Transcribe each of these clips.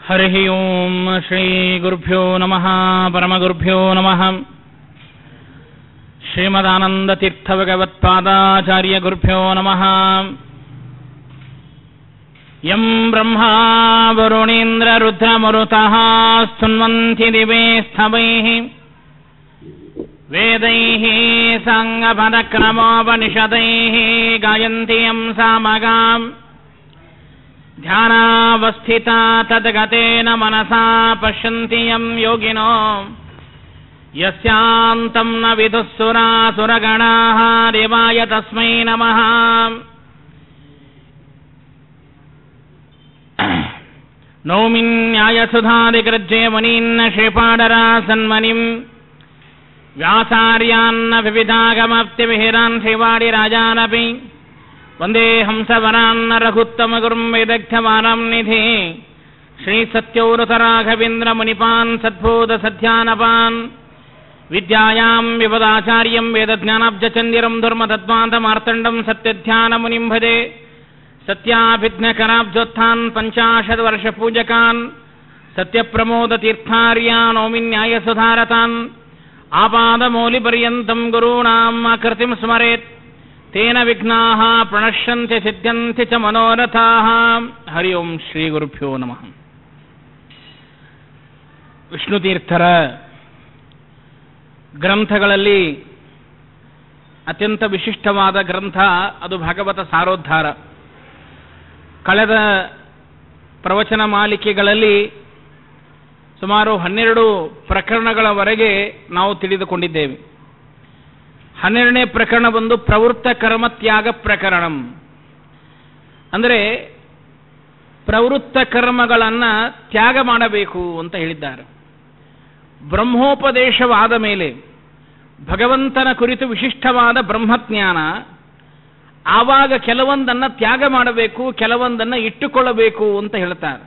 ಹರಿ ಓಂ ಶ್ರೀ ಗುರುಭ್ಯೋ ನಮಃ ಪರಮಗುರುಭ್ಯೋ ನಮಃ. ಶ್ರೀಮದಾನಂದತೀರ್ಥ ಭಗವತ್ಪಾದಾಚಾರ್ಯ ಗುರುಭ್ಯೋ ನಮಃ. ಯಂ ಬ್ರಹ್ಮಾ ವರುಣೇಂದ್ರ ರುದ್ರಮರುತಃ ಸ್ತುನ್ವಂತಿ ದಿವೇ ಸ್ಥವೈಃ ವೇದೈಃ ಸಾಂಗಪದಕ್ರಮೋಪನಿಷದೈಃ ಗಾಯಂತಿ ಯಂ ಸಾಮಗಾಂ ಧ್ಯಾನಾವಸ್ಥಿತಾ ತದ್ಗತೇನ ಮನಸಾ ಪಶ್ಯಂತಿ ಯಂ ಯೋಗಿನೋ ಯಸ್ಯಾಂತಂ ನ ವಿದುಃಸುರಾಸುರಗಣಾಃ ದೇವಾಯ ತಸ್ಮೈ ನಮಃ. ನೌಮಿನ್ ನ್ಯಾಯಸುಧಾದಿಗೃಜ್ಜೆ ಮುನೀನ್ನ ಶ್ರೀಪಾಡರಾಸನ್ಮನಿಂ ವ್ಯಾಸಾರ್ಯಾನ್ನ ವಿವಿಧಾಗಮಾಪ್ತಿವಿಹಿರಾನ್ ಶ್ರೀವಾಡಿ ರಾಜಾನಪಿ ವಂದೇ ಹಂಸವರಾನ್ನ ರಘುತ್ತಮಗುರುಂ ವೇದಗ್ಧ್ಯಮಾನಂ ನಿಧಿ ಶ್ರೀ ಸತ್ಯೌರತರಾಘವೇಂದ್ರ ಮುನಿಪಾನ್ ಸದ್ಭೂತ ಸಧ್ಯಾನಪಾನ್ ವಿದ್ಯಾಯಾಂ ವಿಪದಾಚಾರ್ಯಂ ವೇದಜ್ಞಾನಾಬ್ಜಚಂದಿರಂ ಧರ್ಮತದ್ವಾಂತಮಾರ್ತಂಡಂ ಸತ್ಯಧ್ಯಾನ ಮುನಿಂ ಭಜೆ. ಸತ್ಯಾಭಿಜ್ಞಕರಾಬ್ಜೋತ್ಥಾನ್ ಪಂಚಾಶದ್ವರ್ಷ ಪೂಜಕಾನ್ ಸತ್ಯಪ್ರಮೋದತೀರ್ಥಾರ್ಯಾನ್ ನೌಮಿನ್ ನ್ಯಾಯಸುಧಾರತಾನ್ ಆಪಾದಮೌಲಿಪರ್ಯಂತಂ ಗುರುಣಾಂ ಆಕೃತಿಂ ಸ್ಮರೇತ್ ತೇನ ವಿಘ್ನಾಃ ಪ್ರಣಶ್ಯಂತಿ ಸಿದ್ಧ್ಯಂತಿ ಚ ಮನೋರಥಾಃ. ಹರಿ ಓಂ ಶ್ರೀ ಗುರುಭ್ಯೋ ನಮಃ. ವಿಷ್ಣುತೀರ್ಥರ ಗ್ರಂಥಗಳಲ್ಲಿ ಅತ್ಯಂತ ವಿಶಿಷ್ಟವಾದ ಗ್ರಂಥ ಅದು ಭಾಗವತ ಸಾರೋದ್ಧಾರ. ಕಳೆದ ಪ್ರವಚನ ಮಾಲಿಕೆಗಳಲ್ಲಿ ಸುಮಾರು 12 ಪ್ರಕರಣಗಳವರೆಗೆ ನಾವು ತಿಳಿದುಕೊಂಡಿದ್ದೇವೆ. 12ನೇ ಪ್ರಕರಣ ಬಂದು ಪ್ರವೃತ್ತ ಕರ್ಮ ತ್ಯಾಗ ಪ್ರಕರಣಂ. ಅಂದರೆ ಪ್ರವೃತ್ತ ಕರ್ಮಗಳನ್ನು ತ್ಯಾಗ ಮಾಡಬೇಕು ಅಂತ ಹೇಳಿದ್ದಾರೆ. ಬ್ರಹ್ಮೋಪದೇಶವಾದ ಮೇಲೆ ಭಗವಂತನ ಕುರಿತು ವಿಶಿಷ್ಟವಾದ ಬ್ರಹ್ಮಜ್ಞಾನ, ಆವಾಗ ಕೆಲವೊಂದನ್ನು ತ್ಯಾಗ ಮಾಡಬೇಕು, ಕೆಲವೊಂದನ್ನು ಇಟ್ಟುಕೊಳ್ಳಬೇಕು ಅಂತ ಹೇಳ್ತಾರೆ.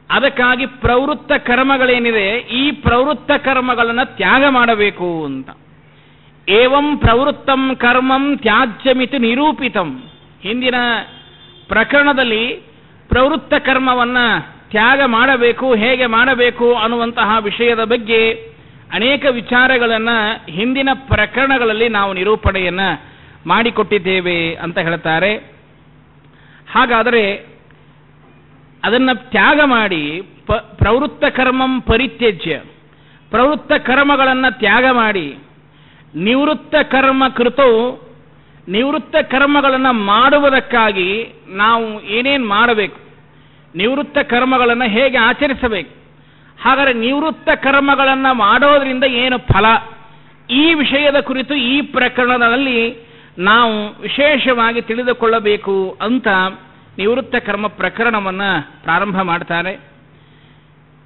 ಅದಕ್ಕಾಗಿ ಪ್ರವೃತ್ತ ಕರ್ಮಗಳೇನಿದೆ ಈ ಪ್ರವೃತ್ತ ಕರ್ಮಗಳನ್ನು ತ್ಯಾಗ ಮಾಡಬೇಕು ಅಂತ. ಏವಂ ಪ್ರವೃತ್ತಂ ಕರ್ಮಂ ತ್ಯಾಜ್ಯಮಿತಿ ನಿರೂಪಿತಂ. ಹಿಂದಿನ ಪ್ರಕರಣದಲ್ಲಿ ಪ್ರವೃತ್ತ ಕರ್ಮವನ್ನು ತ್ಯಾಗ ಮಾಡಬೇಕು, ಹೇಗೆ ಮಾಡಬೇಕು ಅನ್ನುವಂತಹ ವಿಷಯದ ಬಗ್ಗೆ ಅನೇಕ ವಿಚಾರಗಳನ್ನು ಹಿಂದಿನ ಪ್ರಕರಣಗಳಲ್ಲಿ ನಾವು ನಿರೂಪಣೆಯನ್ನು ಮಾಡಿಕೊಟ್ಟಿದ್ದೇವೆ ಅಂತ ಹೇಳ್ತಾರೆ. ಹಾಗಾದರೆ ಅದನ್ನು ತ್ಯಾಗ ಮಾಡಿ ಪ್ರವೃತ್ತ ಕರ್ಮಂ ಪರಿತ್ಯಜ್ಯ, ಪ್ರವೃತ್ತ ಕರ್ಮಗಳನ್ನು ತ್ಯಾಗ ಮಾಡಿ ನಿವೃತ್ತ ಕರ್ಮ ಕೃತೋ, ನಿವೃತ್ತ ಕರ್ಮಗಳನ್ನು ಮಾಡುವುದಕ್ಕಾಗಿ ನಾವು ಏನೇನು ಮಾಡಬೇಕು, ನಿವೃತ್ತ ಕರ್ಮಗಳನ್ನು ಹೇಗೆ ಆಚರಿಸಬೇಕು, ಹಾಗಾದರೆ ನಿವೃತ್ತ ಕರ್ಮಗಳನ್ನು ಮಾಡೋದರಿಂದ ಏನು ಫಲ, ಈ ವಿಷಯದ ಕುರಿತು ಈ ಪ್ರಕರಣದಲ್ಲಿ ನಾವು ವಿಶೇಷವಾಗಿ ತಿಳಿದುಕೊಳ್ಳಬೇಕು ಅಂತ ನಿವೃತ್ತ ಕರ್ಮ ಪ್ರಕರಣವನ್ನು ಪ್ರಾರಂಭ ಮಾಡ್ತಾರೆ.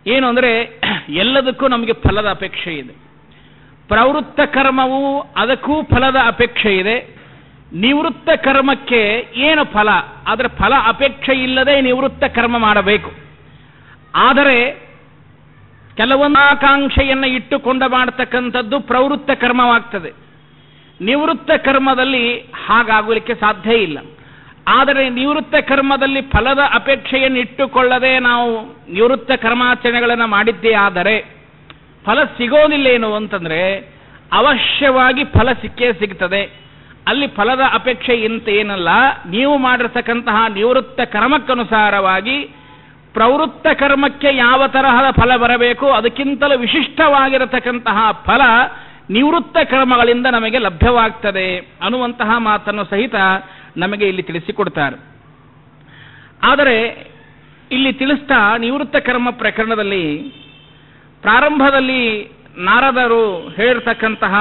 ಏನು ಅಂದರೆ ಎಲ್ಲದಕ್ಕೂ ನಮಗೆ ಫಲದ ಅಪೇಕ್ಷೆ ಇದೆ. ಪ್ರವೃತ್ತ ಕರ್ಮವು ಅದಕ್ಕೂ ಫಲದ ಅಪೇಕ್ಷೆ ಇದೆ. ನಿವೃತ್ತ ಕರ್ಮಕ್ಕೆ ಏನು ಫಲ, ಅದರ ಫಲ ಅಪೇಕ್ಷೆ ಇಲ್ಲದೆ ನಿವೃತ್ತ ಕರ್ಮ ಮಾಡಬೇಕು. ಆದರೆ ಕೆಲವೊಂದು ಆಕಾಂಕ್ಷೆಯನ್ನು ಇಟ್ಟುಕೊಂಡ ಮಾಡತಕ್ಕಂಥದ್ದು ಪ್ರವೃತ್ತ ಕರ್ಮವಾಗ್ತದೆ. ನಿವೃತ್ತ ಕರ್ಮದಲ್ಲಿ ಹಾಗಾಗಲಿಕ್ಕೆ ಸಾಧ್ಯ ಇಲ್ಲ. ಆದರೆ ನಿವೃತ್ತ ಕರ್ಮದಲ್ಲಿ ಫಲದ ಅಪೇಕ್ಷೆಯನ್ನು ಇಟ್ಟುಕೊಳ್ಳದೆ ನಾವು ನಿವೃತ್ತ ಕರ್ಮಾಚರಣೆಗಳನ್ನು ಮಾಡಿದ್ದೇ ಆದರೆ ಫಲ ಸಿಗೋದಿಲ್ಲೇನು ಅಂತಂದರೆ ಅವಶ್ಯವಾಗಿ ಫಲ ಸಿಕ್ಕೇ ಸಿಗ್ತದೆ. ಅಲ್ಲಿ ಫಲದ ಅಪೇಕ್ಷೆ ಅಂತ ಏನಲ್ಲ, ನೀವು ಮಾಡಿರ್ತಕ್ಕಂತಹ ನಿವೃತ್ತ ಕರ್ಮಕ್ಕನುಸಾರವಾಗಿ ಪ್ರವೃತ್ತ ಕರ್ಮಕ್ಕೆ ಯಾವ ತರಹದ ಫಲ ಬರಬೇಕು ಅದಕ್ಕಿಂತಲೂ ವಿಶಿಷ್ಟವಾಗಿರತಕ್ಕಂತಹ ಫಲ ನಿವೃತ್ತ ಕರ್ಮಗಳಿಂದ ನಮಗೆ ಲಭ್ಯವಾಗ್ತದೆ ಅನ್ನುವಂತಹ ಮಾತನ್ನು ಸಹಿತ ನಮಗೆ ಇಲ್ಲಿ ತಿಳಿಸಿಕೊಡ್ತಾರೆ. ಆದರೆ ಇಲ್ಲಿ ತಿಳಿಸ್ತಾ ನಿವೃತ್ತ ಕರ್ಮ ಪ್ರಕರಣದಲ್ಲಿ ಪ್ರಾರಂಭದಲ್ಲಿ ನಾರದರು ಹೇಳಿರ್ತಕ್ಕಂತಹ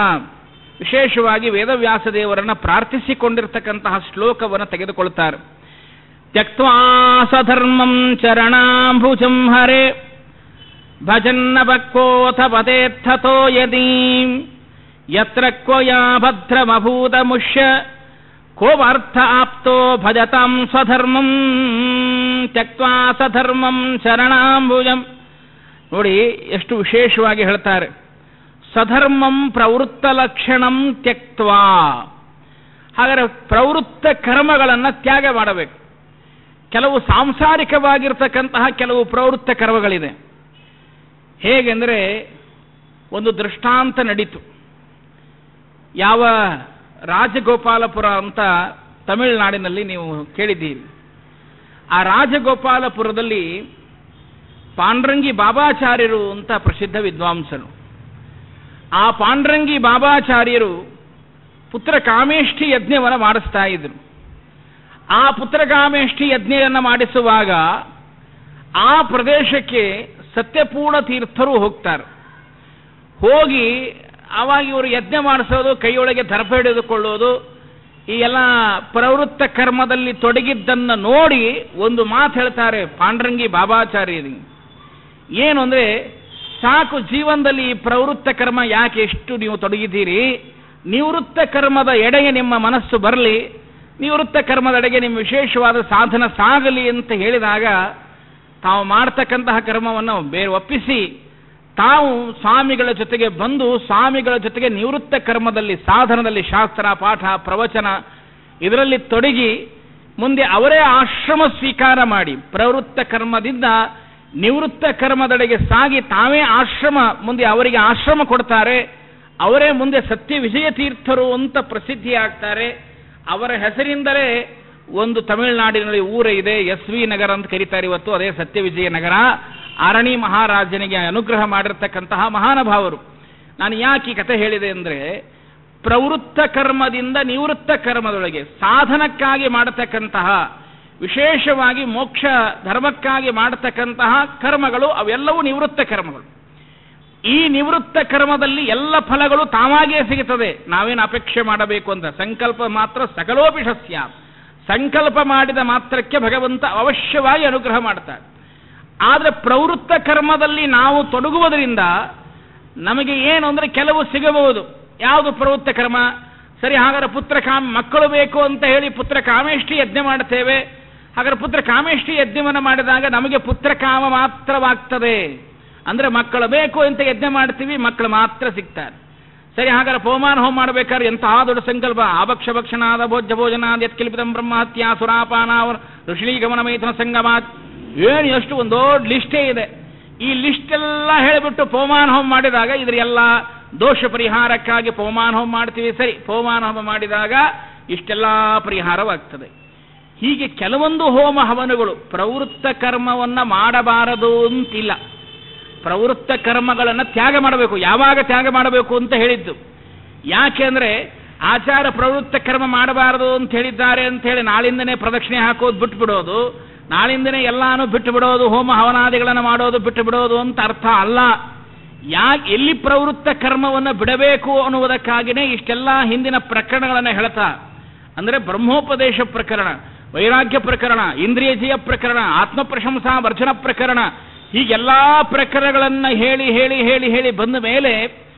ವಿಶೇಷವಾಗಿ ವೇದವ್ಯಾಸ ದೇವರನ್ನು ಪ್ರಾರ್ಥಿಸಿಕೊಂಡಿರ್ತಕ್ಕಂತಹ ಶ್ಲೋಕವನ್ನು ತೆಗೆದುಕೊಳ್ತಾರೆ. ತ್ಯಕ್ತ್ವಾ ಸ್ವಧರ್ಮಂ ಚರಣಾಂಬುಜಂ ಹರೆ ಭಜನ್ನ ಭಕ್ಕೋಥ ಪದೇರ್ಥತೋ ಯದಿ ಯತ್ರ ಕ್ವಯಾ ಭದ್ರಮಭೂತ ಮುಷ್ಯ ಕೋವಾರ್ಥ ಆಪ್ತೋ ಭಜತಾಂ ಸ್ವಧರ್ಮಂ ತ್ಯಕ್ತ್ವಾ ಸ್ವಧರ್ಮಂ ಶರಣಾಂಬುಜಂ. ನೋಡಿ ಎಷ್ಟು ವಿಶೇಷವಾಗಿ ಹೇಳ್ತಾರೆ. ಸ್ವಧರ್ಮಂ ಪ್ರವೃತ್ತ ಲಕ್ಷಣಂ ತ್ಯಕ್ತ್ವಾ. ಹಾಗಾದರೆ ಪ್ರವೃತ್ತ ಕರ್ಮಗಳನ್ನು ತ್ಯಾಗ ಮಾಡಬೇಕು. ಕೆಲವು ಸಾಂಸಾರಿಕವಾಗಿರ್ತಕ್ಕಂತಹ ಕೆಲವು ಪ್ರವೃತ್ತ ಕರ್ಮಗಳಿದೆ. ಹೇಗೆಂದರೆ, ಒಂದು ದೃಷ್ಟಾಂತ ನಡೀತು. ಯಾವ ರಾಜಗೋಪಾಲಪುರ ಅಂತ ತಮಿಳುನಾಡಿನಲ್ಲಿ ನೀವು ಕೇಳಿದ್ದೀರಿ. ಆ ರಾಜಗೋಪಾಲಪುರದಲ್ಲಿ ಪಾಂಡ್ರಂಗಿ ಬಾಬಾಚಾರ್ಯರು ಅಂತ ಪ್ರಸಿದ್ಧ ವಿದ್ವಾಂಸರು. ಆ ಪಾಂಡ್ರಂಗಿ ಬಾಬಾಚಾರ್ಯರು ಪುತ್ರಕಾಮೇಷ್ಠಿ ಯಜ್ಞವನ್ನು ಮಾಡಿಸ್ತಾ ಇದ್ರು. ಆ ಪುತ್ರಕಾಮೇಷ್ಠಿ ಯಜ್ಞವನ್ನು ಮಾಡಿಸುವಾಗ ಆ ಪ್ರದೇಶಕ್ಕೆ ಸತ್ಯಪೂರ್ಣ ತೀರ್ಥರು ಹೋಗ್ತಾರೆ. ಹೋಗಿ ಆವಾಗ ಇವರು ಯಜ್ಞ ಮಾಡಿಸೋದು, ಕೈಯೊಳಗೆ ದರ್ಪ ಹಿಡಿದುಕೊಳ್ಳೋದು, ಈ ಎಲ್ಲ ಪ್ರವೃತ್ತ ಕರ್ಮದಲ್ಲಿ ತೊಡಗಿದ್ದನ್ನು ನೋಡಿ ಒಂದು ಮಾತು ಹೇಳ್ತಾರೆ ಪಾಂಡ್ರಂಗಿ ಬಾಬಾಚಾರ್ಯರಿಗೆ. ಏನು ಅಂದರೆ, ಸಾಕು ಜೀವನದಲ್ಲಿ ಈ ಪ್ರವೃತ್ತ ಕರ್ಮ ಯಾಕೆ ಎಷ್ಟು ನೀವು ತೊಡಗಿದ್ದೀರಿ, ನಿವೃತ್ತ ಕರ್ಮದ ಎಡೆಗೆ ನಿಮ್ಮ ಮನಸ್ಸು ಬರಲಿ, ನಿವೃತ್ತ ಕರ್ಮದೆಡೆಗೆ ನಿಮ್ಮ ವಿಶೇಷವಾದ ಸಾಧನ ಸಾಗಲಿ ಅಂತ ಹೇಳಿದಾಗ ತಾವು ಮಾಡ್ತಕ್ಕಂತಹ ಕರ್ಮವನ್ನು ಬೇರೆ ಒಪ್ಪಿಸಿ ತಾವು ಸ್ವಾಮಿಗಳ ಜೊತೆಗೆ ಬಂದು ಸ್ವಾಮಿಗಳ ಜೊತೆಗೆ ನಿವೃತ್ತ ಕರ್ಮದಲ್ಲಿ, ಸಾಧನದಲ್ಲಿ, ಶಾಸ್ತ್ರ ಪಾಠ ಪ್ರವಚನ ಇದರಲ್ಲಿ ತೊಡಗಿ ಮುಂದೆ ಅವರೇ ಆಶ್ರಮ ಸ್ವೀಕಾರ ಮಾಡಿ ಪ್ರವೃತ್ತ ಕರ್ಮದಿಂದ ನಿವೃತ್ತ ಕರ್ಮದೆಡೆಗೆ ಸಾಗಿ ತಾವೇ ಆಶ್ರಮ, ಮುಂದೆ ಅವರಿಗೆ ಆಶ್ರಮ ಕೊಡ್ತಾರೆ. ಅವರೇ ಮುಂದೆ ಸತ್ಯ ವಿಜಯ ತೀರ್ಥರು ಅಂತ ಪ್ರಸಿದ್ಧಿ ಆಗ್ತಾರೆ. ಅವರ ಹೆಸರಿಂದಲೇ ಒಂದು ತಮಿಳುನಾಡಿನಲ್ಲಿ ಊರ ಇದೆ, ಎಸ್.ವಿ. ನಗರ ಅಂತ ಕರೀತಾರೆ ಇವತ್ತು. ಅದೇ ಸತ್ಯ ವಿಜಯ ನಗರ. ಆರಣಿ ಮಹಾರಾಜನಿಗೆ ಅನುಗ್ರಹ ಮಾಡಿರ್ತಕ್ಕಂತಹ ಮಹಾನುಭಾವರು. ನಾನು ಯಾಕೆ ಈ ಕಥೆ ಹೇಳಿದೆ ಅಂದರೆ, ಪ್ರವೃತ್ತ ಕರ್ಮದಿಂದ ನಿವೃತ್ತ ಕರ್ಮದೊಳಗೆ ಸಾಧನಕ್ಕಾಗಿ ಮಾಡತಕ್ಕಂತಹ, ವಿಶೇಷವಾಗಿ ಮೋಕ್ಷ ಧರ್ಮಕ್ಕಾಗಿ ಮಾಡತಕ್ಕಂತಹ ಕರ್ಮಗಳು ಅವೆಲ್ಲವೂ ನಿವೃತ್ತ ಕರ್ಮಗಳು. ಈ ನಿವೃತ್ತ ಕರ್ಮದಲ್ಲಿ ಎಲ್ಲ ಫಲಗಳು ತಾವಾಗಿಯೇ ಸಿಗುತ್ತದೆ. ನಾವೇನು ಅಪೇಕ್ಷೆ ಮಾಡಬೇಕು ಅಂತ. ಸಂಕಲ್ಪ ಮಾತ್ರ ಸಕಲೋಪಿ ಶಸ್ಯ. ಸಂಕಲ್ಪ ಮಾಡಿದ ಮಾತ್ರಕ್ಕೆ ಭಗವಂತ ಅವಶ್ಯವಾಗಿ ಅನುಗ್ರಹ ಮಾಡ್ತಾರೆ. ಆದರೆ ಪ್ರವೃತ್ತ ಕರ್ಮದಲ್ಲಿ ನಾವು ತೊಡಗುವುದರಿಂದ ನಮಗೆ ಏನು ಅಂದರೆ, ಕೆಲವು ಸಿಗಬಹುದು. ಯಾವುದು ಪ್ರವೃತ್ತ ಕರ್ಮ? ಸರಿ, ಹಾಗಾದ್ರೆ ಮಕ್ಕಳು ಬೇಕು ಅಂತ ಹೇಳಿ ಪುತ್ರಕಾಮೇಷ್ಠಿ ಯಜ್ಞ ಮಾಡ್ತೇವೆ. ಹಾಗಾದ್ರೆ ಪುತ್ರಕಾಮೇಷ್ಠಿ ಯಜ್ಞವನ್ನು ಮಾಡಿದಾಗ ನಮಗೆ ಪುತ್ರಕಾಮ ಮಾತ್ರವಾಗ್ತದೆ. ಅಂದರೆ ಮಕ್ಕಳು ಬೇಕು ಅಂತ ಯಜ್ಞ ಮಾಡ್ತೀವಿ, ಮಕ್ಕಳು ಮಾತ್ರ ಸಿಗ್ತಾರೆ. ಸರಿ, ಹಾಗಾದ್ರೆ ಪವಮಾನ ಹೋಮ ಮಾಡಬೇಕಾದ್ರೆ ಎಂತಹ ದೊಡ್ಡ ಸಂಕಲ್ಪ. ಆಭಕ್ಷ ಭಕ್ಷಣಾದ ಭೋಜ್ಯ ಭೋಜನಾದ ಯತ್ಕಿಲ್ಪಿತಂ ಬ್ರಹ್ಮಹತ್ಯಾ ಸುರಾಪಾನಾವ ಋಷಿಗಮನ ಮೈಥುನ ಸಂಗಮಾತ್, ಏನು ಎಷ್ಟು ಒಂದು ದೊಡ್ಡ ಲಿಸ್ಟೇ ಇದೆ. ಈ ಲಿಸ್ಟ್ ಎಲ್ಲ ಹೇಳಿಬಿಟ್ಟು ಪವಮಾನ ಹೋಮ ಮಾಡಿದಾಗ ಇದರ ಎಲ್ಲ ದೋಷ ಪರಿಹಾರಕ್ಕಾಗಿ ಪವಮಾನ ಹೋಮ ಮಾಡ್ತೀವಿ. ಸರಿ, ಪವಮಾನ ಹೋಮ ಮಾಡಿದಾಗ ಇಷ್ಟೆಲ್ಲ ಪರಿಹಾರವಾಗ್ತದೆ. ಹೀಗೆ ಕೆಲವೊಂದು ಹೋಮ ಹವನಗಳು ಪ್ರವೃತ್ತ ಕರ್ಮವನ್ನು ಮಾಡಬಾರದು ಅಂತಿಲ್ಲ. ಪ್ರವೃತ್ತ ಕರ್ಮಗಳನ್ನು ತ್ಯಾಗ ಮಾಡಬೇಕು. ಯಾವಾಗ ತ್ಯಾಗ ಮಾಡಬೇಕು ಅಂತ ಹೇಳಿದ್ದು? ಯಾಕೆ ಅಂದರೆ, ಆಚಾರ ಪ್ರವೃತ್ತ ಕರ್ಮ ಮಾಡಬಾರದು ಅಂತ ಹೇಳಿದ್ದಾರೆ ಅಂತ ಹೇಳಿ ನಾಳಿಂದನೇ ಪ್ರದಕ್ಷಿಣೆ ಹಾಕೋದು ಬಿಟ್ಟು ಬಿಡೋದು, ನಾಳಿಂದನೇ ಎಲ್ಲಾನು ಬಿಟ್ಟು ಬಿಡೋದು, ಹೋಮ ಹವನಾದಿಗಳನ್ನು ಮಾಡೋದು ಬಿಟ್ಟು ಬಿಡೋದು ಅಂತ ಅರ್ಥ ಅಲ್ಲ. ಎಲ್ಲಿ ಪ್ರವೃತ್ತ ಕರ್ಮವನ್ನು ಬಿಡಬೇಕು ಅನ್ನುವುದಕ್ಕಾಗಿಯೇ ಇಷ್ಟೆಲ್ಲ ಹಿಂದಿನ ಪ್ರಕರಣಗಳನ್ನು ಹೇಳ್ತಾ, ಅಂದರೆ ಬ್ರಹ್ಮೋಪದೇಶ ಪ್ರಕರಣ, ವೈರಾಗ್ಯ ಪ್ರಕರಣ, ಇಂದ್ರಿಯ ಜಯ ಪ್ರಕರಣ, ಆತ್ಮ ಪ್ರಶಂಸಾ ವರ್ಜನ ಪ್ರಕರಣ, ಹೀಗೆಲ್ಲ ಪ್ರಕರಣಗಳನ್ನು ಹೇಳಿ ಹೇಳಿ ಹೇಳಿ ಹೇಳಿ ಬಂದ ಮೇಲೆ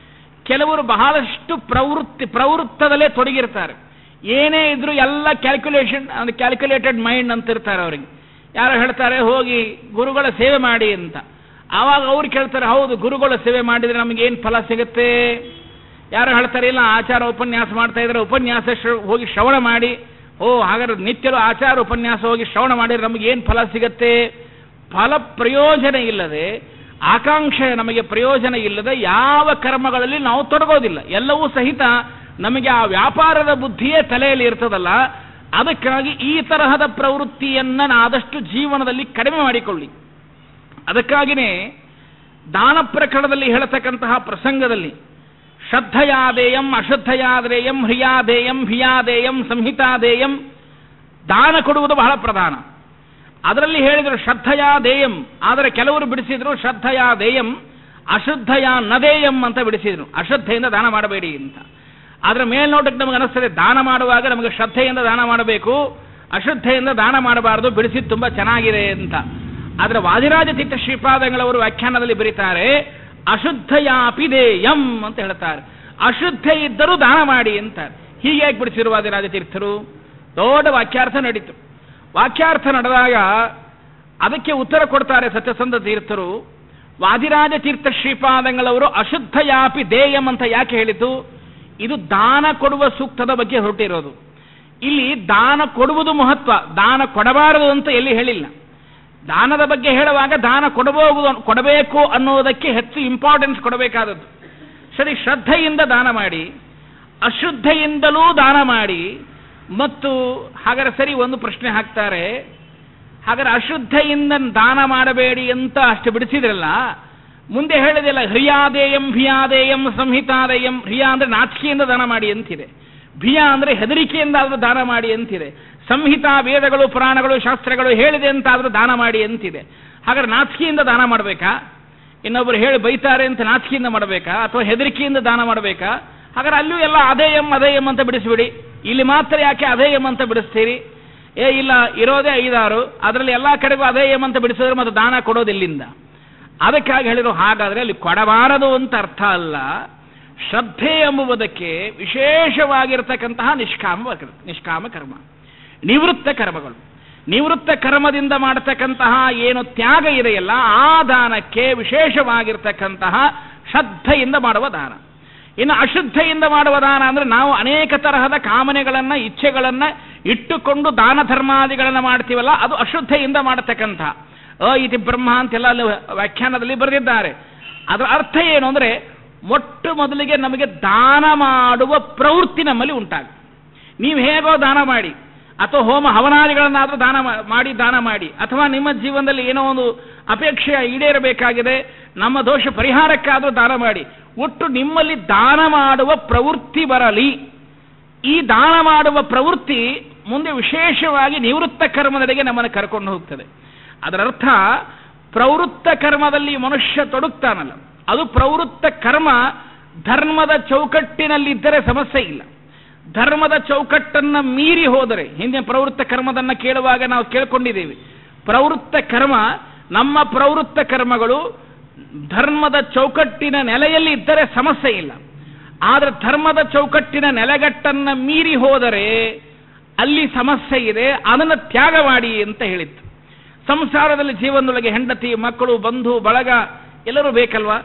ಕೆಲವರು ಬಹಳಷ್ಟು ಪ್ರವೃತ್ತದಲ್ಲೇ ತೊಡಗಿರ್ತಾರೆ. ಏನೇ ಇದ್ರೂ ಎಲ್ಲ ಕ್ಯಾಲ್ಕುಲೇಷನ್, ಅಂದ್ರೆ ಕ್ಯಾಲ್ಕುಲೇಟೆಡ್ ಮೈಂಡ್ ಅಂತಿರ್ತಾರೆ ಅವರಿಗೆ. ಯಾರು ಹೇಳ್ತಾರೆ ಹೋಗಿ ಗುರುಗಳ ಸೇವೆ ಮಾಡಿ ಅಂತ. ಆವಾಗ ಅವ್ರು ಕೇಳ್ತಾರೆ, ಹೌದು ಗುರುಗಳ ಸೇವೆ ಮಾಡಿದರೆ ನಮಗೇನು ಫಲ ಸಿಗುತ್ತೆ? ಯಾರು ಹೇಳ್ತಾರೆ, ಇಲ್ಲ ಆಚಾರ ಉಪನ್ಯಾಸ ಮಾಡ್ತಾ ಇದ್ರೆ ಉಪನ್ಯಾಸ ಹೋಗಿ ಶ್ರವಣ ಮಾಡಿ. ಹಾಗಾದ್ರೆ ನಿತ್ಯರು ಆಚಾರ ಉಪನ್ಯಾಸ ಹೋಗಿ ಶ್ರವಣ ಮಾಡಿದ್ರೆ ನಮಗೇನು ಫಲ ಸಿಗತ್ತೆ? ಫಲ ಪ್ರಯೋಜನ ಇಲ್ಲದೆ, ಆಕಾಂಕ್ಷೆ ನಮಗೆ ಪ್ರಯೋಜನ ಇಲ್ಲದೆ ಯಾವ ಕರ್ಮಗಳಲ್ಲಿ ನಾವು ತೊಡಗೋದಿಲ್ಲ. ಎಲ್ಲವೂ ಸಹಿತ ನಮಗೆ ಆ ವ್ಯಾಪಾರದ ಬುದ್ಧಿಯೇ ತಲೆಯಲ್ಲಿ ಇರ್ತದಲ್ಲ. ಅದಕ್ಕಾಗಿ ಈ ತರಹದ ಪ್ರವೃತ್ತಿಯನ್ನು ಆದಷ್ಟು ಜೀವನದಲ್ಲಿ ಕಡಿಮೆ ಮಾಡಿಕೊಳ್ಳಿ. ಅದಕ್ಕಾಗಿಯೇ ದಾನ ಪ್ರಕರಣದಲ್ಲಿ ಹೇಳತಕ್ಕಂತಹ ಪ್ರಸಂಗದಲ್ಲಿ ಶ್ರದ್ಧಯಾದೇಯಂ ಅಶ್ರದ್ಧಯಾದೇಯಂ ಹ್ರಿಯಾದೇಯಂ ಹಿಯಾದೇಯಂ ಸಂಹಿತಾದೇಯಂ, ದಾನ ಕೊಡುವುದು ಬಹಳ ಪ್ರಧಾನ. ಅದರಲ್ಲಿ ಹೇಳಿದರು ಶ್ರದ್ಧಯಾದೇಯಂ, ಆದರೆ ಕೆಲವರು ಬಿಡಿಸಿದ್ರು ಶ್ರದ್ಧಯಾದೇಯಂ ಅಶ್ರದ್ಧಯಾ ನದೇಯಂ ಅಂತ ಬಿಡಿಸಿದ್ರು. ಅಶ್ರದ್ಧೆಯಿಂದ ದಾನ ಮಾಡಬೇಡಿ ಅಂತ. ಆದರೆ ಮೇಲ್ನೋಟಕ್ಕೆ ನಮಗೆ ಅನಿಸ್ತದೆ ದಾನ ಮಾಡುವಾಗ ನಮಗೆ ಶ್ರದ್ಧೆಯಿಂದ ದಾನ ಮಾಡಬೇಕು, ಅಶ್ರದ್ಧೆಯಿಂದ ದಾನ ಮಾಡಬಾರದು, ಬಿಡಿಸಿದ್ದು ತುಂಬ ಚೆನ್ನಾಗಿದೆ ಅಂತ. ಆದರೆ ವಾದಿರಾಜ ತೀರ್ಥ ಶ್ರೀಪಾದಂಗಳವರು ವ್ಯಾಖ್ಯಾನದಲ್ಲಿ ಬರೀತಾರೆ ಅಶುದ್ಧಯಾಪಿ ದೇಯಂ ಅಂತ ಹೇಳ್ತಾರೆ. ಅಶುದ್ಧ ಇದ್ದರೂ ದಾನ ಮಾಡಿ ಅಂತ. ಹೀಗೆ ಯಾಕೆ ಬಿಡಿಸಿರುವ ವಾದಿರಾಜ ತೀರ್ಥರು? ದೊಡ್ಡ ವಾಕ್ಯಾರ್ಥ ನಡೀತು. ವಾಕ್ಯಾರ್ಥ ನಡೆದಾಗ ಅದಕ್ಕೆ ಉತ್ತರ ಕೊಡ್ತಾರೆ ಸತ್ಯಸಂಧ ತೀರ್ಥರು. ವಾದಿರಾಜ ತೀರ್ಥ ಶ್ರೀಪಾದಂಗಳವರು ಅಶುದ್ಧಯಾಪಿ ದೇಯಂ ಅಂತ ಯಾಕೆ ಹೇಳಿತು? ಇದು ದಾನ ಕೊಡುವ ಸೂಕ್ತದ ಬಗ್ಗೆ ಹೊರಟಿರೋದು. ಇಲ್ಲಿ ದಾನ ಕೊಡುವುದು ಮಹತ್ವ, ದಾನ ಕೊಡಬಾರದು ಅಂತ ಎಲ್ಲಿ ಹೇಳಿಲ್ಲ. ದಾನದ ಬಗ್ಗೆ ಹೇಳುವಾಗ ದಾನ ಕೊಡಬೇಕು ಅನ್ನೋದಕ್ಕೆ ಹೆಚ್ಚು ಇಂಪಾರ್ಟೆನ್ಸ್ ಕೊಡಬೇಕಾದದ್ದು. ಸರಿ, ಶ್ರದ್ಧೆಯಿಂದ ದಾನ ಮಾಡಿ, ಅಶ್ರದ್ಧೆಯಿಂದಲೂ ದಾನ ಮಾಡಿ, ಮತ್ತು ಹಾಗಾದ್ರೆ ಸರಿ ಒಂದು ಪ್ರಶ್ನೆ ಹಾಕ್ತಾರೆ, ಹಾಗಾದ್ರೆ ಅಶುದ್ಧೆಯಿಂದ ದಾನ ಮಾಡಬೇಡಿ ಅಂತ ಅಷ್ಟು ಬಿಡಿಸಿದ್ರಲ್ಲ, ಮುಂದೆ ಹೇಳಿದೆಲ್ಲ ಹ್ರಿಯಾದೇಯಂ ಭಿಯಾದೇಯಂ ಸಂಹಿತಾದೇಯಂ. ಹ್ರಿಯ ಅಂದ್ರೆ ನಾಚಿಕೆಯಿಂದ ದಾನ ಮಾಡಿ ಅಂತಿದೆ, ಭಿಯ ಅಂದ್ರೆ ಹೆದರಿಕೆಯಿಂದಾದ್ರೂ ದಾನ ಮಾಡಿ ಅಂತಿದೆ, ಸಂಹಿತಾ ವೇದಗಳು ಪುರಾಣಗಳು ಶಾಸ್ತ್ರಗಳು ಹೇಳಿದೆ ಅಂತಾದ್ರೂ ದಾನ ಮಾಡಿ ಅಂತಿದೆ. ಹಾಗಾದ್ರೆ ನಾಚಿಕೆಯಿಂದ ದಾನ ಮಾಡಬೇಕಾ? ಇನ್ನೊಬ್ಬರು ಹೇಳಿ ಬೈತಾರೆ ಅಂತ ನಾಚಿಕೆಯಿಂದ ಮಾಡಬೇಕಾ? ಅಥವಾ ಹೆದರಿಕೆಯಿಂದ ದಾನ ಮಾಡಬೇಕಾ? ಹಾಗಾದ್ರೆ ಅಲ್ಲೂ ಎಲ್ಲ ಅದೇಯಂ ಅದೇಯಂ ಅಂತ ಬಿಡಿಸ್ಬಿಡಿ. ಇಲ್ಲಿ ಮಾತ್ರ ಯಾಕೆ ಅದೇಯಂ ಅಂತ ಬಿಡಿಸ್ತೀರಿ? ಇಲ್ಲ, ಇರೋದೇ 5-6, ಅದರಲ್ಲಿ ಎಲ್ಲ ಕಡೆಗೂ ಅದೇಯಂ ಅಂತ ಬಿಡಿಸಿದ್ರೆ ಮತ್ತೆ ದಾನ ಕೊಡೋದಿಲ್ಲಿಂದ. ಅದಕ್ಕಾಗಿ ಹೇಳಿದ್ರು, ಹಾಗಾದ್ರೆ ಅಲ್ಲಿ ಕೊಡಬಾರದು ಅಂತ ಅರ್ಥ ಅಲ್ಲ. ಶ್ರದ್ಧೆ ಎಂಬುದಕ್ಕೆ ವಿಶೇಷವಾಗಿರತಕ್ಕಂತಹ ನಿಷ್ಕಾಮ ಕರ್ಮ, ನಿವೃತ್ತ ಕರ್ಮಗಳು. ನಿವೃತ್ತ ಕರ್ಮದಿಂದ ಮಾಡತಕ್ಕಂತಹ ಏನು ತ್ಯಾಗ ಇದೆಯಲ್ಲ, ಆ ದಾನಕ್ಕೆ ವಿಶೇಷವಾಗಿರ್ತಕ್ಕಂತಹ ಶ್ರದ್ಧೆಯಿಂದ ಮಾಡುವ ದಾನ. ಇನ್ನು ಅಶುದ್ಧೆಯಿಂದ ಮಾಡುವ ದಾನ ಅಂದ್ರೆ ನಾವು ಅನೇಕ ತರಹದ ಕಾಮನೆಗಳನ್ನ ಇಚ್ಛೆಗಳನ್ನ ಇಟ್ಟುಕೊಂಡು ದಾನ ಧರ್ಮಾದಿಗಳನ್ನ ಮಾಡ್ತೀವಲ್ಲ, ಅದು ಅಶುದ್ಧೆಯಿಂದ ಮಾಡತಕ್ಕಂತಹ. ಇತಿ ಬ್ರಹ್ಮ ಅಂತೆಲ್ಲ ಅಲ್ಲಿ ವ್ಯಾಖ್ಯಾನದಲ್ಲಿ ಬರೆದಿದ್ದಾರೆ. ಅದರ ಅರ್ಥ ಏನು ಅಂದ್ರೆ, ಮೊಟ್ಟ ಮೊದಲಿಗೆ ನಮಗೆ ದಾನ ಮಾಡುವ ಪ್ರವೃತ್ತಿ ನಮ್ಮಲ್ಲಿ ಉಂಟಾಗ. ನೀವು ಹೇಗೋ ದಾನ ಮಾಡಿ, ಅಥವಾ ಹೋಮ ಹವನಾದಿಗಳನ್ನಾದರೂ ದಾನ ಮಾಡಿ, ಅಥವಾ ನಿಮ್ಮ ಜೀವನದಲ್ಲಿ ಏನೋ ಒಂದು ಅಪೇಕ್ಷೆ ಈಡೇರಬೇಕಾಗಿದೆ, ನಮ್ಮ ದೋಷ ಪರಿಹಾರಕ್ಕಾದರೂ ದಾನ ಮಾಡಿ. ಒಟ್ಟು ನಿಮ್ಮಲ್ಲಿ ದಾನ ಮಾಡುವ ಪ್ರವೃತ್ತಿ ಬರಲಿ. ಈ ದಾನ ಮಾಡುವ ಪ್ರವೃತ್ತಿ ಮುಂದೆ ವಿಶೇಷವಾಗಿ ನಿವೃತ್ತ ಕರ್ಮದೆಡೆಗೆ ನಮ್ಮನ್ನು ಕರ್ಕೊಂಡು ಹೋಗ್ತದೆ. ಅದರರ್ಥ ಪ್ರವೃತ್ತ ಕರ್ಮದಲ್ಲಿ ಮನುಷ್ಯ ತೊಡಗ್ತಾನಲ್ಲ, ಅದು ಪ್ರವೃತ್ತ ಕರ್ಮ ಧರ್ಮದ ಚೌಕಟ್ಟಿನಲ್ಲಿದ್ದರೆ ಸಮಸ್ಯೆ ಇಲ್ಲ. ಧರ್ಮದ ಚೌಕಟ್ಟನ್ನ ಮೀರಿ ಹೋದರೆ, ಹಿಂದೆ ಪ್ರವೃತ್ತ ಕರ್ಮದನ್ನ ಕೇಳುವಾಗ ನಾವು ಕೇಳ್ಕೊಂಡಿದ್ದೇವೆ, ಪ್ರವೃತ್ತ ಕರ್ಮ, ನಮ್ಮ ಪ್ರವೃತ್ತ ಕರ್ಮಗಳು ಧರ್ಮದ ಚೌಕಟ್ಟಿನ ನೆಲೆಯಲ್ಲಿ ಇದ್ದರೆ ಸಮಸ್ಯೆ ಇಲ್ಲ. ಆದರೆ ಧರ್ಮದ ಚೌಕಟ್ಟಿನ ನೆಲೆಗಟ್ಟನ್ನ ಮೀರಿ ಹೋದರೆ ಅಲ್ಲಿ ಸಮಸ್ಯೆ ಇದೆ, ಅದನ್ನು ತ್ಯಾಗ ಮಾಡಿ ಅಂತ ಹೇಳಿತ್ತು. ಸಂಸಾರದಲ್ಲಿ ಜೀವನದೊಳಗೆ ಹೆಂಡತಿ, ಮಕ್ಕಳು, ಬಂಧು ಬಳಗ ಎಲ್ಲರೂ ಬೇಕಲ್ವಾ?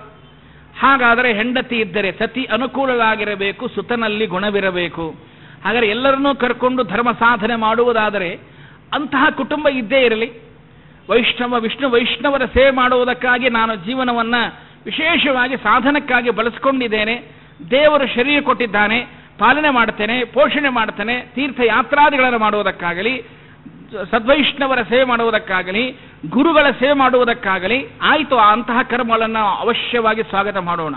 ಹಾಗಾದರೆ ಹೆಂಡತಿ ಇದ್ದರೆ ಸತಿ ಅನುಕೂಲವಾಗಿರಬೇಕು, ಸುತನಲ್ಲಿ ಗುಣವಿರಬೇಕು. ಹಾಗಾದರೆ ಎಲ್ಲರನ್ನೂ ಕರ್ಕೊಂಡು ಧರ್ಮ ಸಾಧನೆ ಮಾಡುವುದಾದರೆ ಅಂತಹ ಕುಟುಂಬ ಇದ್ದೇ ಇರಲಿ. ವಿಷ್ಣು ವೈಷ್ಣವರ ಸೇವೆ ಮಾಡುವುದಕ್ಕಾಗಿ ನಾನು ಜೀವನವನ್ನು ವಿಶೇಷವಾಗಿ ಸಾಧನಕ್ಕಾಗಿ ಬಳಸ್ಕೊಂಡಿದ್ದೇನೆ. ದೇವರು ಶರೀರ ಕೊಟ್ಟಿದ್ದಾನೆ, ಪಾಲನೆ ಮಾಡ್ತೇನೆ, ಪೋಷಣೆ ಮಾಡ್ತೇನೆ. ತೀರ್ಥಯಾತ್ರಾದಿಗಳನ್ನು ಮಾಡುವುದಕ್ಕಾಗಲಿ, ಸದ್ವೈಷ್ಣವರ ಸೇವೆ ಮಾಡುವುದಕ್ಕಾಗಲಿ, ಗುರುಗಳ ಸೇವೆ ಮಾಡುವುದಕ್ಕಾಗಲಿ ಆಯಿತು, ಅಂತಹ ಕರ್ಮಗಳನ್ನು ಅವಶ್ಯವಾಗಿ ಸ್ವಾಗತ ಮಾಡೋಣ.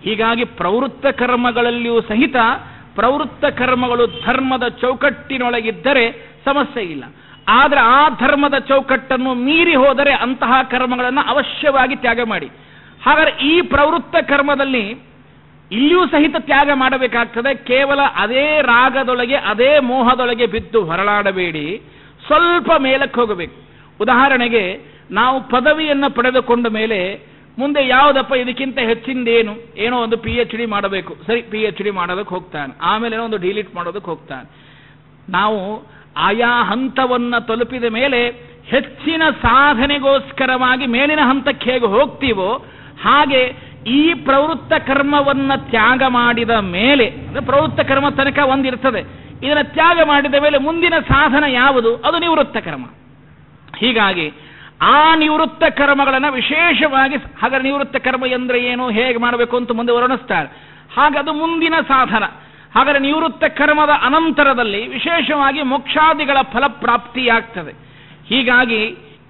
ಹೀಗಾಗಿ ಪ್ರವೃತ್ತ ಕರ್ಮಗಳಲ್ಲಿಯೂ ಸಹಿತ ಪ್ರವೃತ್ತ ಕರ್ಮಗಳು ಧರ್ಮದ ಚೌಕಟ್ಟಿನೊಳಗಿದ್ದರೆ ಸಮಸ್ಯೆ ಇಲ್ಲ. ಆದರೆ ಆ ಧರ್ಮದ ಚೌಕಟ್ಟನ್ನು ಮೀರಿ ಹೋದರೆ ಅಂತಹ ಕರ್ಮಗಳನ್ನು ಅವಶ್ಯವಾಗಿ ತ್ಯಾಗ ಮಾಡಿ. ಹಾಗಾದರೆ ಈ ಪ್ರವೃತ್ತ ಕರ್ಮದಲ್ಲಿ ಇಲ್ಲಿಯೂ ಸಹಿತ ತ್ಯಾಗ ಮಾಡಬೇಕಾಗ್ತದೆ. ಕೇವಲ ಅದೇ ರಾಗದೊಳಗೆ, ಅದೇ ಮೋಹದೊಳಗೆ ಬಿದ್ದು ಹೊರಳಾಡಬೇಡಿ, ಸ್ವಲ್ಪ ಮೇಲಕ್ಕೆ ಹೋಗಬೇಕು. ಉದಾಹರಣೆಗೆ, ನಾವು ಪದವಿಯನ್ನು ಪಡೆದುಕೊಂಡ ಮೇಲೆ ಮುಂದೆ ಯಾವುದಪ್ಪ ಇದಕ್ಕಿಂತ ಹೆಚ್ಚಿಂದೇನು, ಏನೋ ಒಂದು PhD ಮಾಡಬೇಕು. ಸರಿ, PhD ಮಾಡೋದಕ್ಕೆ ಹೋಗ್ತಾನೆ, ಆಮೇಲೆ ಏನೋ ಒಂದು ಡಿಲೀಟ್ ಮಾಡೋದಕ್ಕೆ ಹೋಗ್ತಾನೆ. ನಾವು ಆಯಾ ಹಂತವನ್ನು ತಲುಪಿದ ಮೇಲೆ ಹೆಚ್ಚಿನ ಸಾಧನೆಗೋಸ್ಕರವಾಗಿ ಮೇಲಿನ ಹಂತಕ್ಕೆ ಹೇಗೆ ಹೋಗ್ತೀವೋ ಹಾಗೆ ಈ ಪ್ರವೃತ್ತ ಕರ್ಮವನ್ನು ತ್ಯಾಗ ಮಾಡಿದ ಮೇಲೆ, ಪ್ರವೃತ್ತ ಕರ್ಮ ತನಕ ಒಂದಿರ್ತದೆ, ಇದನ್ನು ತ್ಯಾಗ ಮಾಡಿದ ಮೇಲೆ ಮುಂದಿನ ಸಾಧನ ಯಾವುದು? ಅದು ನಿವೃತ್ತ ಕರ್ಮ. ಹೀಗಾಗಿ ಆ ನಿವೃತ್ತ ಕರ್ಮಗಳನ್ನು ವಿಶೇಷವಾಗಿ, ಹಾಗಾದ್ರೆ ನಿವೃತ್ತ ಕರ್ಮ ಎಂದ್ರೆ ಏನು, ಹೇಗೆ ಮಾಡಬೇಕು ಅಂತ ಮುಂದೆ ವರ್ಣಿಸ್ತಾರೆ. ಹಾಗದು ಮುಂದಿನ ಸಾಧನ. ಹಾಗಾದರೆ ನಿವೃತ್ತ ಕರ್ಮದ ಅನಂತರದಲ್ಲಿ ವಿಶೇಷವಾಗಿ ಮೋಕ್ಷಾದಿಗಳ ಫಲಪ್ರಾಪ್ತಿಯಾಗ್ತದೆ. ಹೀಗಾಗಿ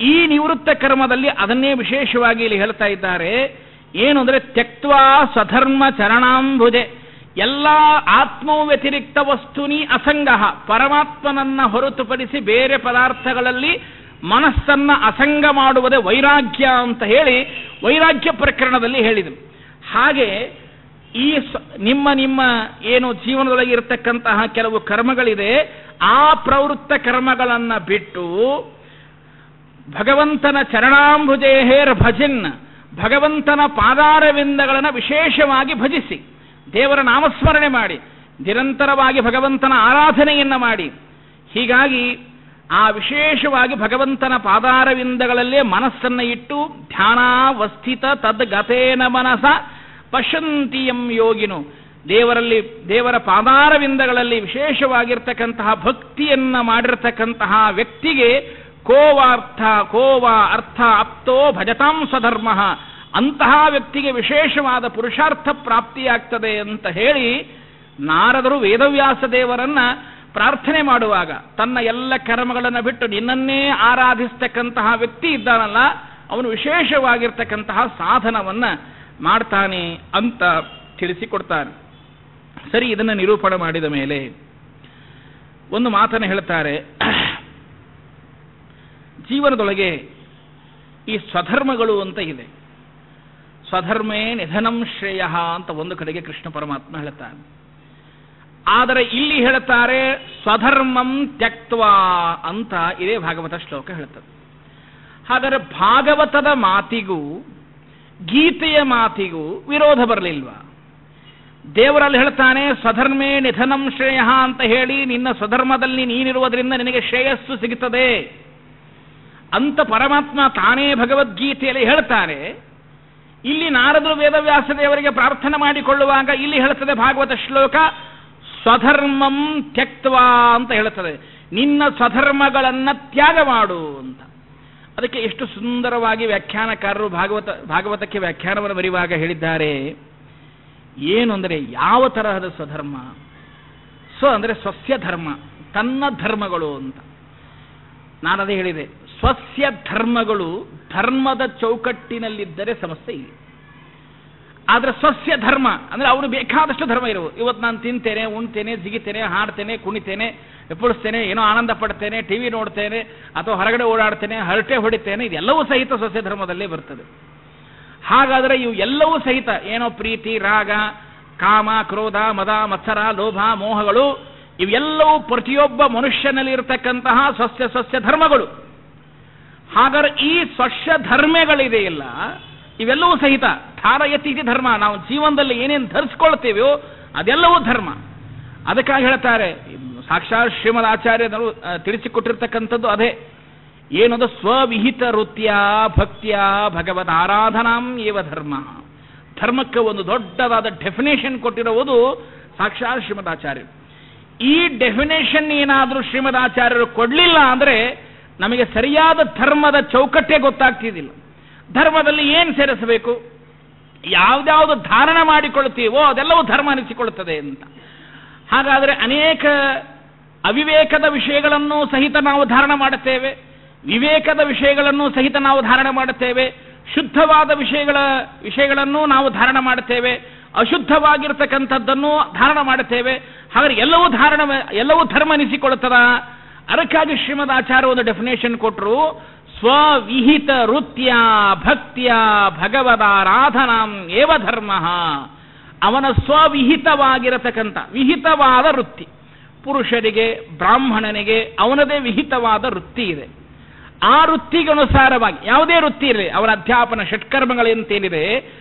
ಈ ನಿವೃತ್ತ ಕರ್ಮದಲ್ಲಿ ಅದನ್ನೇ ವಿಶೇಷವಾಗಿ ಇಲ್ಲಿ ಹೇಳ್ತಾ ಇದ್ದಾರೆ. ಏನು ಅಂದರೆ, ತ್ಯಕ್ತ್ವಾ ಸ್ವಧರ್ಮ ಚರಣಾಂಬುಜೆ, ಎಲ್ಲ ಆತ್ಮೋ ವ್ಯತಿರಿಕ್ತ ವಸ್ತುನಿ ಅಸಂಗ, ಪರಮಾತ್ಮನನ್ನ ಹೊರತುಪಡಿಸಿ ಬೇರೆ ಪದಾರ್ಥಗಳಲ್ಲಿ ಮನಸ್ಸನ್ನ ಅಸಂಗ ಮಾಡುವುದೇ ವೈರಾಗ್ಯ ಅಂತ ಹೇಳಿ ವೈರಾಗ್ಯ ಪ್ರಕರಣದಲ್ಲಿ ಹೇಳಿದರು. ಹಾಗೆ ಈ ನಿಮ್ಮ ಏನು ಜೀವನದೊಳಗೆ ಇರತಕ್ಕಂತಹ ಕೆಲವು ಕರ್ಮಗಳಿದೆ, ಆ ಪ್ರವೃತ್ತ ಕರ್ಮಗಳನ್ನು ಬಿಟ್ಟು ಭಗವಂತನ ಚರಣಾಂಬುಜೇಹೇರ್ ಭಜನ್, ಭಗವಂತನ ಪಾದಾರವಿಂದಗಳನ್ನು ವಿಶೇಷವಾಗಿ ಭಜಿಸಿ, ದೇವರ ನಾಮಸ್ಮರಣೆ ಮಾಡಿ, ನಿರಂತರವಾಗಿ ಭಗವಂತನ ಆರಾಧನೆಯನ್ನು ಮಾಡಿ. ಹೀಗಾಗಿ ಆ ವಿಶೇಷವಾಗಿ ಭಗವಂತನ ಪಾದಾರವಿಂದಗಳಲ್ಲೇ ಮನಸ್ಸನ್ನು ಇಟ್ಟು ಧ್ಯಾನಾವಸ್ಥಿತ ತದ್ಗತೇನ ಮನಸ ಪಶ್ಯಂತಿಯಂ ಯೋಗಿನು, ದೇವರ ಪಾದಾರವಿಂದಗಳಲ್ಲಿ ವಿಶೇಷವಾಗಿರ್ತಕ್ಕಂತಹ ಭಕ್ತಿಯನ್ನ ಮಾಡಿರ್ತಕ್ಕಂತಹ ವ್ಯಕ್ತಿಗೆ ಕೋವಾ ಅರ್ಥ ಅಪ್ತೋ ಭಜತಾಂ ಸ್ವಧರ್ಮ, ಅಂತಹ ವ್ಯಕ್ತಿಗೆ ವಿಶೇಷವಾದ ಪುರುಷಾರ್ಥ ಪ್ರಾಪ್ತಿಯಾಗ್ತದೆ ಅಂತ ಹೇಳಿ ನಾರದರು ವೇದವ್ಯಾಸ ದೇವರನ್ನ ಪ್ರಾರ್ಥನೆ ಮಾಡುವಾಗ ತನ್ನ ಎಲ್ಲ ಕರ್ಮಗಳನ್ನು ಬಿಟ್ಟು ನಿನ್ನನ್ನೇ ಆರಾಧಿಸ್ತಕ್ಕಂತಹ ವ್ಯಕ್ತಿ ಇದ್ದಾನಲ್ಲ, ಅವನು ವಿಶೇಷವಾಗಿರ್ತಕ್ಕಂತಹ ಸಾಧನವನ್ನ ಮಾಡ್ತಾನೆ ಅಂತ ತಿಳಿಸಿಕೊಡ್ತಾನೆ. ಸರಿ, ಇದನ್ನು ನಿರೂಪಣೆ ಮಾಡಿದ ಮೇಲೆ ಒಂದು ಮಾತನ್ನು ಹೇಳ್ತಾರೆ. ಜೀವನದೊಳಗೆ ಈ ಸ್ವಧರ್ಮಗಳು ಅಂತ ಇದೆ. ಸ್ವಧರ್ಮೇ ನಿಧನಂ ಶ್ರೇಯ ಅಂತ ಒಂದು ಕಡೆಗೆ ಕೃಷ್ಣ ಪರಮಾತ್ಮ ಹೇಳ್ತಾನೆ. ಆದರೆ ಇಲ್ಲಿ ಹೇಳ್ತಾರೆ ಸ್ವಧರ್ಮಂ ತ್ಯಕ್ತ್ವಾ ಅಂತ ಇದೇ ಭಾಗವತ ಶ್ಲೋಕ ಹೇಳ್ತದೆ. ಹಾಗಾದರೆ ಭಾಗವತದ ಮಾತಿಗೂ ಗೀತೆಯ ಮಾತಿಗೂ ವಿರೋಧ ಬರಲಿಲ್ವಾ? ದೇವರಲ್ಲಿ ಹೇಳ್ತಾನೆ ಸ್ವಧರ್ಮೇ ನಿಧನಂ ಶ್ರೇಯ ಅಂತ ಹೇಳಿ, ನಿನ್ನ ಸ್ವಧರ್ಮದಲ್ಲಿ ನೀನಿರುವುದರಿಂದ ನಿನಗೆ ಶ್ರೇಯಸ್ಸು ಸಿಗುತ್ತದೆ ಅಂತ ಪರಮಾತ್ಮ ತಾನೇ ಭಗವದ್ಗೀತೆಯಲ್ಲಿ ಹೇಳ್ತಾರೆ. ಇಲ್ಲಿ ನಾರದರು ವೇದವ್ಯಾಸ ದೇವರಿಗೆ ಪ್ರಾರ್ಥನೆ ಮಾಡಿಕೊಳ್ಳುವಾಗ ಇಲ್ಲಿ ಹೇಳ್ತದೆ ಭಾಗವತ ಶ್ಲೋಕ ಸ್ವಧರ್ಮಂ ತ್ಯಕ್ತ್ವಾ ಅಂತ ಹೇಳ್ತದೆ, ನಿನ್ನ ಸ್ವಧರ್ಮಗಳನ್ನು ತ್ಯಾಗ ಮಾಡು ಅಂತ. ಅದಕ್ಕೆ ಎಷ್ಟು ಸುಂದರವಾಗಿ ವ್ಯಾಖ್ಯಾನಕಾರರು ಭಾಗವತಕ್ಕೆ ವ್ಯಾಖ್ಯಾನವನ್ನು ಬರೆಯುವಾಗ ಹೇಳಿದ್ದಾರೆ. ಏನು ಅಂದರೆ ಯಾವ ತರಹದ ಸ್ವಧರ್ಮ? ಅಂದರೆ ಸ್ವಸ್ಯ ಧರ್ಮ, ತನ್ನ ಧರ್ಮಗಳು ಅಂತ. ನಾನದೇ ಹೇಳಿದೆ, ಸ್ವಸ್ಯ ಧರ್ಮಗಳು ಧರ್ಮದ ಚೌಕಟ್ಟಿನಲ್ಲಿದ್ದರೆ ಸಮಸ್ಯೆ ಇಲ್ಲ. ಆದರೆ ಸ್ವಸ್ಯ ಧರ್ಮ ಅಂದರೆ ಅವನು ಬೇಕಾದಷ್ಟು ಧರ್ಮ ಇರುವುದು. ಇವತ್ತು ನಾನು ತಿಂತೇನೆ, ಉಣ್ತೇನೆ, ಜಿಗಿತೇನೆ, ಹಾಡ್ತೇನೆ, ಕುಣಿತೇನೆ, ಎಪ್ಪಳಿಸ್ತೇನೆ, ಏನೋ ಆನಂದ ಪಡ್ತೇನೆ, ಟಿವಿ ನೋಡ್ತೇನೆ, ಅಥವಾ ಹೊರಗಡೆ ಓಡಾಡ್ತೇನೆ, ಹರಟೆ ಹೊಡಿತೇನೆ, ಇದೆಲ್ಲವೂ ಸಹಿತ ಸ್ವಸ್ಯ ಧರ್ಮದಲ್ಲೇ ಬರ್ತದೆ. ಹಾಗಾದರೆ ಇವು ಎಲ್ಲವೂ ಸಹಿತ ಏನೋ ಪ್ರೀತಿ, ರಾಗ, ಕಾಮ, ಕ್ರೋಧ, ಮದ, ಮತ್ಸರ, ಲೋಭ, ಮೋಹಗಳು ಇವೆಲ್ಲವೂ ಪ್ರತಿಯೊಬ್ಬ ಮನುಷ್ಯನಲ್ಲಿ ಇರತಕ್ಕಂತಹ ಸ್ವಸ್ಯ ಧರ್ಮಗಳು. ಹಾಗಾದರೆ ಈ ಸ್ವಸ್ಯ ಧರ್ಮಗಳಿದೆಯಲ್ಲ, ಇವೆಲ್ಲವೂ ಸಹಿತ ಧಾರಯತಿ ಧರ್ಮ. ನಾವು ಜೀವನದಲ್ಲಿ ಏನೇನು ಧರಿಸ್ಕೊಳ್ತೇವೆಯೋ ಅದೆಲ್ಲವೂ ಧರ್ಮ. ಅದಕ್ಕಾಗಿ ಹೇಳ್ತಾರೆ, ಸಾಕ್ಷಾತ್ ಶ್ರೀಮದ್ ಆಚಾರ್ಯರು ತಿಳಿಸಿಕೊಟ್ಟಿರ್ತಕ್ಕಂಥದ್ದು ಅದೇ. ಏನದು ಸ್ವವಿಹಿತ ವೃತ್ತಿಯ ಭಕ್ತಿಯ ಭಗವದ್ ಆರಾಧನಾಂ ಏವ ಧರ್ಮ. ಧರ್ಮಕ್ಕೆ ಒಂದು ದೊಡ್ಡದಾದ ಡೆಫಿನೇಷನ್ ಕೊಟ್ಟಿರುವುದು ಸಾಕ್ಷಾತ್ ಶ್ರೀಮದ್ ಆಚಾರ್ಯರು. ಈ ಡೆಫಿನೇಷನ್ ಏನಾದರೂ ಶ್ರೀಮದ್ ಆಚಾರ್ಯರು ಕೊಡಲಿಲ್ಲ ಅಂದರೆ ನಮಗೆ ಸರಿಯಾದ ಧರ್ಮದ ಚೌಕಟ್ಟೆ ಗೊತ್ತಾಗ್ತಿದ್ದಿಲ್ಲ. ಧರ್ಮದಲ್ಲಿ ಏನು ಸೇರಿಸಬೇಕು, ಯಾವುದ್ಯಾವುದು ಧಾರಣ ಮಾಡಿಕೊಳ್ತೀವೋ ಅದೆಲ್ಲವೂ ಧರ್ಮ ಅನಿಸಿಕೊಳ್ಳುತ್ತದೆ ಅಂತ. ಹಾಗಾದರೆ ಅನೇಕ ಅವಿವೇಕದ ವಿಷಯಗಳನ್ನು ಸಹಿತ ನಾವು ಧಾರಣ ಮಾಡುತ್ತೇವೆ, ವಿವೇಕದ ವಿಷಯಗಳನ್ನು ಸಹಿತ ನಾವು ಧಾರಣ ಮಾಡುತ್ತೇವೆ, ಶುದ್ಧವಾದ ವಿಷಯಗಳನ್ನು ನಾವು ಧಾರಣ ಮಾಡುತ್ತೇವೆ, ಅಶುದ್ಧವಾಗಿರ್ತಕ್ಕಂಥದ್ದನ್ನು ಧಾರಣ ಮಾಡುತ್ತೇವೆ. ಹಾಗಾದರೆ ಎಲ್ಲವೂ ಧರ್ಮ ಅನಿಸಿಕೊಳ್ಳುತ್ತದ. ಅದಕ್ಕಾಗಿ ಶ್ರೀಮದ್ ಆಚಾರ್ಯ ಒಂದು ಡೆಫಿನೇಷನ್ ಕೊಟ್ಟರು, ಸ್ವವಿಹಿತ ವೃತ್ತಿಯ ಭಕ್ತಿಯ ಭಗವದಾರಾಧನಾಂ ಏವ ಧರ್ಮ. ಅವನ ಸ್ವವಿಹಿತವಾಗಿರತಕ್ಕಂಥ ವಿಹಿತವಾದ ವೃತ್ತಿ, ಪುರುಷರಿಗೆ ಬ್ರಾಹ್ಮಣನಿಗೆ ಅವನದೇ ವಿಹಿತವಾದ ವೃತ್ತಿ ಇದೆ. ಆ ವೃತ್ತಿಗನುಸಾರವಾಗಿ ಯಾವುದೇ ವೃತ್ತಿ ಇರಲಿ, ಅವರ ಅಧ್ಯಾಪನ ಷಟ್ಕರ್ಮಗಳಂತೇನಿದೆ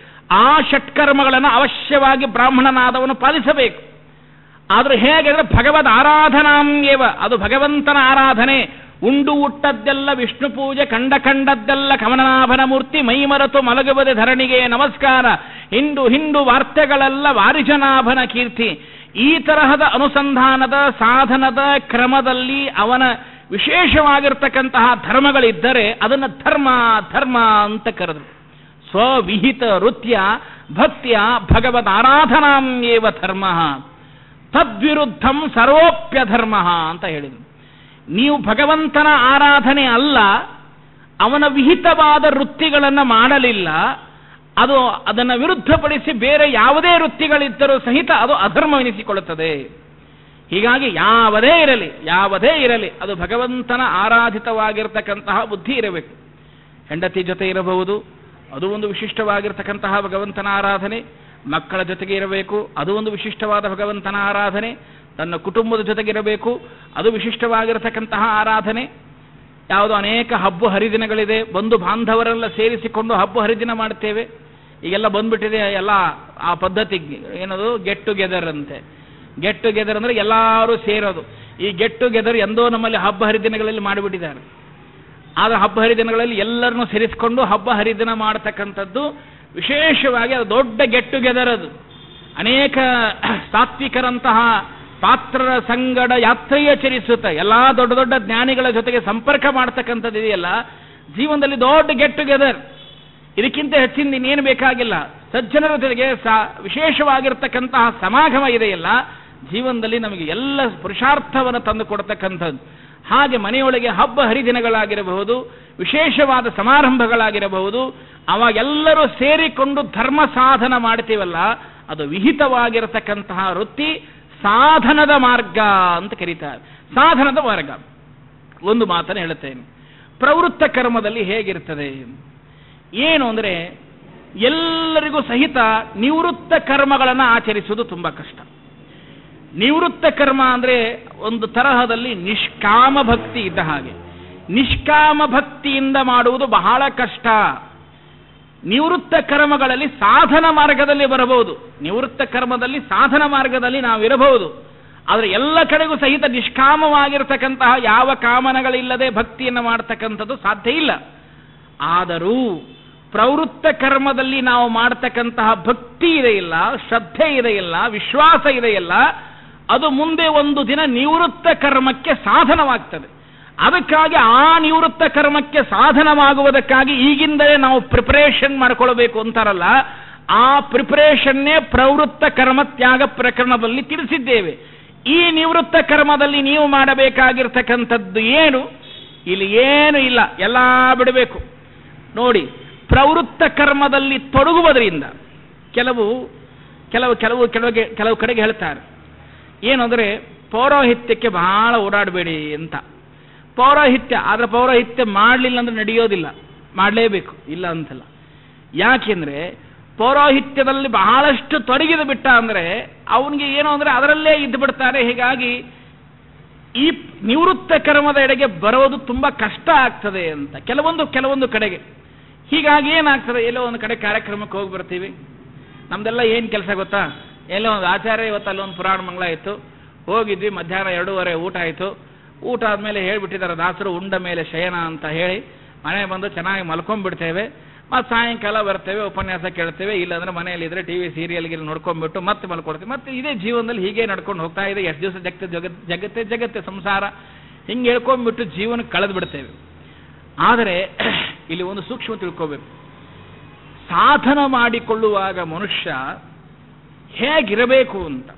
ಆ ಷಟ್ಕರ್ಮಗಳನ್ನು ಅವಶ್ಯವಾಗಿ ಬ್ರಾಹ್ಮಣನಾದವನು ಪಾಲಿಸಬೇಕು. ಆದರೆ ಹೇಗೆ ಅಂದರೆ ಭಗವದ್ ಆರಾಧನಾಂ ಏವ, ಅದು ಭಗವಂತನ ಆರಾಧನೆ. ಉಂಡು ಉಟ್ಟದ್ದೆಲ್ಲ ವಿಷ್ಣು ಪೂಜೆ, ಕಂಡದ್ದೆಲ್ಲ ಕಮಲನಾಭನ ಮೂರ್ತಿ, ಮೈಮರೆತು ಮಲಗುವುದೇ ಧರಣಿಗೆ ನಮಸ್ಕಾರ, ಹಿಂಡು ವಾರ್ತೆಗಳೆಲ್ಲ ವಾರಿಜನಾಭನ ಕೀರ್ತಿ. ಈ ತರಹದ ಅನುಸಂಧಾನದ ಸಾಧನದ ಕ್ರಮದಲ್ಲಿ ಅವನ ವಿಶೇಷವಾಗಿರ್ತಕ್ಕಂತಹ ಧರ್ಮಗಳಿದ್ದರೆ ಅದನ್ನು ಧರ್ಮ ಅಂತ ಕರೆದರು. ಸ್ವವಿಹಿತ ವೃತ್ತಿಯ ಭಕ್ತಿಯ ಭಗವದ್ ಆರಾಧನಾಂ ಏವ ಧರ್ಮ ತದ್ವಿರುದ್ಧಂ ಸರ್ವೋಪ್ಯಧರ್ಮ ಅಂತ ಹೇಳಿದರು. ನೀವು ಭಗವಂತನ ಆರಾಧನೆ ಅಲ್ಲ, ಅವನ ವಿಹಿತವಾದ ವೃತ್ತಿಗಳನ್ನು ಮಾಡಲಿಲ್ಲ, ಅದನ್ನು ವಿರುದ್ಧಪಡಿಸಿ ಬೇರೆ ಯಾವುದೇ ವೃತ್ತಿಗಳಿದ್ದರೂ ಸಹಿತ ಅದು ಅಧರ್ಮವೆನಿಸಿಕೊಳ್ಳುತ್ತದೆ. ಹೀಗಾಗಿ ಯಾವುದೇ ಇರಲಿ ಅದು ಭಗವಂತನ ಆರಾಧಿತವಾಗಿರ್ತಕ್ಕಂತಹ ಬುದ್ಧಿ ಇರಬೇಕು. ಹೆಂಡತಿ ಜೊತೆ ಇರಬಹುದು, ಅದು ಒಂದು ವಿಶಿಷ್ಟವಾಗಿರ್ತಕ್ಕಂತಹ ಭಗವಂತನ ಆರಾಧನೆ. ಮಕ್ಕಳ ಜೊತೆಗೆ ಇರಬೇಕು, ಅದು ಒಂದು ವಿಶಿಷ್ಟವಾದ ಭಗವಂತನ ಆರಾಧನೆ. ತನ್ನ ಕುಟುಂಬದ ಜೊತೆಗಿರಬೇಕು, ಅದು ವಿಶಿಷ್ಟವಾಗಿರತಕ್ಕಂತಹ ಆರಾಧನೆ. ಯಾವುದೋ ಅನೇಕ ಹಬ್ಬ ಹರಿದಿನಗಳಿದೆ, ಬಂಧು ಬಾಂಧವರೆಲ್ಲ ಸೇರಿಸಿಕೊಂಡು ಹಬ್ಬ ಹರಿದಿನ ಮಾಡ್ತೇವೆ. ಈಗೆಲ್ಲ ಬಂದ್ಬಿಟ್ಟಿದೆ ಎಲ್ಲ ಆ ಪದ್ಧತಿ. ಏನದು ಗೆಟ್ ಟುಗೆದರ್ ಅಂತೆ. ಗೆಟ್ ಟುಗೆದರ್ ಅಂದರೆ ಎಲ್ಲರೂ ಸೇರೋದು. ಈ ಗೆಟ್ ಟುಗೆದರ್ ಎಂದೋ ನಮ್ಮಲ್ಲಿ ಹಬ್ಬ ಹರಿದಿನಗಳಲ್ಲಿ ಮಾಡಿಬಿಟ್ಟಿದ್ದಾರೆ. ಆದರೆ ಹಬ್ಬ ಹರಿದಿನಗಳಲ್ಲಿ ಎಲ್ಲರನ್ನೂ ಸೇರಿಸಿಕೊಂಡು ಹಬ್ಬ ಹರಿದಿನ ಮಾಡತಕ್ಕಂಥದ್ದು ವಿಶೇಷವಾಗಿ ಅದು ದೊಡ್ಡ ಗೆಟ್ ಟುಗೆದರ್. ಅದು ಅನೇಕ ಸಾತ್ವಿಕರಂತಹ ಪಾತ್ರರ ಸಂಗಡ ಯಾತ್ರೆಯ ಚರಿಸುತ್ತ ಎಲ್ಲ ದೊಡ್ಡ ದೊಡ್ಡ ಜ್ಞಾನಿಗಳ ಜೊತೆಗೆ ಸಂಪರ್ಕ ಮಾಡ್ತಕ್ಕಂಥದ್ದು ಇದೆಯಲ್ಲ, ಜೀವನದಲ್ಲಿ ದೊಡ್ಡ ಗೆಟ್ ಟುಗೆದರ್. ಇದಕ್ಕಿಂತ ಹೆಚ್ಚಿನ ಇನ್ನೇನು ಬೇಕಾಗಿಲ್ಲ. ಸಜ್ಜನರ ಜೊತೆಗೆ ವಿಶೇಷವಾಗಿರ್ತಕ್ಕಂತಹ ಸಮಾಗಮ ಇದೆಯಲ್ಲ, ಜೀವನದಲ್ಲಿ ನಮಗೆ ಎಲ್ಲ ಪುರುಷಾರ್ಥವನ್ನು ತಂದು ಕೊಡ್ತಕ್ಕಂಥದ್ದು. ಹಾಗೆ ಮನೆಯೊಳಗೆ ಹಬ್ಬ ಹರಿದಿನಗಳಾಗಿರಬಹುದು, ವಿಶೇಷವಾದ ಸಮಾರಂಭಗಳಾಗಿರಬಹುದು, ಅವಾಗೆಲ್ಲರೂ ಸೇರಿಕೊಂಡು ಧರ್ಮ ಸಾಧನ ಮಾಡ್ತೀವಲ್ಲ, ಅದು ವಿಹಿತವಾಗಿರತಕ್ಕಂತಹ ವೃತ್ತಿ ಸಾಧನದ ಮಾರ್ಗ ಅಂತ ಕರೀತಾರೆ. ಸಾಧನದ ಮಾರ್ಗ. ಒಂದು ಮಾತನ್ನು ಹೇಳುತ್ತೇನೆ, ಪ್ರವೃತ್ತ ಕರ್ಮದಲ್ಲಿ ಹೇಗಿರ್ತದೆ ಏನು ಅಂದರೆ, ಎಲ್ಲರಿಗೂ ಸಹಿತ ನಿವೃತ್ತ ಕರ್ಮಗಳನ್ನು ಆಚರಿಸುವುದು ತುಂಬ ಕಷ್ಟ. ನಿವೃತ್ತ ಕರ್ಮ ಅಂದರೆ ಒಂದು ತರಹದಲ್ಲಿ ನಿಷ್ಕಾಮ ಭಕ್ತಿ ಇದ್ದ ಹಾಗೆ. ನಿಷ್ಕಾಮ ಭಕ್ತಿಯಿಂದ ಮಾಡುವುದು ಬಹಳ ಕಷ್ಟ. ನಿವೃತ್ತ ಕರ್ಮಗಳಲ್ಲಿ ಸಾಧನ ಮಾರ್ಗದಲ್ಲಿ ಬರಬಹುದು. ನಿವೃತ್ತ ಕರ್ಮದಲ್ಲಿ ಸಾಧನ ಮಾರ್ಗದಲ್ಲಿ ನಾವಿರಬಹುದು. ಆದರೆ ಎಲ್ಲ ಕಡೆಗೂ ಸಹಿತ ನಿಷ್ಕಾಮವಾಗಿರ್ತಕ್ಕಂತಹ ಯಾವ ಕಾಮನೆಗಳಿಲ್ಲದೆ ಭಕ್ತಿಯನ್ನು ಮಾಡ್ತಕ್ಕಂಥದ್ದು ಸಾಧ್ಯ ಇಲ್ಲ. ಆದರೂ ಪ್ರವೃತ್ತ ಕರ್ಮದಲ್ಲಿ ನಾವು ಮಾಡ್ತಕ್ಕಂತಹ ಭಕ್ತಿ ಇದೆಯಿಲ್ಲ, ಶ್ರದ್ಧೆ ಇದೆಯಿಲ್ಲ, ವಿಶ್ವಾಸ ಇದೆಯಿಲ್ಲ, ಅದು ಮುಂದೆ ಒಂದು ದಿನ ನಿವೃತ್ತ ಕರ್ಮಕ್ಕೆ ಸಾಧನವಾಗ್ತದೆ. ಅದಕ್ಕಾಗಿ ಆ ನಿವೃತ್ತ ಕರ್ಮಕ್ಕೆ ಸಾಧನವಾಗುವುದಕ್ಕಾಗಿ ಈಗಿಂದಲೇ ನಾವು ಪ್ರಿಪರೇಷನ್ ಮಾಡ್ಕೊಳ್ಬೇಕು ಅಂತಾರಲ್ಲ, ಆ ಪ್ರಿಪರೇಷನ್ನೇ ಪ್ರವೃತ್ತ ಕರ್ಮ ತ್ಯಾಗ ಪ್ರಕರಣದಲ್ಲಿ ತಿಳಿಸಿದ್ದೇವೆ. ಈ ನಿವೃತ್ತ ಕರ್ಮದಲ್ಲಿ ನೀವು ಮಾಡಬೇಕಾಗಿರ್ತಕ್ಕಂಥದ್ದು ಏನು? ಇಲ್ಲಿ ಏನು ಇಲ್ಲ, ಎಲ್ಲ ಬಿಡಬೇಕು. ನೋಡಿ, ಪ್ರವೃತ್ತ ಕರ್ಮದಲ್ಲಿ ತೊಡಗುವುದರಿಂದ ಕೆಲವು ಕಡೆಗೆ ಹೇಳ್ತಾರೆ ಏನು ಅಂದರೆ, ಪೌರೋಹಿತ್ಯಕ್ಕೆ ಬಹಳ ಓಡಾಡಬೇಡಿ ಅಂತ. ಪೌರೋಹಿತ್ಯ ಮಾಡಲಿಲ್ಲ ಅಂದ್ರೆ ನಡೆಯೋದಿಲ್ಲ, ಮಾಡಲೇಬೇಕು, ಇಲ್ಲ ಅಂತಲ್ಲ. ಯಾಕೆಂದ್ರೆ ಪೌರೋಹಿತ್ಯದಲ್ಲಿ ಬಹಳಷ್ಟು ತೊಡಗಿದು ಬಿಟ್ಟ ಅಂದರೆ ಅವನಿಗೆ ಏನು ಅಂದರೆ ಅದರಲ್ಲೇ ಇದ್ದು ಬಿಡ್ತಾರೆ. ಹೀಗಾಗಿ ಈ ನಿವೃತ್ತ ಕರ್ಮದ ಎಡೆಗೆ ಬರೋದು ತುಂಬ ಕಷ್ಟ ಆಗ್ತದೆ ಅಂತ ಕೆಲವೊಂದು ಕಡೆಗೆ. ಹೀಗಾಗಿ ಏನಾಗ್ತದೆ, ಎಲ್ಲೋ ಒಂದು ಕಡೆ ಕಾರ್ಯಕ್ರಮಕ್ಕೆ ಹೋಗಿ ಬರ್ತೀವಿ. ನಮ್ದೆಲ್ಲ ಏನು ಕೆಲಸ ಗೊತ್ತಾ, ಎಲ್ಲೋ ಒಂದು ಆಚಾರ್ಯ ಇವತ್ತು ಅಲ್ಲೊಂದು ಪುರಾಣ ಮಂಗಳ ಇತ್ತು, ಹೋಗಿದ್ವಿ. ಮಧ್ಯಾಹ್ನ 2:30 ಊಟ ಆಯಿತು. ಊಟ ಆದಮೇಲೆ ಹೇಳಿಬಿಟ್ಟಿದ್ದಾರೆ ದಾಸರು, ಉಂಡ ಮೇಲೆ ಶಯನ ಅಂತ ಹೇಳಿ ಮನೆ ಬಂದು ಚೆನ್ನಾಗಿ ಮಲ್ಕೊಂಡ್ಬಿಡ್ತೇವೆ. ಮತ್ತು ಸಾಯಂಕಾಲ ಬರ್ತೇವೆ, ಉಪನ್ಯಾಸ ಕೇಳ್ತೇವೆ. ಇಲ್ಲಾಂದ್ರೆ ಮನೆಯಲ್ಲಿದ್ದರೆ ಟಿ ವಿ ಸೀರಿಯಲ್ಗೆ ನೋಡ್ಕೊಂಡ್ಬಿಟ್ಟು ಮತ್ತೆ ಮಲ್ಕೊಡ್ತೇವೆ. ಮತ್ತೆ ಇದೇ ಜೀವನದಲ್ಲಿ ಹೀಗೆ ನಡ್ಕೊಂಡು ಹೋಗ್ತಾ ಇದೆ. ಎಷ್ಟು ದಿವಸ ಜಗತ್ತೇ ಸಂಸಾರ, ಹಿಂಗೆ ಹೇಳ್ಕೊಂಡ್ಬಿಟ್ಟು ಜೀವನ ಕಳೆದು ಬಿಡ್ತೇವೆ. ಆದರೆ ಇಲ್ಲಿ ಒಂದು ಸೂಕ್ಷ್ಮ ತಿಳ್ಕೋಬೇಕು. ಸಾಧನ ಮಾಡಿಕೊಳ್ಳುವಾಗ ಮನುಷ್ಯ ಹೇಗಿರಬೇಕು ಅಂತ.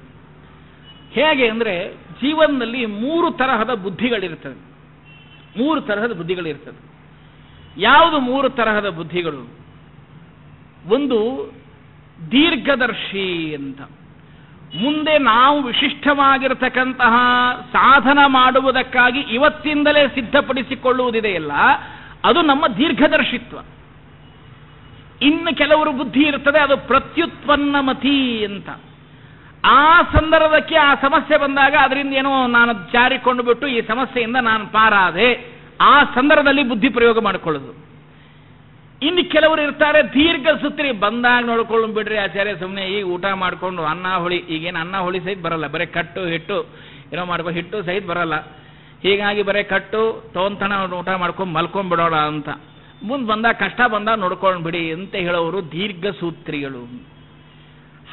ಹೇಗೆ ಅಂದರೆ, ಜೀವನದಲ್ಲಿ 3 ತರಹದ ಬುದ್ಧಿಗಳಿರ್ತದೆ. 3 ತರಹದ ಬುದ್ಧಿಗಳಿರ್ತದೆ. ಯಾವುದು 3 ತರಹದ ಬುದ್ಧಿಗಳು? ಒಂದು ದೀರ್ಘದರ್ಶಿ ಅಂತ. ಮುಂದೆ ನಾವು ವಿಶಿಷ್ಟವಾಗಿರತಕ್ಕಂತಹ ಸಾಧನ ಮಾಡುವುದಕ್ಕಾಗಿ ಇವತ್ತಿಂದಲೇ ಸಿದ್ಧಪಡಿಸಿಕೊಳ್ಳುವುದಿದೆಯಲ್ಲ, ಅದು ನಮ್ಮ ದೀರ್ಘದರ್ಶಿತ್ವ. ಇನ್ನು ಕೆಲವರು ಬುದ್ಧಿ ಇರ್ತದೆ, ಅದು ಪ್ರತ್ಯುತ್ಪನ್ನಮತಿ ಅಂತ. ಆ ಸಂದರ್ಭಕ್ಕೆ ಆ ಸಮಸ್ಯೆ ಬಂದಾಗ ಅದರಿಂದ ಏನೋ ನಾನು ಜಾರಿಕೊಂಡು ಬಿಟ್ಟು ಈ ಸಮಸ್ಯೆಯಿಂದ ನಾನು ಪಾರಾದೆ, ಆ ಸಂದರ್ಭದಲ್ಲಿ ಬುದ್ಧಿ ಪ್ರಯೋಗ ಮಾಡಿಕೊಳ್ಳೋದು. ಇನ್ನು ಕೆಲವರು ಇರ್ತಾರೆ ದೀರ್ಘ ಸೂತ್ರಿ, ಬಂದಾಗ ನೋಡ್ಕೊಂಡು ಬಿಡ್ರಿ ಆಚಾರ್ಯ, ಸುಮ್ಮನೆ ಈಗ ಊಟ ಮಾಡಿಕೊಂಡು ಅನ್ನ ಹುಳಿ, ಈಗೇನು ಅನ್ನ ಹುಳಿ ಸಹಿತ ಬರಲ್ಲ, ಬರೀ ಕಟ್ಟು ಹಿಟ್ಟು ಏನೋ ಮಾಡ್ಕೊ, ಹಿಟ್ಟು ಸಹಿತ ಬರಲ್ಲ. ಹೀಗಾಗಿ ಬರೀ ಕಟ್ಟು ತಗೊಂತನ ಊಟ ಮಾಡ್ಕೊಂಡು ಮಲ್ಕೊಂಡ್ಬಿಡೋಣ ಅಂತ. ಮುಂದೆ ಬಂದಾಗ ಕಷ್ಟ ಬಂದಾಗ ನೋಡ್ಕೊಂಡು ಬಿಡಿ ಅಂತ ಹೇಳೋರು ದೀರ್ಘ ಸೂತ್ರಿಗಳು.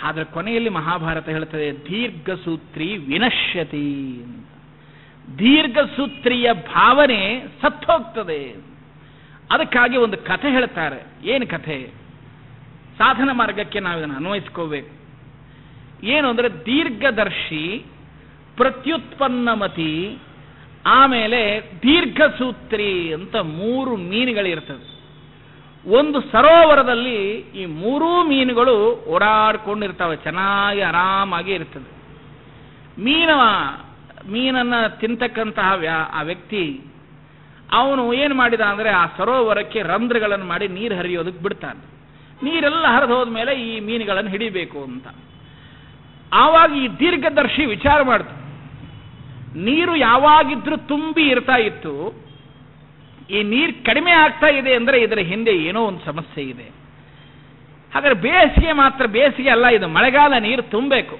ಆದರೆ ಕೊನೆಯಲ್ಲಿ ಮಹಾಭಾರತ ಹೇಳ್ತದೆ, ದೀರ್ಘ ಸೂತ್ರಿ ವಿನಶ್ಯತಿ ಅಂತ. ದೀರ್ಘ ಸೂತ್ರಿಯ ಭಾವನೆ ಸತ್ತೋಗ್ತದೆ. ಅದಕ್ಕಾಗಿ ಒಂದು ಕಥೆ ಹೇಳ್ತಾರೆ. ಏನು ಕಥೆ? ಸಾಧನ ಮಾರ್ಗಕ್ಕೆ ನಾವು ಇದನ್ನು ಅನ್ವಯಿಸ್ಕೋಬೇಕು. ಏನು ಅಂದರೆ, ದೀರ್ಘದರ್ಶಿ, ಪ್ರತ್ಯುತ್ಪನ್ನಮತಿ, ಆಮೇಲೆ ದೀರ್ಘಸೂತ್ರಿ ಅಂತ 3 ಮೀನುಗಳಿರ್ತದೆ. ಒಂದು ಸರೋವರದಲ್ಲಿ ಈ 3 ಮೀನುಗಳು ಓಡಾಡ್ಕೊಂಡಿರ್ತವೆ, ಚೆನ್ನಾಗಿ ಆರಾಮಾಗಿ ಇರ್ತದೆ. ಮೀನನ್ನು ತಿಂತಕ್ಕಂತಹ ಆ ವ್ಯಕ್ತಿ ಅವನು ಏನು ಮಾಡಿದ ಅಂದರೆ, ಆ ಸರೋವರಕ್ಕೆ ರಂಧ್ರಗಳನ್ನು ಮಾಡಿ ನೀರು ಹರಿಯೋದಕ್ಕೆ ಬಿಡ್ತಾನೆ. ನೀರೆಲ್ಲ ಹರಿದು ಹೋದ್ಮೇಲೆ ಈ ಮೀನುಗಳನ್ನು ಹಿಡಿಬೇಕು ಅಂತ. ಆವಾಗ ಈ ದೀರ್ಘದರ್ಶಿ ವಿಚಾರ ಮಾಡ್ತು, ನೀರು ಯಾವಾಗಿದ್ರೂ ತುಂಬಿ ಇರ್ತಾ ಇತ್ತು, ಈ ನೀರು ಕಡಿಮೆ ಆಗ್ತಾ ಇದೆ ಅಂದರೆ ಇದರ ಹಿಂದೆ ಏನೋ ಒಂದು ಸಮಸ್ಯೆ ಇದೆ. ಹಾಗಾದ್ರೆ ಬೇಸಿಗೆ ಅಲ್ಲ, ಇದು ಮಳೆಗಾಲ, ನೀರು ತುಂಬಬೇಕು.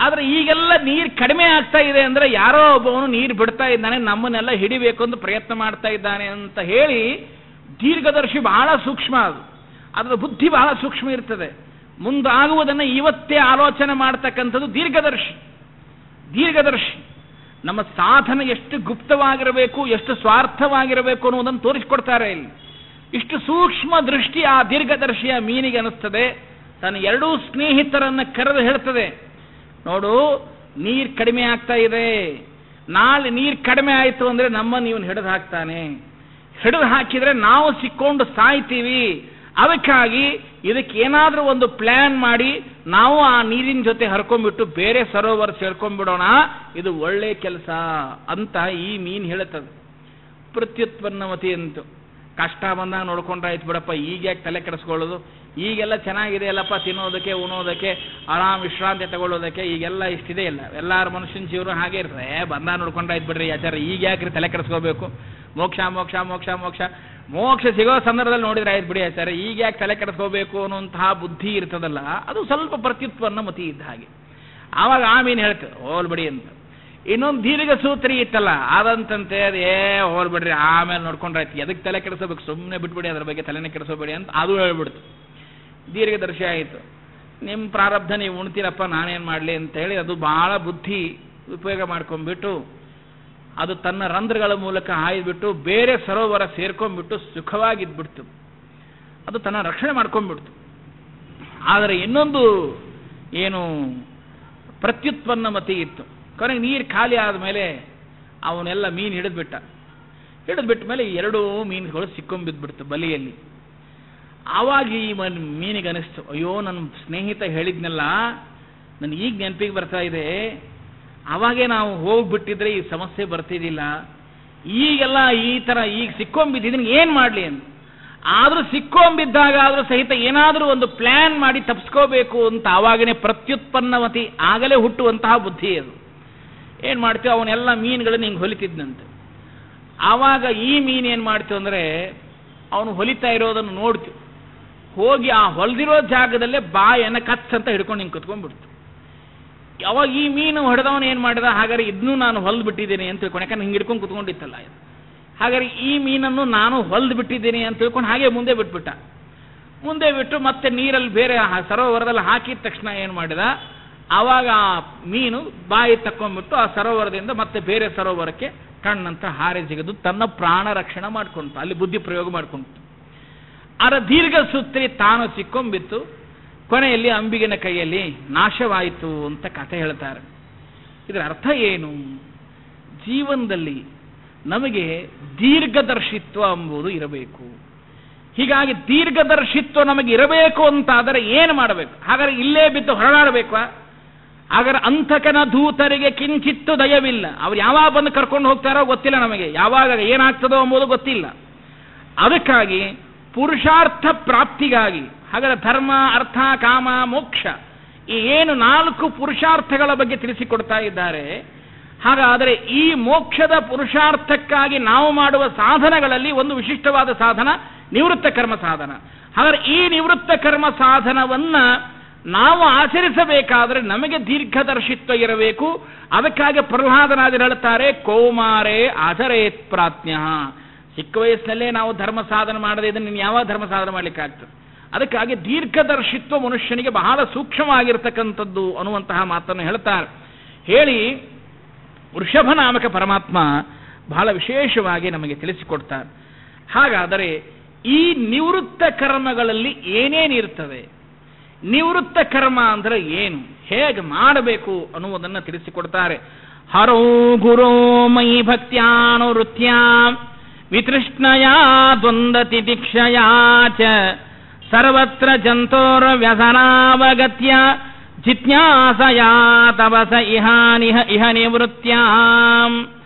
ಆದರೆ ಈಗೆಲ್ಲ ನೀರು ಕಡಿಮೆ ಆಗ್ತಾ ಇದೆ ಅಂದರೆ ಯಾರೋ ಒಬ್ಬವನು ನೀರು ಬಿಡ್ತಾ ಇದ್ದಾನೆ, ನಮ್ಮನ್ನೆಲ್ಲ ಹಿಡಿಬೇಕು ಅಂತ ಪ್ರಯತ್ನ ಮಾಡ್ತಾ ಇದ್ದಾನೆ ಅಂತ ಹೇಳಿ, ದೀರ್ಘದರ್ಶಿ ಬಹಳ ಸೂಕ್ಷ್ಮ, ಅದರ ಬುದ್ಧಿ ಬಹಳ ಸೂಕ್ಷ್ಮ ಇರ್ತದೆ. ಮುಂದಾಗುವುದನ್ನು ಇವತ್ತೇ ಆಲೋಚನೆ ಮಾಡ್ತಕ್ಕಂಥದ್ದು ದೀರ್ಘದರ್ಶಿ. ನಮ್ಮ ಸಾಧನೆ ಎಷ್ಟು ಗುಪ್ತವಾಗಿರಬೇಕು, ಎಷ್ಟು ಸ್ವಾರ್ಥವಾಗಿರಬೇಕು ಅನ್ನೋದನ್ನು ತೋರಿಸಿಕೊಡ್ತಾರೆ ಇಲ್ಲಿ. ಇಷ್ಟು ಸೂಕ್ಷ್ಮ ದೃಷ್ಟಿ ಆ ದೀರ್ಘದರ್ಶಿಯ ಮೀನಿಗೆ ಅನಿಸ್ತದೆ. ತನ್ನ ಎರಡೂ ಸ್ನೇಹಿತರನ್ನು ಕರೆದು ಹೇಳ್ತದೆ, ನೋಡು ನೀರು ಕಡಿಮೆ ಆಗ್ತಾ ಇದೆ, ನಾಳೆ ನೀರು ಕಡಿಮೆ ಆಯಿತು ಅಂದರೆ ನಮ್ಮನ್ನು ಇವನು ಹಿಡಿದು ಹಾಕ್ತಾನೆ, ಹಿಡಿದು ಹಾಕಿದರೆ ನಾವು ಸಿಕ್ಕೊಂಡು ಸಾಯ್ತೀವಿ. ಅದಕ್ಕಾಗಿ ಇದಕ್ಕೆ ಏನಾದರೂ ಒಂದು ಪ್ಲಾನ್ ಮಾಡಿ ನಾವು ಆ ನೀರಿನ ಜೊತೆ ಹರ್ಕೊಂಡ್ಬಿಟ್ಟು ಬೇರೆ ಸರೋವರ ಸೇರ್ಕೊಂಡ್ಬಿಡೋಣ, ಇದು ಒಳ್ಳೆ ಕೆಲಸ ಅಂತ ಈ ಮೀನು ಹೇಳುತ್ತದೆ. ಪ್ರತ್ಯುತ್ಪನ್ನಮತಿ ಅಂತು. ಕಷ್ಟ ಬಂದಾಗ ನೋಡ್ಕೊಂಡ್ರಾಯ್ತು ಬಿಡಪ್ಪ, ಈಗ ಯಾಕೆ ತಲೆ ಕೆಡಿಸ್ಕೊಳ್ಳೋದು, ಈಗೆಲ್ಲ ಚೆನ್ನಾಗಿದೆ ಅಲ್ಲಪ್ಪ, ತಿನ್ನೋದಕ್ಕೆ ಉಣೋದಕ್ಕೆ ಆರಾಮ್ ವಿಶ್ರಾಂತಿ ತಗೊಳ್ಳೋದಕ್ಕೆ ಈಗೆಲ್ಲ ಇಷ್ಟಿದೆ ಇಲ್ಲ. ಎಲ್ಲಾರ ಮನುಷ್ಯನ ಜೀವನ ಹಾಗೆ ಇರ್ತದೆ, ಬಂದಾಗ ನೋಡ್ಕೊಂಡ್ರಾಯ್ತು ಬಿಡ್ರಿ ಆಚಾರ, ಈಗ ಯಾಕ್ರಿ ತಲೆ ಕೆಡಿಸ್ಕೋಬೇಕು, ಮೋಕ್ಷ ಮೋಕ್ಷ ಮೋಕ್ಷ ಮೋಕ್ಷ ಮೋಕ್ಷ ಸಿಗೋ ಸಂದರ್ಭದಲ್ಲಿ ನೋಡಿದ್ರೆ ಆಯ್ತು ಬಿಡಿ ಆಚಾರ, ಈಗ ಯಾಕೆ ತಲೆ ಕೆಡಿಸ್ಕೋಬೇಕು ಅನ್ನುವಂತಹ ಬುದ್ಧಿ ಇರ್ತದಲ್ಲ, ಅದು ಸ್ವಲ್ಪ ಪ್ರತ್ಯುತ್ಪನ್ನ ಮತಿ ಇದ್ದ ಹಾಗೆ. ಆವಾಗ ಆ ಮೀನು ಹೇಳ್ತದೆ ಹೋಲ್ಬಿಡಿ ಅಂತ. ಇನ್ನೊಂದು ದೀರ್ಘ ಸೂತ್ರಿ ಇತ್ತಲ್ಲ ಅದಂತಂತೆ, ಅದು ಹೋಲ್ಬಿಡ್ರಿ ಆಮೇಲೆ ನೋಡ್ಕೊಂಡ್ರಾಯ್ತು, ಎದಕ್ಕೆ ತಲೆ ಕೆಡಿಸೋಬೇಕು, ಸುಮ್ಮನೆ ಬಿಟ್ಬಿಡಿ, ಅದ್ರ ಬಗ್ಗೆ ತಲೆನೇ ಕೆಡಿಸೋಬೇಡಿ ಅಂತ ಅದು ಹೇಳ್ಬಿಡ್ತು. ದೀರ್ಘದರ್ಶಿ ಆಯಿತು. ನಿಮ್ಮ ಪ್ರಾರಬ್ಧ ನೀವು ಉಣ್ತೀರಪ್ಪ, ನಾನೇನು ಮಾಡಲಿ ಅಂತ ಹೇಳಿ ಅದು ಬಹಳ ಬುದ್ಧಿ ಉಪಯೋಗ ಮಾಡ್ಕೊಂಡ್ಬಿಟ್ಟು ಅದು ತನ್ನ ರಂಧ್ರಗಳ ಮೂಲಕ ಹಾಯ್ದುಬಿಟ್ಟು ಬೇರೆ ಸರೋವರ ಸೇರ್ಕೊಂಡ್ಬಿಟ್ಟು ಸುಖವಾಗಿದ್ಬಿಡ್ತು. ಅದು ತನ್ನ ರಕ್ಷಣೆ ಮಾಡ್ಕೊಂಡ್ಬಿಡ್ತು. ಆದರೆ ಇನ್ನೊಂದು ಏನು ಪ್ರತ್ಯುತ್ಪನ್ನ ಮತಿ ಇತ್ತು. ಕೊನೆಗೆ ನೀರು ಖಾಲಿ ಆದಮೇಲೆ ಅವನೆಲ್ಲ ಮೀನು ಹಿಡಿದ್ಬಿಟ್ಟ ಮೇಲೆ ಎರಡೂ ಮೀನುಗಳು ಸಿಕ್ಕೊಂಬಿದ್ಬಿಡ್ತು ಬಲಿಯಲ್ಲಿ. ಆವಾಗ ಈ ಮೀನಿಗೆ ಅನಿಸ್ತು, ಅಯ್ಯೋ ನನ್ನ ಸ್ನೇಹಿತ ಹೇಳಿದ್ನೆಲ್ಲ ನನಗೆ ಈಗ ನೆನಪಿಗೆ ಬರ್ತಾ ಇದೆ, ಅವಾಗೇ ನಾವು ಹೋಗ್ಬಿಟ್ಟಿದ್ರೆ ಈ ಸಮಸ್ಯೆ ಬರ್ತಿದ್ದಿಲ್ಲ, ಈಗೆಲ್ಲ ಈ ಥರ ಈಗ ಸಿಕ್ಕೊಂಬಿದ್ದೀನಿ ಏನು ಮಾಡಲಿ ಅಂತ. ಆದರೂ ಸಿಕ್ಕೊಂಬಿದ್ದಾಗ ಆದರೂ ಸಹಿತ ಏನಾದರೂ ಒಂದು ಪ್ಲ್ಯಾನ್ ಮಾಡಿ ತಪ್ಪಿಸ್ಕೋಬೇಕು ಅಂತ ಆವಾಗನೇ ಪ್ರತ್ಯುತ್ಪನ್ನಮತಿ ಆಗಲೇ ಹುಟ್ಟುವಂತಹ ಬುದ್ಧಿ ಅದು. ಏನು ಮಾಡ್ತೀವಿ, ಅವನ್ನೆಲ್ಲ ಮೀನುಗಳನ್ನ ಹಿಂಗೆ ಹೊಲಿತಿದ್ನಂತೆ. ಆವಾಗ ಈ ಮೀನು ಏನು ಮಾಡ್ತೀವಿ ಅಂದರೆ ಅವನು ಹೊಲಿತಾ ಇರೋದನ್ನು ನೋಡ್ತೀವಿ, ಹೋಗಿ ಆ ಹೊಲಿದಿರೋ ಜಾಗದಲ್ಲೇ ಬಾಯನ್ನು ಕಚ್ಚಂತ ಹಿಡ್ಕೊಂಡು ಹಿಂಗೆ ಕುತ್ಕೊಂಡ್ಬಿಡ್ತು. ಅವಾಗ ಈ ಮೀನು ಹೊಡೆದವನು ಏನು ಮಾಡಿದ, ಹಾಗಾದ್ರೆ ಇದನ್ನೂ ನಾನು ಹೊಲ್ದು ಬಿಟ್ಟಿದ್ದೀನಿ ಅಂತ ತಿಳ್ಕೊಂಡು, ಯಾಕಂದ್ರೆ ಹಿಂಗೆ ಹಿಡ್ಕೊಂಡು ಕುತ್ಕೊಂಡಿತ್ತಲ್ಲ, ಹಾಗಾದ್ರೆ ಈ ಮೀನನ್ನು ನಾನು ಹೊಲ್ದು ಬಿಟ್ಟಿದ್ದೀನಿ ಅಂತ ತಿಳ್ಕೊಂಡು ಹಾಗೆ ಮುಂದೆ ಬಿಟ್ಟು ಮತ್ತೆ ನೀರಲ್ಲಿ ಬೇರೆ ಸರೋವರದಲ್ಲಿ ಹಾಕಿದ ತಕ್ಷಣ ಏನು ಮಾಡಿದ, ಆವಾಗ ಆ ಮೀನು ಬಾಯಿ ತಕ್ಕೊಂಡ್ಬಿಟ್ಟು ಆ ಸರೋವರದಿಂದ ಮತ್ತೆ ಬೇರೆ ಸರೋವರಕ್ಕೆ ಕಣ್ಣಂತ ಹಾರೆ ಜಿಗಿದು ತನ್ನ ಪ್ರಾಣ ರಕ್ಷಣೆ ಮಾಡ್ಕೊಂತು, ಅಲ್ಲಿ ಬುದ್ಧಿ ಪ್ರಯೋಗ ಮಾಡ್ಕೊಂತು. ಅದರ ದೀರ್ಘ ಸೂತ್ರಿ ತಾನು ಸಿಕ್ಕೊಂಬಿತ್ತು, ಕೊನೆಯಲ್ಲಿ ಅಂಬಿಗನ ಕೈಯಲ್ಲಿ ನಾಶವಾಯಿತು ಅಂತ ಕಥೆ ಹೇಳ್ತಾರೆ. ಇದರ ಅರ್ಥ ಏನು? ಜೀವನದಲ್ಲಿ ನಮಗೆ ದೀರ್ಘದರ್ಶಿತ್ವ ಎಂಬುದು ಇರಬೇಕು. ಹೀಗಾಗಿ ದೀರ್ಘದರ್ಶಿತ್ವ ನಮಗೆ ಇರಬೇಕು ಅಂತಾದರೆ ಏನು ಮಾಡಬೇಕು? ಹಾಗಾದ್ರೆ ಇಲ್ಲೇ ಬಿದ್ದು ಹೊರಡಾಡಬೇಕು? ಹಾಗಾದ್ರೆ ಅಂತಕನ ದೂತರಿಗೆ ಕಿಂಚಿತ್ತು ದಯವಿಲ್ಲ. ಅವ್ರು ಯಾವಾಗ ಬಂದು ಕರ್ಕೊಂಡು ಹೋಗ್ತಾರೋ ಗೊತ್ತಿಲ್ಲ, ನಮಗೆ ಯಾವಾಗ ಏನಾಗ್ತದೋ ಎಂಬುದು ಗೊತ್ತಿಲ್ಲ. ಅದಕ್ಕಾಗಿ ಪುರುಷಾರ್ಥ ಪ್ರಾಪ್ತಿಗಾಗಿ ಹಾಗಾದ್ರೆ ಧರ್ಮ, ಅರ್ಥ, ಕಾಮ, ಮೋಕ್ಷ ಈ ಏನು 4 ಪುರುಷಾರ್ಥಗಳ ಬಗ್ಗೆ ತಿಳಿಸಿಕೊಡ್ತಾ ಇದ್ದಾರೆ. ಹಾಗಾದರೆ ಈ ಮೋಕ್ಷದ ಪುರುಷಾರ್ಥಕ್ಕಾಗಿ ನಾವು ಮಾಡುವ ಸಾಧನಗಳಲ್ಲಿ ಒಂದು ವಿಶಿಷ್ಟವಾದ ಸಾಧನ ನಿವೃತ್ತ ಕರ್ಮ ಸಾಧನ. ಹಾಗಾದ್ರೆ ಈ ನಿವೃತ್ತ ಕರ್ಮ ಸಾಧನವನ್ನ ನಾವು ಆಚರಿಸಬೇಕಾದರೆ ನಮಗೆ ದೀರ್ಘದರ್ಶಿತ್ವ ಇರಬೇಕು. ಅದಕ್ಕಾಗಿ ಪ್ರಹ್ಲಾದನಾದರು ಹೇಳುತ್ತಾರೆ, ಕೌಮಾರೇ ಆಚರೇತ್ ಪ್ರಾಜ್ಞ. ಚಿಕ್ಕ ವಯಸ್ಸಿನಲ್ಲೇ ನಾವು ಧರ್ಮ ಸಾಧನೆ ಮಾಡದೆ ಇದನ್ನು ನೀನು ಯಾವಾಗ ಧರ್ಮ ಸಾಧನೆ ಮಾಡಲಿಕ್ಕಾಗ್ತದೆ? ಅದಕ್ಕಾಗಿ ದೀರ್ಘದರ್ಶಿತ್ವ ಮನುಷ್ಯನಿಗೆ ಬಹಳ ಸೂಕ್ಷ್ಮವಾಗಿರ್ತಕ್ಕಂಥದ್ದು ಅನ್ನುವಂತಹ ಮಾತನ್ನು ಹೇಳ್ತಾರೆ. ಹೇಳಿ ವೃಷಭ ನಾಮಕ ಪರಮಾತ್ಮ ಬಹಳ ವಿಶೇಷವಾಗಿ ನಮಗೆ ತಿಳಿಸಿಕೊಡ್ತಾರೆ. ಹಾಗಾದರೆ ಈ ನಿವೃತ್ತ ಕರ್ಮಗಳಲ್ಲಿ ಏನೇನಿರ್ತವೆ, ನಿವೃತ್ತ ಕರ್ಮ ಅಂದರೆ ಏನು, ಹೇಗೆ ಮಾಡಬೇಕು ಅನ್ನುವುದನ್ನು ತಿಳಿಸಿಕೊಡ್ತಾರೆ. ಹರೋ ಗುರೋ ಮಯಿ ಭಕ್ತ್ಯಾನುವೃತ್ಯ ವಿತೃಷ್ಣಯಾ ದ್ವಂದ್ವತಿ ದೀಕ್ಷಯಾ ಚ ಸರ್ವತ್ರ ಜಂತೋರ್ ವ್ಯಸನಾವಗತ್ಯ ಜಿಜ್ಞಾಸಯಾ ತಪಸ ಇಹ ನಿವೃತ್ಯಾಂ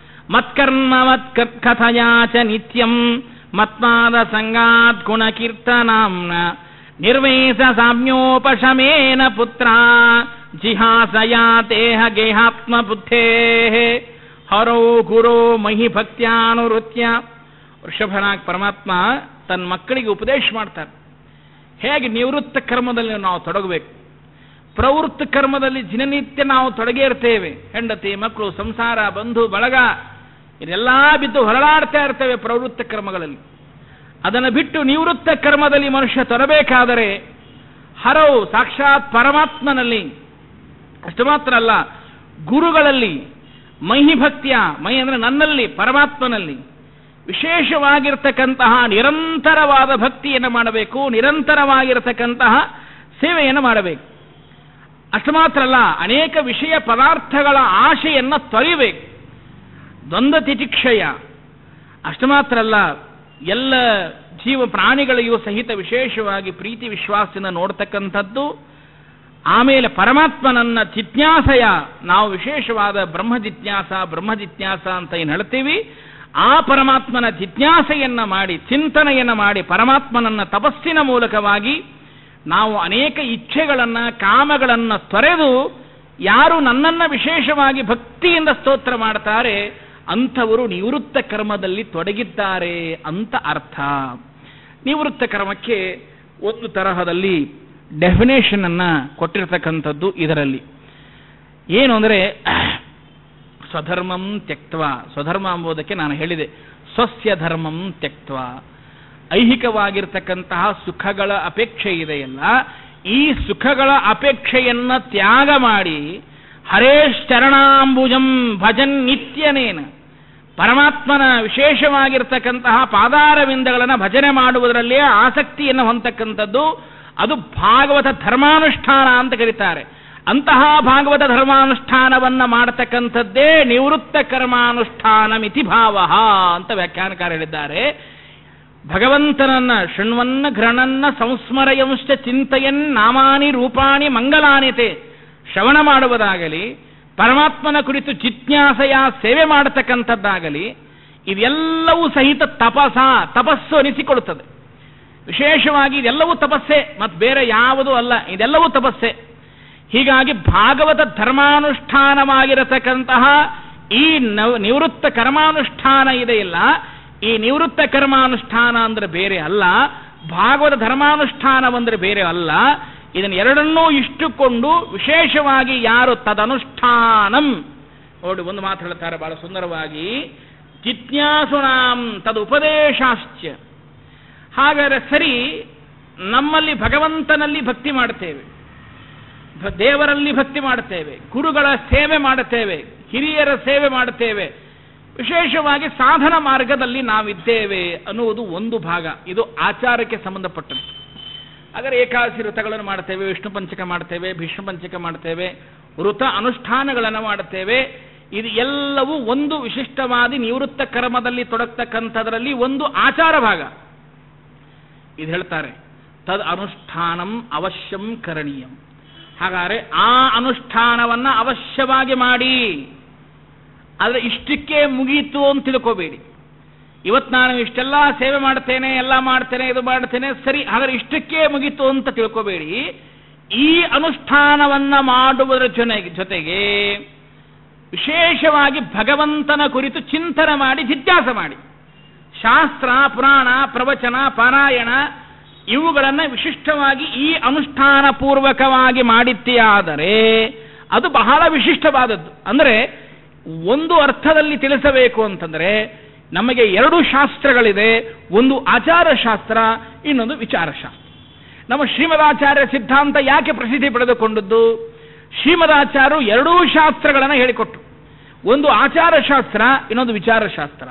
ಮತ್ಕರ್ಮ ಕಥಯಾ ಚ ನಿತ್ಯಂ ಮತ್ಪಾದ ಸಂಗಾತ್ ಗುಣಕೀರ್ತನಾಂನ ನಿರ್ವೇಶ ಸಾಮ್ಯೋಪಶಮೇನ ಪುತ್ರ ಜಿಹಾಸಯಾ ತೇಹ ಗೇಹಾತ್ಮ ಬುದ್ಧೇಃ ಹರೋ ಗುರೋ ಮಹಿ ಭಕ್ತ್ಯಾನುವೃತ್ಯ. ವೃಷಭನಾಗ್ ಪರಮಾತ್ಮ ತನ್ನ ಮಕ್ಕಳಿಗೆ ಉಪದೇಶ ಮಾಡ್ತಾರೆ, ಹೇಗೆ ನಿವೃತ್ತ ಕರ್ಮದಲ್ಲಿ ನಾವು ತೊಡಗಬೇಕು. ಪ್ರವೃತ್ತ ಕರ್ಮದಲ್ಲಿ ದಿನನಿತ್ಯ ನಾವು ತೊಡಗೇ ಇರ್ತೇವೆ. ಹೆಂಡತಿ, ಮಕ್ಕಳು, ಸಂಸಾರ, ಬಂಧು ಬಳಗ ಇದೆಲ್ಲ ಬಿದ್ದು ಹೊರಳಾಡ್ತಾ ಇರ್ತೇವೆ ಪ್ರವೃತ್ತ ಕರ್ಮಗಳಲ್ಲಿ. ಅದನ್ನು ಬಿಟ್ಟು ನಿವೃತ್ತ ಕರ್ಮದಲ್ಲಿ ಮನುಷ್ಯ ತೊಡಬೇಕಾದರೆ ಹರವು ಸಾಕ್ಷಾತ್ ಪರಮಾತ್ಮನಲ್ಲಿ, ಅಷ್ಟು ಮಾತ್ರ ಅಲ್ಲ, ಗುರುಗಳಲ್ಲಿ ಮಹಿಭಕ್ತಿಯ, ಮೈ ಅಂದರೆ ನನ್ನಲ್ಲಿ, ಪರಮಾತ್ಮನಲ್ಲಿ ವಿಶೇಷವಾಗಿರ್ತಕ್ಕಂತಹ ನಿರಂತರವಾದ ಭಕ್ತಿಯನ್ನು ಮಾಡಬೇಕು, ನಿರಂತರವಾಗಿರತಕ್ಕಂತಹ ಸೇವೆಯನ್ನು ಮಾಡಬೇಕು. ಅಷ್ಟು ಮಾತ್ರ ಅಲ್ಲ, ಅನೇಕ ವಿಷಯ ಪದಾರ್ಥಗಳ ಆಶೆಯನ್ನು ತೊರೆಯಬೇಕು, ದ್ವಂದ್ವ ತಿತಿಕ್ಷಯ. ಅಷ್ಟು ಮಾತ್ರ ಅಲ್ಲ, ಎಲ್ಲ ಜೀವ ಪ್ರಾಣಿಗಳಿಗೂ ಸಹಿತ ವಿಶೇಷವಾಗಿ ಪ್ರೀತಿ ವಿಶ್ವಾಸದಿಂದ ನೋಡ್ತಕ್ಕಂಥದ್ದು. ಆಮೇಲೆ ಪರಮಾತ್ಮನನ್ನ ಜಿಜ್ಞಾಸೆಯ, ನಾವು ವಿಶೇಷವಾದ ಬ್ರಹ್ಮ ಜಿಜ್ಞಾಸ ಅಂತ ಏನು ಹೇಳ್ತೀವಿ, ಆ ಪರಮಾತ್ಮನ ಜಿಜ್ಞಾಸೆಯನ್ನ ಮಾಡಿ, ಚಿಂತನೆಯನ್ನು ಮಾಡಿ, ಪರಮಾತ್ಮನನ್ನ ತಪಸ್ಸಿನ ಮೂಲಕವಾಗಿ ನಾವು ಅನೇಕ ಇಚ್ಛೆಗಳನ್ನು, ಕಾಮಗಳನ್ನು ತೊರೆದು ಯಾರು ನನ್ನನ್ನು ವಿಶೇಷವಾಗಿ ಭಕ್ತಿಯಿಂದ ಸ್ತೋತ್ರ ಮಾಡ್ತಾರೆ ಅಂಥವರು ನಿವೃತ್ತ ಕರ್ಮದಲ್ಲಿ ತೊಡಗಿದ್ದಾರೆ ಅಂತ ಅರ್ಥ. ನಿವೃತ್ತ ಕರ್ಮಕ್ಕೆ ಒಂದು ತರಹದಲ್ಲಿ ಡೆಫಿನೇಷನ್ ಅನ್ನ ಕೊಟ್ಟಿರ್ತಕ್ಕಂಥದ್ದು ಇದರಲ್ಲಿ. ಏನು ಅಂದರೆ, ಸ್ವಧರ್ಮಂ ತ್ಯಕ್ತ್ವ, ಸ್ವಧರ್ಮ ಎಂಬುದಕ್ಕೆ ನಾನು ಹೇಳಿದೆ ಸ್ವಸ್ಯ ಧರ್ಮಂ ತ್ಯಕ್ತ್ವ, ಐಹಿಕವಾಗಿರ್ತಕ್ಕಂತಹ ಸುಖಗಳ ಅಪೇಕ್ಷೆ ಇದೆಯಲ್ಲ, ಈ ಸುಖಗಳ ಅಪೇಕ್ಷೆಯನ್ನ ತ್ಯಾಗ ಮಾಡಿ ಹರೇಶ್ಚರಣಾಂಬುಜಂ ಭಜನ್ ನಿತ್ಯನೇನ, ಪರಮಾತ್ಮನ ವಿಶೇಷವಾಗಿರ್ತಕ್ಕಂತಹ ಪಾದಾರವಿಂದಗಳನ್ನು ಭಜನೆ ಮಾಡುವುದರಲ್ಲೇ ಆಸಕ್ತಿಯನ್ನು ಹೊಂದತಕ್ಕಂಥದ್ದು, ಅದು ಭಾಗವತ ಧರ್ಮಾನುಷ್ಠಾನ ಅಂತ ಕರೀತಾರೆ. ಅಂತಹ ಭಾಗವತ ಧರ್ಮಾನುಷ್ಠಾನವನ್ನ ಮಾಡತಕ್ಕಂಥದ್ದೇ ನಿವೃತ್ತ ಕರ್ಮಾನುಷ್ಠಾನಮಿತಿ ಭಾವ ಅಂತ ವ್ಯಾಖ್ಯಾನಕಾರ ಹೇಳಿದ್ದಾರೆ. ಭಗವಂತನನ್ನ ಶೃಣ್ವನ್ನ ಘ್ರಣನ್ನ ಸಂಸ್ಮರಯಂಶ್ಚ ಚಿಂತೆಯನ್ ನಾಮಾನಿ ರೂಪಾಣಿ ಮಂಗಲಾನಿತೆ, ಶ್ರವಣ ಮಾಡುವುದಾಗಲಿ, ಪರಮಾತ್ಮನ ಕುರಿತು ಜಿಜ್ಞಾಸೆಯ ಸೇವೆ ಮಾಡತಕ್ಕಂಥದ್ದಾಗಲಿ, ಇದೆಲ್ಲವೂ ಸಹಿತ ತಪಸ್ಸು ಅನಿಸಿಕೊಳ್ಳುತ್ತದೆ. ವಿಶೇಷವಾಗಿ ಇದೆಲ್ಲವೂ ತಪಸ್ಸೆ, ಮತ್ತು ಬೇರೆ ಯಾವುದೂ ಅಲ್ಲ, ಇದೆಲ್ಲವೂ ತಪಸ್ಸೆ. ಹೀಗಾಗಿ ಭಾಗವತ ಧರ್ಮಾನುಷ್ಠಾನವಾಗಿರತಕ್ಕಂತಹ ಈ ನಿವೃತ್ತ ಕರ್ಮಾನುಷ್ಠಾನ ಇದೆಯಲ್ಲ, ಈ ನಿವೃತ್ತ ಕರ್ಮಾನುಷ್ಠಾನ ಅಂದರೆ ಬೇರೆ ಅಲ್ಲ, ಭಾಗವತ ಧರ್ಮಾನುಷ್ಠಾನವಂದರೆ ಬೇರೆ ಅಲ್ಲ. ಇದನ್ನು ಎರಡನ್ನೂ ಇಷ್ಟುಕೊಂಡು ವಿಶೇಷವಾಗಿ ಯಾರು ತದನುಷ್ಠಾನಂ, ನೋಡಿ ಒಂದು ಮಾತು ಹೇಳ್ತಾರೆ ಬಹಳ ಸುಂದರವಾಗಿ, ಜಿಜ್ಞಾಸುನಾಂ ತದುಪದೇಶಾಶ್ಚ. ಹಾಗಾದರೆ ಸರಿ, ನಮ್ಮಲ್ಲಿ ಭಗವಂತನಲ್ಲಿ ಭಕ್ತಿ ಮಾಡ್ತೇವೆ, ದೇವರಲ್ಲಿ ಭಕ್ತಿ ಮಾಡುತ್ತೇವೆ, ಗುರುಗಳ ಸೇವೆ ಮಾಡುತ್ತೇವೆ, ಹಿರಿಯರ ಸೇವೆ ಮಾಡುತ್ತೇವೆ, ವಿಶೇಷವಾಗಿ ಸಾಧನ ಮಾರ್ಗದಲ್ಲಿ ನಾವಿದ್ದೇವೆ ಅನ್ನುವುದು ಒಂದು ಭಾಗ. ಇದು ಆಚಾರಕ್ಕೆ ಸಂಬಂಧಪಟ್ಟದ್ದು. ಹಾಗಾದರೆ ಏಕಾದಶಿ ವ್ರತಗಳನ್ನು ಮಾಡ್ತೇವೆ, ವಿಷ್ಣು ಪಂಚಕ ಮಾಡ್ತೇವೆ, ಭೀಷ್ಮ ಪಂಚಕ ಮಾಡ್ತೇವೆ, ವೃತ ಅನುಷ್ಠಾನಗಳನ್ನು ಮಾಡುತ್ತೇವೆ. ಇದು ಎಲ್ಲವೂ ಒಂದು ವಿಶಿಷ್ಟವಾದಿ ನಿವೃತ್ತ ಕರ್ಮದಲ್ಲಿ ತೊಡಗ್ತಕ್ಕಂಥದ್ರಲ್ಲಿ ಒಂದು ಆಚಾರ ಭಾಗ. ಇದು ಹೇಳ್ತಾರೆ ತದ್ ಅನುಷ್ಠಾನಂ ಅವಶ್ಯಂ ಕರಣೀಯಂ. ಹಾಗಾದರೆ ಆ ಅನುಷ್ಠಾನವನ್ನು ಅವಶ್ಯವಾಗಿ ಮಾಡಿ. ಆದರೆ ಇಷ್ಟಕ್ಕೆ ಮುಗೀತು ಅಂತ ತಿಳ್ಕೋಬೇಡಿ. ಇವತ್ತು ನಾನು ಇಷ್ಟೆಲ್ಲ ಸೇವೆ ಮಾಡ್ತೇನೆ, ಎಲ್ಲ ಮಾಡ್ತೇನೆ, ಇದು ಮಾಡ್ತೇನೆ, ಸರಿ, ಹಾಗಾದ್ರೆ ಇಷ್ಟಕ್ಕೆ ಮುಗೀತು ಅಂತ ತಿಳ್ಕೋಬೇಡಿ. ಈ ಅನುಷ್ಠಾನವನ್ನ ಮಾಡುವುದರ ಜೊತೆಗೆ ವಿಶೇಷವಾಗಿ ಭಗವಂತನ ಕುರಿತು ಚಿಂತನೆ ಮಾಡಿ, ಜಿಜ್ಞಾಸ ಮಾಡಿ, ಶಾಸ್ತ್ರ, ಪುರಾಣ, ಪ್ರವಚನ, ಪಾರಾಯಣ ಇವುಗಳನ್ನು ವಿಶಿಷ್ಟವಾಗಿ ಈ ಅನುಷ್ಠಾನ ಪೂರ್ವಕವಾಗಿ ಮಾಡಿತ್ತೆಯಾದರೆ ಅದು ಬಹಳ ವಿಶಿಷ್ಟವಾದದ್ದು. ಅಂದರೆ ಒಂದು ಅರ್ಥದಲ್ಲಿ ತಿಳಿಸಬೇಕು ಅಂತಂದರೆ, ನಮಗೆ ಎರಡು ಶಾಸ್ತ್ರಗಳಿದೆ, ಒಂದು ಆಚಾರ ಶಾಸ್ತ್ರ, ಇನ್ನೊಂದು ವಿಚಾರಶಾಸ್ತ್ರ. ನಮ್ಮ ಶ್ರೀಮದಾಚಾರ್ಯ ಸಿದ್ಧಾಂತ ಯಾಕೆ ಪ್ರಸಿದ್ಧಿ ಪಡೆದುಕೊಂಡದ್ದು? ಶ್ರೀಮದಾಚಾರ್ಯರು ಎರಡೂ ಶಾಸ್ತ್ರಗಳನ್ನು ಹೇಳಿಕೊಟ್ರು. ಒಂದು ಆಚಾರ ಶಾಸ್ತ್ರ, ಇನ್ನೊಂದು ವಿಚಾರಶಾಸ್ತ್ರ.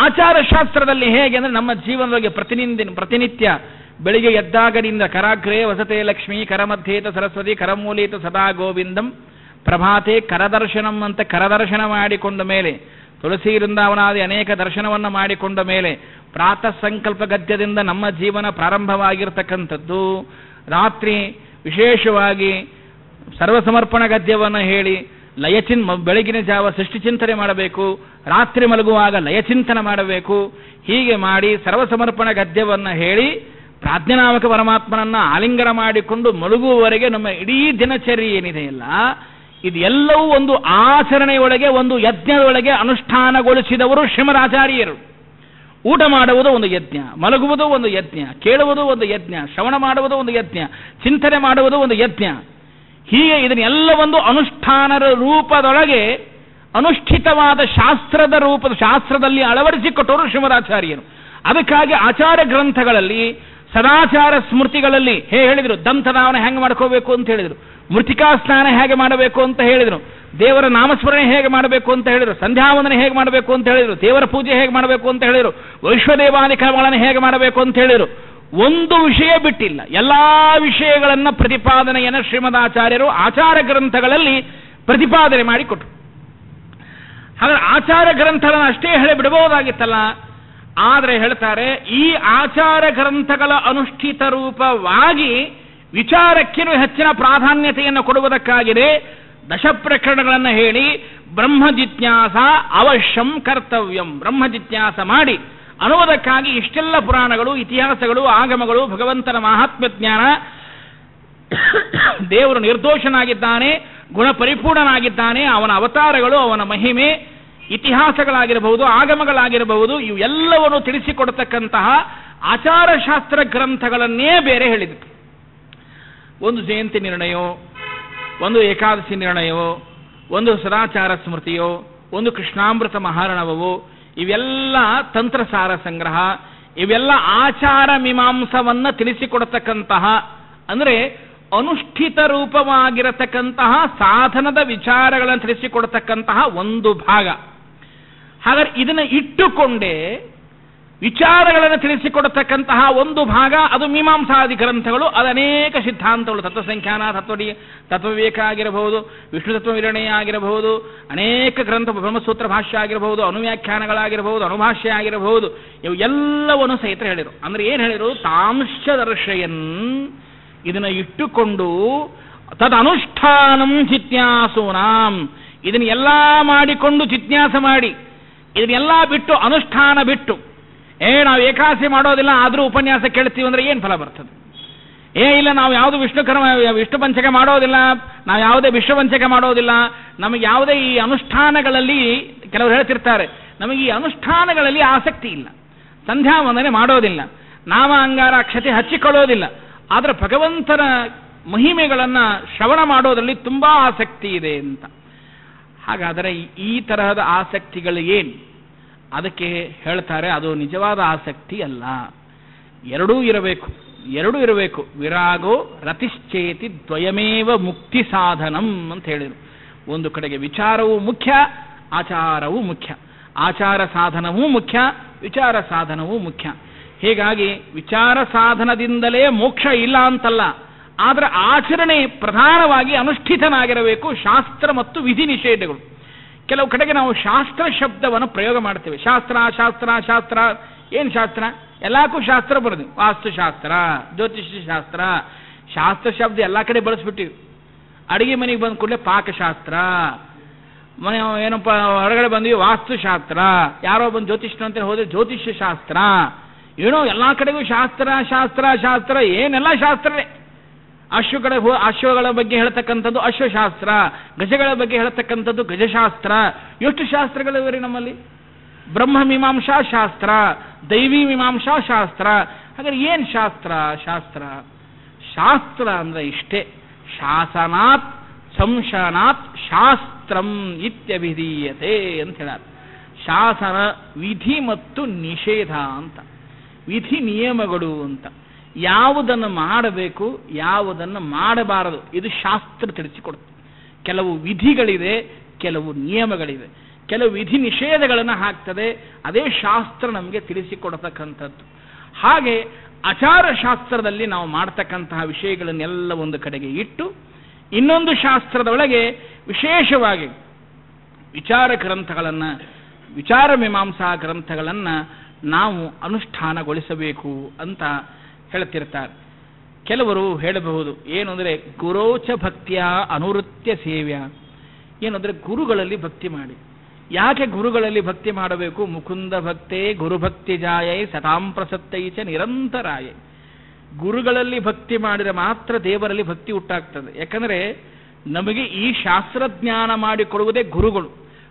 ಆಚಾರ ಶಾಸ್ತ್ರದಲ್ಲಿ ಹೇಗೆ ಅಂದರೆ, ನಮ್ಮ ಜೀವನದೊಳಗೆ ಪ್ರತಿನಿತ್ಯ ಬೆಳಿಗ್ಗೆ ಎದ್ದಾಗನಿಂದ ಕರಾಗ್ರೇ ವಸತೆ ಲಕ್ಷ್ಮೀ, ಕರಮಧ್ಯೇತ ಸರಸ್ವತಿ, ಕರಮೂಲೇತ ಸದಾ ಗೋವಿಂದಂ, ಪ್ರಭಾತೆ ಕರದರ್ಶನಂ ಅಂತ ಕರದರ್ಶನ ಮಾಡಿಕೊಂಡ ಮೇಲೆ, ತುಳಸಿ ವೃಂದಾವನಾದಿ ಅನೇಕ ದರ್ಶನವನ್ನು ಮಾಡಿಕೊಂಡ ಮೇಲೆ ಪ್ರಾತಃ ಸಂಕಲ್ಪ ಗದ್ಯದಿಂದ ನಮ್ಮ ಜೀವನ ಪ್ರಾರಂಭವಾಗಿರ್ತಕ್ಕಂಥದ್ದು. ರಾತ್ರಿ ವಿಶೇಷವಾಗಿ ಸರ್ವಸಮರ್ಪಣ ಗದ್ಯವನ್ನು ಹೇಳಿ ಬೆಳಗಿನ ಜಾವ ಸೃಷ್ಟಿ ಚಿಂತನೆ ಮಾಡಬೇಕು, ರಾತ್ರಿ ಮಲಗುವಾಗ ಲಯಚಿಂತನೆ ಮಾಡಬೇಕು. ಹೀಗೆ ಮಾಡಿ ಸರ್ವಸಮರ್ಪಣ ಗದ್ಯವನ್ನು ಹೇಳಿ ಪ್ರಾಜ್ಞನಾಮಕ ಪರಮಾತ್ಮನನ್ನ ಆಲಿಂಗನ ಮಾಡಿಕೊಂಡು ಮಲಗುವವರೆಗೆ ನಮ್ಮ ಇಡೀ ದಿನಚರಿ ಏನಿದೆಯಲ್ಲ, ಇದೆಲ್ಲವೂ ಒಂದು ಆಚರಣೆಯೊಳಗೆ, ಒಂದು ಯಜ್ಞದೊಳಗೆ ಅನುಷ್ಠಾನಗೊಳಿಸಿದವರು ಶ್ರೀಮದಾಚಾರ್ಯರು. ಊಟ ಮಾಡುವುದು ಒಂದು ಯಜ್ಞ, ಮಲಗುವುದು ಒಂದು ಯಜ್ಞ, ಕೇಳುವುದು ಒಂದು ಯಜ್ಞ, ಶ್ರವಣ ಮಾಡುವುದು ಒಂದು ಯಜ್ಞ, ಚಿಂತನೆ ಮಾಡುವುದು ಒಂದು ಯಜ್ಞ. ಹೀಗೆ ಇದನ್ನೆಲ್ಲ ಒಂದು ಅನುಷ್ಠಾನದ ರೂಪದೊಳಗೆ ಅನುಷ್ಠಿತವಾದ ಶಾಸ್ತ್ರದಲ್ಲಿ ಅಳವಡಿಸಿಕೊಟ್ಟವರು ಶ್ರೀಮದಾಚಾರ್ಯರು. ಅದಕ್ಕಾಗಿ ಆಚಾರ ಗ್ರಂಥಗಳಲ್ಲಿ ಸದಾಚಾರ ಸ್ಮೃತಿಗಳಲ್ಲಿ ಹೇಳಿದರು. ದಂತಧಾವನ ಹೆಂಗೆ ಮಾಡ್ಕೋಬೇಕು ಅಂತ ಹೇಳಿದರು, ಮೃತಿಕಾ ಸ್ನಾನ ಹೇಗೆ ಮಾಡಬೇಕು ಅಂತ ಹೇಳಿದರು, ದೇವರ ನಾಮಸ್ಮರಣೆ ಹೇಗೆ ಮಾಡಬೇಕು ಅಂತ ಹೇಳಿದರು, ಸಂಧ್ಯಾವಂದನೆ ಹೇಗೆ ಮಾಡಬೇಕು ಅಂತ ಹೇಳಿದರು, ದೇವರ ಪೂಜೆ ಹೇಗೆ ಮಾಡಬೇಕು ಅಂತ ಹೇಳಿದರು, ವೈಶ್ವದೇವಾದಿ ಕರ್ಮಗಳನ್ನು ಹೇಗೆ ಮಾಡಬೇಕು ಅಂತ ಹೇಳಿದರು. ಒಂದು ವಿಷಯ ಬಿಟ್ಟಿಲ್ಲ, ಎಲ್ಲ ವಿಷಯಗಳನ್ನು ಪ್ರತಿಪಾದನೆಯನ್ನು ಶ್ರೀಮದಾಚಾರ್ಯರು ಆಚಾರ ಗ್ರಂಥಗಳಲ್ಲಿ ಪ್ರತಿಪಾದನೆ ಮಾಡಿಕೊಟ್ರು. ಹಾಗಾದ್ರೆ ಆಚಾರ ಗ್ರಂಥಗಳನ್ನು ಅಷ್ಟೇ ಹೇಳಿ ಬಿಡಬಹುದಾಗಿತ್ತಲ್ಲ. ಆದರೆ ಹೇಳ್ತಾರೆ, ಈ ಆಚಾರ ಗ್ರಂಥಗಳ ಅನುಷ್ಠಿತ ರೂಪವಾಗಿ ವಿಚಾರಕ್ಕೇನು ಹೆಚ್ಚಿನ ಪ್ರಾಧಾನ್ಯತೆಯನ್ನು ಕೊಡುವುದಕ್ಕಾಗಿದೆ ದಶ ಪ್ರಕರಣಗಳನ್ನು ಹೇಳಿ ಬ್ರಹ್ಮ ಜಿಜ್ಞಾಸ ಅವಶ್ಯಂ ಕರ್ತವ್ಯಂ, ಬ್ರಹ್ಮ ಜಿಜ್ಞಾಸ ಮಾಡಿ ಅನ್ನುವುದಕ್ಕಾಗಿ ಇಷ್ಟೆಲ್ಲ ಪುರಾಣಗಳು, ಇತಿಹಾಸಗಳು, ಆಗಮಗಳು, ಭಗವಂತನ ಮಹಾತ್ಮ್ಯ ಜ್ಞಾನ, ದೇವರು ನಿರ್ದೋಷನಾಗಿದ್ದಾನೆ, ಗುಣ ಪರಿಪೂರ್ಣನಾಗಿದ್ದಾನೆ, ಅವನ ಅವತಾರಗಳು, ಅವನ ಮಹಿಮೆ, ಇತಿಹಾಸಗಳಾಗಿರಬಹುದು, ಆಗಮಗಳಾಗಿರಬಹುದು, ಇವೆಲ್ಲವನ್ನು ತಿಳಿಸಿಕೊಡತಕ್ಕಂತಹ ಆಚಾರಶಾಸ್ತ್ರ ಗ್ರಂಥಗಳನ್ನೇ ಬೇರೆ ಹೇಳಿದರು. ಒಂದು ಜಯಂತಿ ನಿರ್ಣಯವೋ, ಒಂದು ಏಕಾದಶಿ ನಿರ್ಣಯವೋ, ಒಂದು ಸದಾಚಾರ ಸ್ಮೃತಿಯೋ, ಒಂದು ಕೃಷ್ಣಾಮೃತ ಮಹಾರಣವೋ, ಇವೆಲ್ಲ ತಂತ್ರಸಾರ ಸಂಗ್ರಹ, ಇವೆಲ್ಲ ಆಚಾರ ಮೀಮಾಂಸವನ್ನು ತಿಳಿಸಿಕೊಡತಕ್ಕಂತಹ, ಅಂದರೆ ಅನುಷ್ಠಿತ ರೂಪವಾಗಿರತಕ್ಕಂತಹ ಸಾಧನದ ವಿಚಾರಗಳನ್ನು ತಿಳಿಸಿಕೊಡತಕ್ಕಂತಹ ಒಂದು ಭಾಗ. ಹಾಗಾದ್ರೆ ಇದನ್ನು ಇಟ್ಟುಕೊಂಡೇ ವಿಚಾರಗಳನ್ನು ತಿಳಿಸಿಕೊಡತಕ್ಕಂತಹ ಒಂದು ಭಾಗ ಅದು ಮೀಮಾಂಸಾದಿ ಗ್ರಂಥಗಳು. ಅದು ಅನೇಕ ಸಿದ್ಧಾಂತಗಳು, ತತ್ವಸಂಖ್ಯಾನ, ತತ್ವವಿವೇಕ ಆಗಿರಬಹುದು, ವಿಷ್ಣು ತತ್ವ ವಿರಣಯ ಆಗಿರಬಹುದು, ಅನೇಕ ಗ್ರಂಥ, ಬ್ರಹ್ಮಸೂತ್ರ ಭಾಷ್ಯ ಆಗಿರಬಹುದು, ಅನುವ್ಯಾಖ್ಯಾನಗಳಾಗಿರಬಹುದು, ಅನುಭಾಷ್ಯ ಆಗಿರಬಹುದು, ಇವು ಎಲ್ಲವನ್ನು ಸಹಿತ ಹೇಳಿದರು. ಅಂದ್ರೆ ಏನು ಹೇಳಿದರು? ತಾಂಶ ದರ್ಶಯನ್, ಇದನ್ನು ಇಟ್ಟುಕೊಂಡು ತದನುಷ್ಠಾನಂ ಜಿಜ್ಞಾಸೂನಾಂ, ಇದನ್ನೆಲ್ಲ ಮಾಡಿಕೊಂಡು ಜಿಜ್ಞಾಸ ಮಾಡಿ, ಇದನ್ನೆಲ್ಲ ಬಿಟ್ಟು ಅನುಷ್ಠಾನ ಬಿಟ್ಟು ನಾವು ಏಕಾದಶಿ ಮಾಡೋದಿಲ್ಲ ಆದರೂ ಉಪನ್ಯಾಸ ಕೇಳ್ತೀವಿ ಅಂದ್ರೆ ಏನು ಫಲ ಬರ್ತದೆ? ಇಲ್ಲ ನಾವು ಯಾವುದು ವಿಷ್ಣು ಪಂಚಕ ಮಾಡೋದಿಲ್ಲ, ನಾವು ಯಾವುದೇ ವಿಶ್ವಪಂಚಕ ಮಾಡೋದಿಲ್ಲ, ನಮಗೆ ಯಾವುದೇ ಈ ಅನುಷ್ಠಾನಗಳಲ್ಲಿ, ಕೆಲವರು ಹೇಳ್ತಿರ್ತಾರೆ ನಮಗೆ ಈ ಅನುಷ್ಠಾನಗಳಲ್ಲಿ ಆಸಕ್ತಿ ಇಲ್ಲ, ಸಂಧ್ಯಾ ವಂದನೆ ಮಾಡೋದಿಲ್ಲ, ನಾಮ ಅಂಗಾರ ಅಕ್ಷತೆ ಹಚ್ಚಿಕೊಳ್ಳೋದಿಲ್ಲ, ಆದರೆ ಭಗವಂತನ ಮಹಿಮೆಗಳನ್ನು ಶ್ರವಣ ಮಾಡೋದರಲ್ಲಿ ತುಂಬಾ ಆಸಕ್ತಿ ಇದೆ ಅಂತ. ಹಾಗಾದರೆ ಈ ತರಹದ ಆಸಕ್ತಿಗಳು ಏನು? ಅದಕ್ಕೆ ಹೇಳ್ತಾರೆ, ಅದು ನಿಜವಾದ ಆಸಕ್ತಿ ಅಲ್ಲ. ಎರಡೂ ಇರಬೇಕು. ವಿರಾಗೋ ರತಿಶ್ಚೇತಿ ದ್ವಯಮೇವ ಮುಕ್ತಿ ಸಾಧನಂ ಅಂತ ಹೇಳಿದರು. ಒಂದು ಕಡೆಗೆ ವಿಚಾರವೂ ಮುಖ್ಯ, ಆಚಾರವೂ ಮುಖ್ಯ, ಆಚಾರ ಸಾಧನವೂ ಮುಖ್ಯ, ವಿಚಾರ ಸಾಧನವೂ ಮುಖ್ಯ. ಹೀಗಾಗಿ ವಿಚಾರ ಸಾಧನದಿಂದಲೇ ಮೋಕ್ಷ ಇಲ್ಲ ಅಂತಲ್ಲ, ಆದರೆ ಆಚರಣೆ ಪ್ರಧಾನವಾಗಿ ಅನುಷ್ಠಿತನಾಗಿರಬೇಕು. ಶಾಸ್ತ್ರ ಮತ್ತು ವಿಧಿ ನಿಷೇಧಗಳು. ಕೆಲವು ಕಡೆಗೆ ನಾವು ಶಾಸ್ತ್ರ ಶಬ್ದವನ್ನು ಪ್ರಯೋಗ ಮಾಡ್ತೇವೆ. ಶಾಸ್ತ್ರ ಏನು ಶಾಸ್ತ್ರ? ಎಲ್ಲಕ್ಕೂ ಶಾಸ್ತ್ರ ಬರೋದು. ವಾಸ್ತುಶಾಸ್ತ್ರ, ಜ್ಯೋತಿಷ್ಯ ಶಾಸ್ತ್ರ, ಶಾಸ್ತ್ರ ಶಬ್ದ ಎಲ್ಲ ಕಡೆ ಬಳಸ್ಬಿಟ್ಟಿವಿ. ಅಡಿಗೆ ಮನೆಗೆ ಬಂದ ಕೂಡಲೇ ಪಾಕಶಾಸ್ತ್ರ, ಮನೆ ಏನಪ್ಪ ಹೊರಗಡೆ ಬಂದ್ವಿ ವಾಸ್ತುಶಾಸ್ತ್ರ, ಯಾರೋ ಬಂದು ಜ್ಯೋತಿಷ್ಯ ಅಂತ ಹೋದ್ರೆ ಜ್ಯೋತಿಷ್ಯ ಶಾಸ್ತ್ರ, ಏನೋ ಎಲ್ಲ ಕಡೆಗೂ ಶಾಸ್ತ್ರ ಏನೆಲ್ಲ ಶಾಸ್ತ್ರನೇ. ಅಶ್ವಗಳ ಬಗ್ಗೆ ಹೇಳ್ತಕ್ಕಂಥದ್ದು ಅಶ್ವಶಾಸ್ತ್ರ, ಗಜಗಳ ಬಗ್ಗೆ ಹೇಳ್ತಕ್ಕಂಥದ್ದು ಗಜಶಾಸ್ತ್ರ. ಎಷ್ಟು ಶಾಸ್ತ್ರಗಳಿವೆ ನಮ್ಮಲ್ಲಿ? ಬ್ರಹ್ಮ ಮೀಮಾಂಸಾ ಶಾಸ್ತ್ರ, ದೈವಿ ಮೀಮಾಂಸಾ ಶಾಸ್ತ್ರ. ಹಾಗಾದ್ರೆ ಏನು ಶಾಸ್ತ್ರ ಅಂದ್ರೆ ಇಷ್ಟೇ, ಶಾಸನಾತ್ ಸಂಶನಾತ್ ಶಾಸ್ತ್ರಂ ಇತ್ಯಭಿಧೀಯತೆ ಅಂತ ಹೇಳಾರೆ. ಶಾಸನ ವಿಧಿ ಮತ್ತು ನಿಷೇಧ ಅಂತ, ವಿಧಿ ನಿಯಮಗಳು ಅಂತ. ಯಾವುದನ್ನು ಮಾಡಬೇಕು, ಯಾವುದನ್ನು ಮಾಡಬಾರದು, ಇದು ಶಾಸ್ತ್ರ ತಿಳಿಸಿಕೊಡುತ್ತೆ. ಕೆಲವು ವಿಧಿಗಳಿದೆ, ಕೆಲವು ನಿಯಮಗಳಿವೆ, ಕೆಲವು ವಿಧಿ ನಿಷೇಧಗಳನ್ನು ಹಾಕ್ತದೆ. ಅದೇ ಶಾಸ್ತ್ರ ನಮಗೆ ತಿಳಿಸಿಕೊಡತಕ್ಕಂಥದ್ದು. ಹಾಗೆ ಆಚಾರ ಶಾಸ್ತ್ರದಲ್ಲಿ ನಾವು ಮಾಡ್ತಕ್ಕಂತಹ ವಿಷಯಗಳನ್ನೆಲ್ಲ ಒಂದು ಕಡೆಗೆ ಇಟ್ಟು, ಇನ್ನೊಂದು ಶಾಸ್ತ್ರದ ಒಳಗೆ ವಿಶೇಷವಾಗಿ ವಿಚಾರ ಗ್ರಂಥಗಳನ್ನು, ವಿಚಾರ ಮೀಮಾಂಸಾ ಗ್ರಂಥಗಳನ್ನು ನಾವು ಅನುಷ್ಠಾನಗೊಳಿಸಬೇಕು ಅಂತ ಹೇಳ್ತಿರ್ತಾರೆ. ಕೆಲವರು ಹೇಳಬಹುದು, ಏನು ಅಂದರೆ ಗುರೋಚ ಭಕ್ತಿಯ ಅನುವೃತ್ಯ ಸೇವ್ಯ. ಏನಂದರೆ ಗುರುಗಳಲ್ಲಿ ಭಕ್ತಿ ಮಾಡಿ. ಯಾಕೆ ಗುರುಗಳಲ್ಲಿ ಭಕ್ತಿ ಮಾಡಬೇಕು? ಮುಕುಂದ ಭಕ್ತೇ ಗುರುಭಕ್ತಿ ಜಾಯೈ ಸತಾಂ ಪ್ರಸತ್ತೈಚ ನಿರಂತರಾಯ. ಗುರುಗಳಲ್ಲಿ ಭಕ್ತಿ ಮಾಡಿದರೆ ಮಾತ್ರ ದೇವರಲ್ಲಿ ಭಕ್ತಿ ಹುಟ್ಟಾಗ್ತದೆ. ಯಾಕಂದರೆ ನಮಗೆ ಈ ಶಾಸ್ತ್ರಜ್ಞಾನ ಮಾಡಿಕೊಡುವುದೇ ಗುರುಗಳು.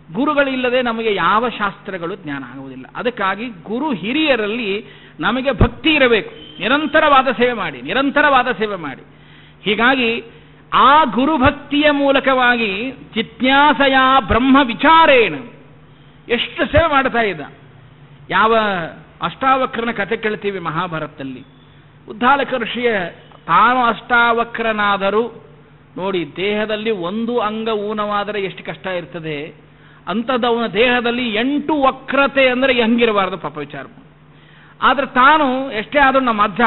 ಗುರುಗಳಿಲ್ಲದೆ ನಮಗೆ ಯಾವ ಶಾಸ್ತ್ರಗಳು ಜ್ಞಾನ ಆಗುವುದಿಲ್ಲ. ಅದಕ್ಕಾಗಿ ಗುರು ಹಿರಿಯರಲ್ಲಿ ನಮಗೆ ಭಕ್ತಿ ಇರಬೇಕು. ನಿರಂತರವಾದ ಸೇವೆ ಮಾಡಿ. ಹೀಗಾಗಿ ಆ ಗುರುಭಕ್ತಿಯ ಮೂಲಕವಾಗಿ ಜಿಜ್ಞಾಸೆಯ ಬ್ರಹ್ಮ ವಿಚಾರೇಣ ಎಷ್ಟು ಸೇವೆ ಮಾಡ್ತಾ ಇದ್ದ. ಯಾವ ಅಷ್ಟಾವಕ್ರನ ಕಥೆ ಕೇಳ್ತೀವಿ ಮಹಾಭಾರತದಲ್ಲಿ. ಉದ್ದಾಲಕ ಋಷಿಯ ತಾನು ಅಷ್ಟಾವಕ್ರನಾದರೂ ನೋಡಿ, ದೇಹದಲ್ಲಿ ಒಂದು ಅಂಗ ಊನವಾದರೆ ಎಷ್ಟು ಕಷ್ಟ ಇರ್ತದೆ, ಅಂಥದ್ದವನ ದೇಹದಲ್ಲಿ 8 ವಕ್ರತೆ ಅಂದರೆ ಹೆಂಗಿರಬಾರ್ದು ಪಾಪ ವಿಚಾರ. ಆದರೆ ತಾನು ಎಷ್ಟೇ ಆದರೂ ನಮ್ಮ ಅಜ್ಜ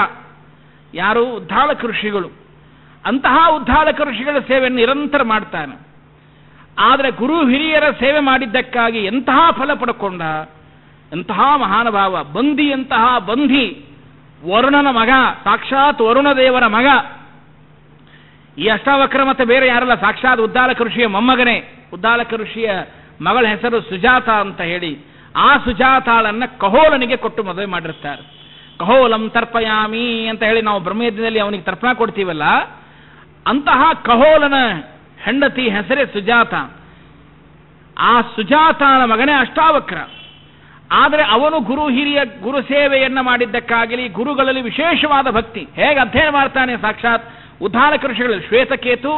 ಯಾರು ಉದ್ದಾಲಕ ಋಷಿಗಳು, ಅಂತಹ ಉದ್ದಾಲಕ ಋಷಿಗಳ ಸೇವೆಯನ್ನು ನಿರಂತರ ಮಾಡ್ತಾನೆ. ಆದರೆ ಗುರು ಹಿರಿಯರ ಸೇವೆ ಮಾಡಿದ್ದಕ್ಕಾಗಿ ಎಂತಹ ಫಲ ಪಡ್ಕೊಂಡ, ಎಂತಹ ಮಹಾನುಭಾವ. ಬಂಧಿಯಂತಹ ಬಂಧಿ, ವರುಣನ ಮಗ, ಸಾಕ್ಷಾತ್ ವರುಣ ದೇವರ ಮಗ. ಈ ಅಷ್ಟಾವಕ್ರ ಮತ್ತೆ ಬೇರೆ ಯಾರಲ್ಲ, ಸಾಕ್ಷಾತ್ ಉದ್ದಾಲಕ ಋಷಿಯ ಮೊಮ್ಮಗನೇ. ಉದ್ದಾಲಕ ಋಷಿಯ ಮಗಳ ಹೆಸರು ಸುಜಾತ ಅಂತ ಹೇಳಿ, ಆ ಸುಜಾತಾಳನ್ನ ಕಹೋಲನಿಗೆ ಕೊಟ್ಟು ಮದುವೆ ಮಾಡಿರ್ತಾರೆ. ಕಹೋಲಂ ತರ್ಪಯಾಮಿ ಅಂತ ಹೇಳಿ ನಾವು ಬ್ರಹ್ಮಯಜ್ಞದಲ್ಲಿ ಅವನಿಗೆ ತರ್ಪಣ ಕೊಡ್ತೀವಲ್ಲ, ಅಂತಹ ಕಹೋಲನ ಹೆಂಡತಿ ಹೆಸರೇ ಸುಜಾತ. ಆ ಸುಜಾತನ ಮಗನೇ ಅಷ್ಟಾವಕ್ರ. ಆದರೆ ಅವನು ಗುರು ಸೇವೆಯನ್ನ ಮಾಡಿದ್ದಕ್ಕಾಗಲಿ, ಗುರುಗಳಲ್ಲಿ ವಿಶೇಷವಾದ ಭಕ್ತಿ. ಹೇಗೆ ಅಧ್ಯಯನ ಮಾಡ್ತಾನೆ ಸಾಕ್ಷಾತ್ ಉದ್ದಾಲಕ ಋಷಿಗಳಲ್ಲಿ, ಶ್ವೇತಕೇತು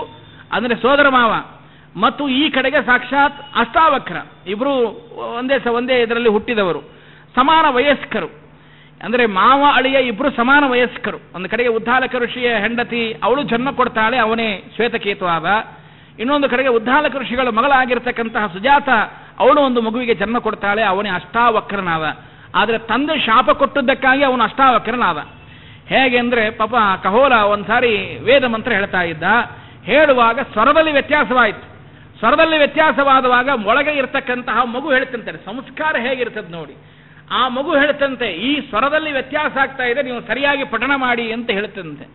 ಅಂದರೆ ಸೋದರ ಮಾವ, ಮತ್ತು ಈ ಕಡೆಗೆ ಸಾಕ್ಷಾತ್ ಅಷ್ಟಾವಕ್ರ, ಇಬ್ಬರು ಒಂದೇ ಇದರಲ್ಲಿ ಹುಟ್ಟಿದವರು, ಸಮಾನ ವಯಸ್ಕರು. ಅಂದರೆ ಮಾವ ಅಳಿಯ ಇಬ್ಬರು ಸಮಾನ ವಯಸ್ಕರು. ಒಂದು ಕಡೆಗೆ ಉದ್ದಾಲಕ ಋಷಿಯ ಹೆಂಡತಿ ಅವಳು ಜನ್ಮ ಕೊಡ್ತಾಳೆ, ಅವನೇ ಶ್ವೇತಕೇತು ಆದ. ಇನ್ನೊಂದು ಕಡೆಗೆ ಉದ್ದಾಲಕ ಋಷಿಗಳ ಮಗಳಾಗಿರ್ತಕ್ಕಂತಹ ಸುಜಾತ, ಅವಳು ಒಂದು ಮಗುವಿಗೆ ಜನ್ಮ ಕೊಡ್ತಾಳೆ, ಅವನೇ ಅಷ್ಟಾವಕ್ರನಾದ. ಆದರೆ ತಂದೆ ಶಾಪ ಕೊಟ್ಟದ್ದಕ್ಕಾಗಿ ಅವನು ಅಷ್ಟಾವಕ್ರನಾದ. ಹೇಗೆ ಅಂದರೆ ಪಾಪ ಕಹೋಲ ಒಂದ್ಸಾರಿ ವೇದ ಮಂತ್ರ ಹೇಳ್ತಾ ಇದ್ದ. ಹೇಳುವಾಗ ಸ್ವರದಲ್ಲಿ ವ್ಯತ್ಯಾಸವಾಯಿತು. ಸ್ವರದಲ್ಲಿ ವ್ಯತ್ಯಾಸವಾದವಾಗ ಒಳಗೆ ಇರತಕ್ಕಂತಹ ಮಗು ಹೇಳ್ತಂತೆ, ಸಂಸ್ಕಾರ ಹೇಗಿರ್ತದೆ ನೋಡಿ. ಆ ಮಗು ಹೇಳ್ತಂತೆ, ಈ ಸ್ವರದಲ್ಲಿ ವ್ಯತ್ಯಾಸ ಆಗ್ತಾ ಇದೆ, ನೀವು ಸರಿಯಾಗಿ ಪಠಣ ಮಾಡಿ ಅಂತ ಹೇಳ್ತಂತೆ.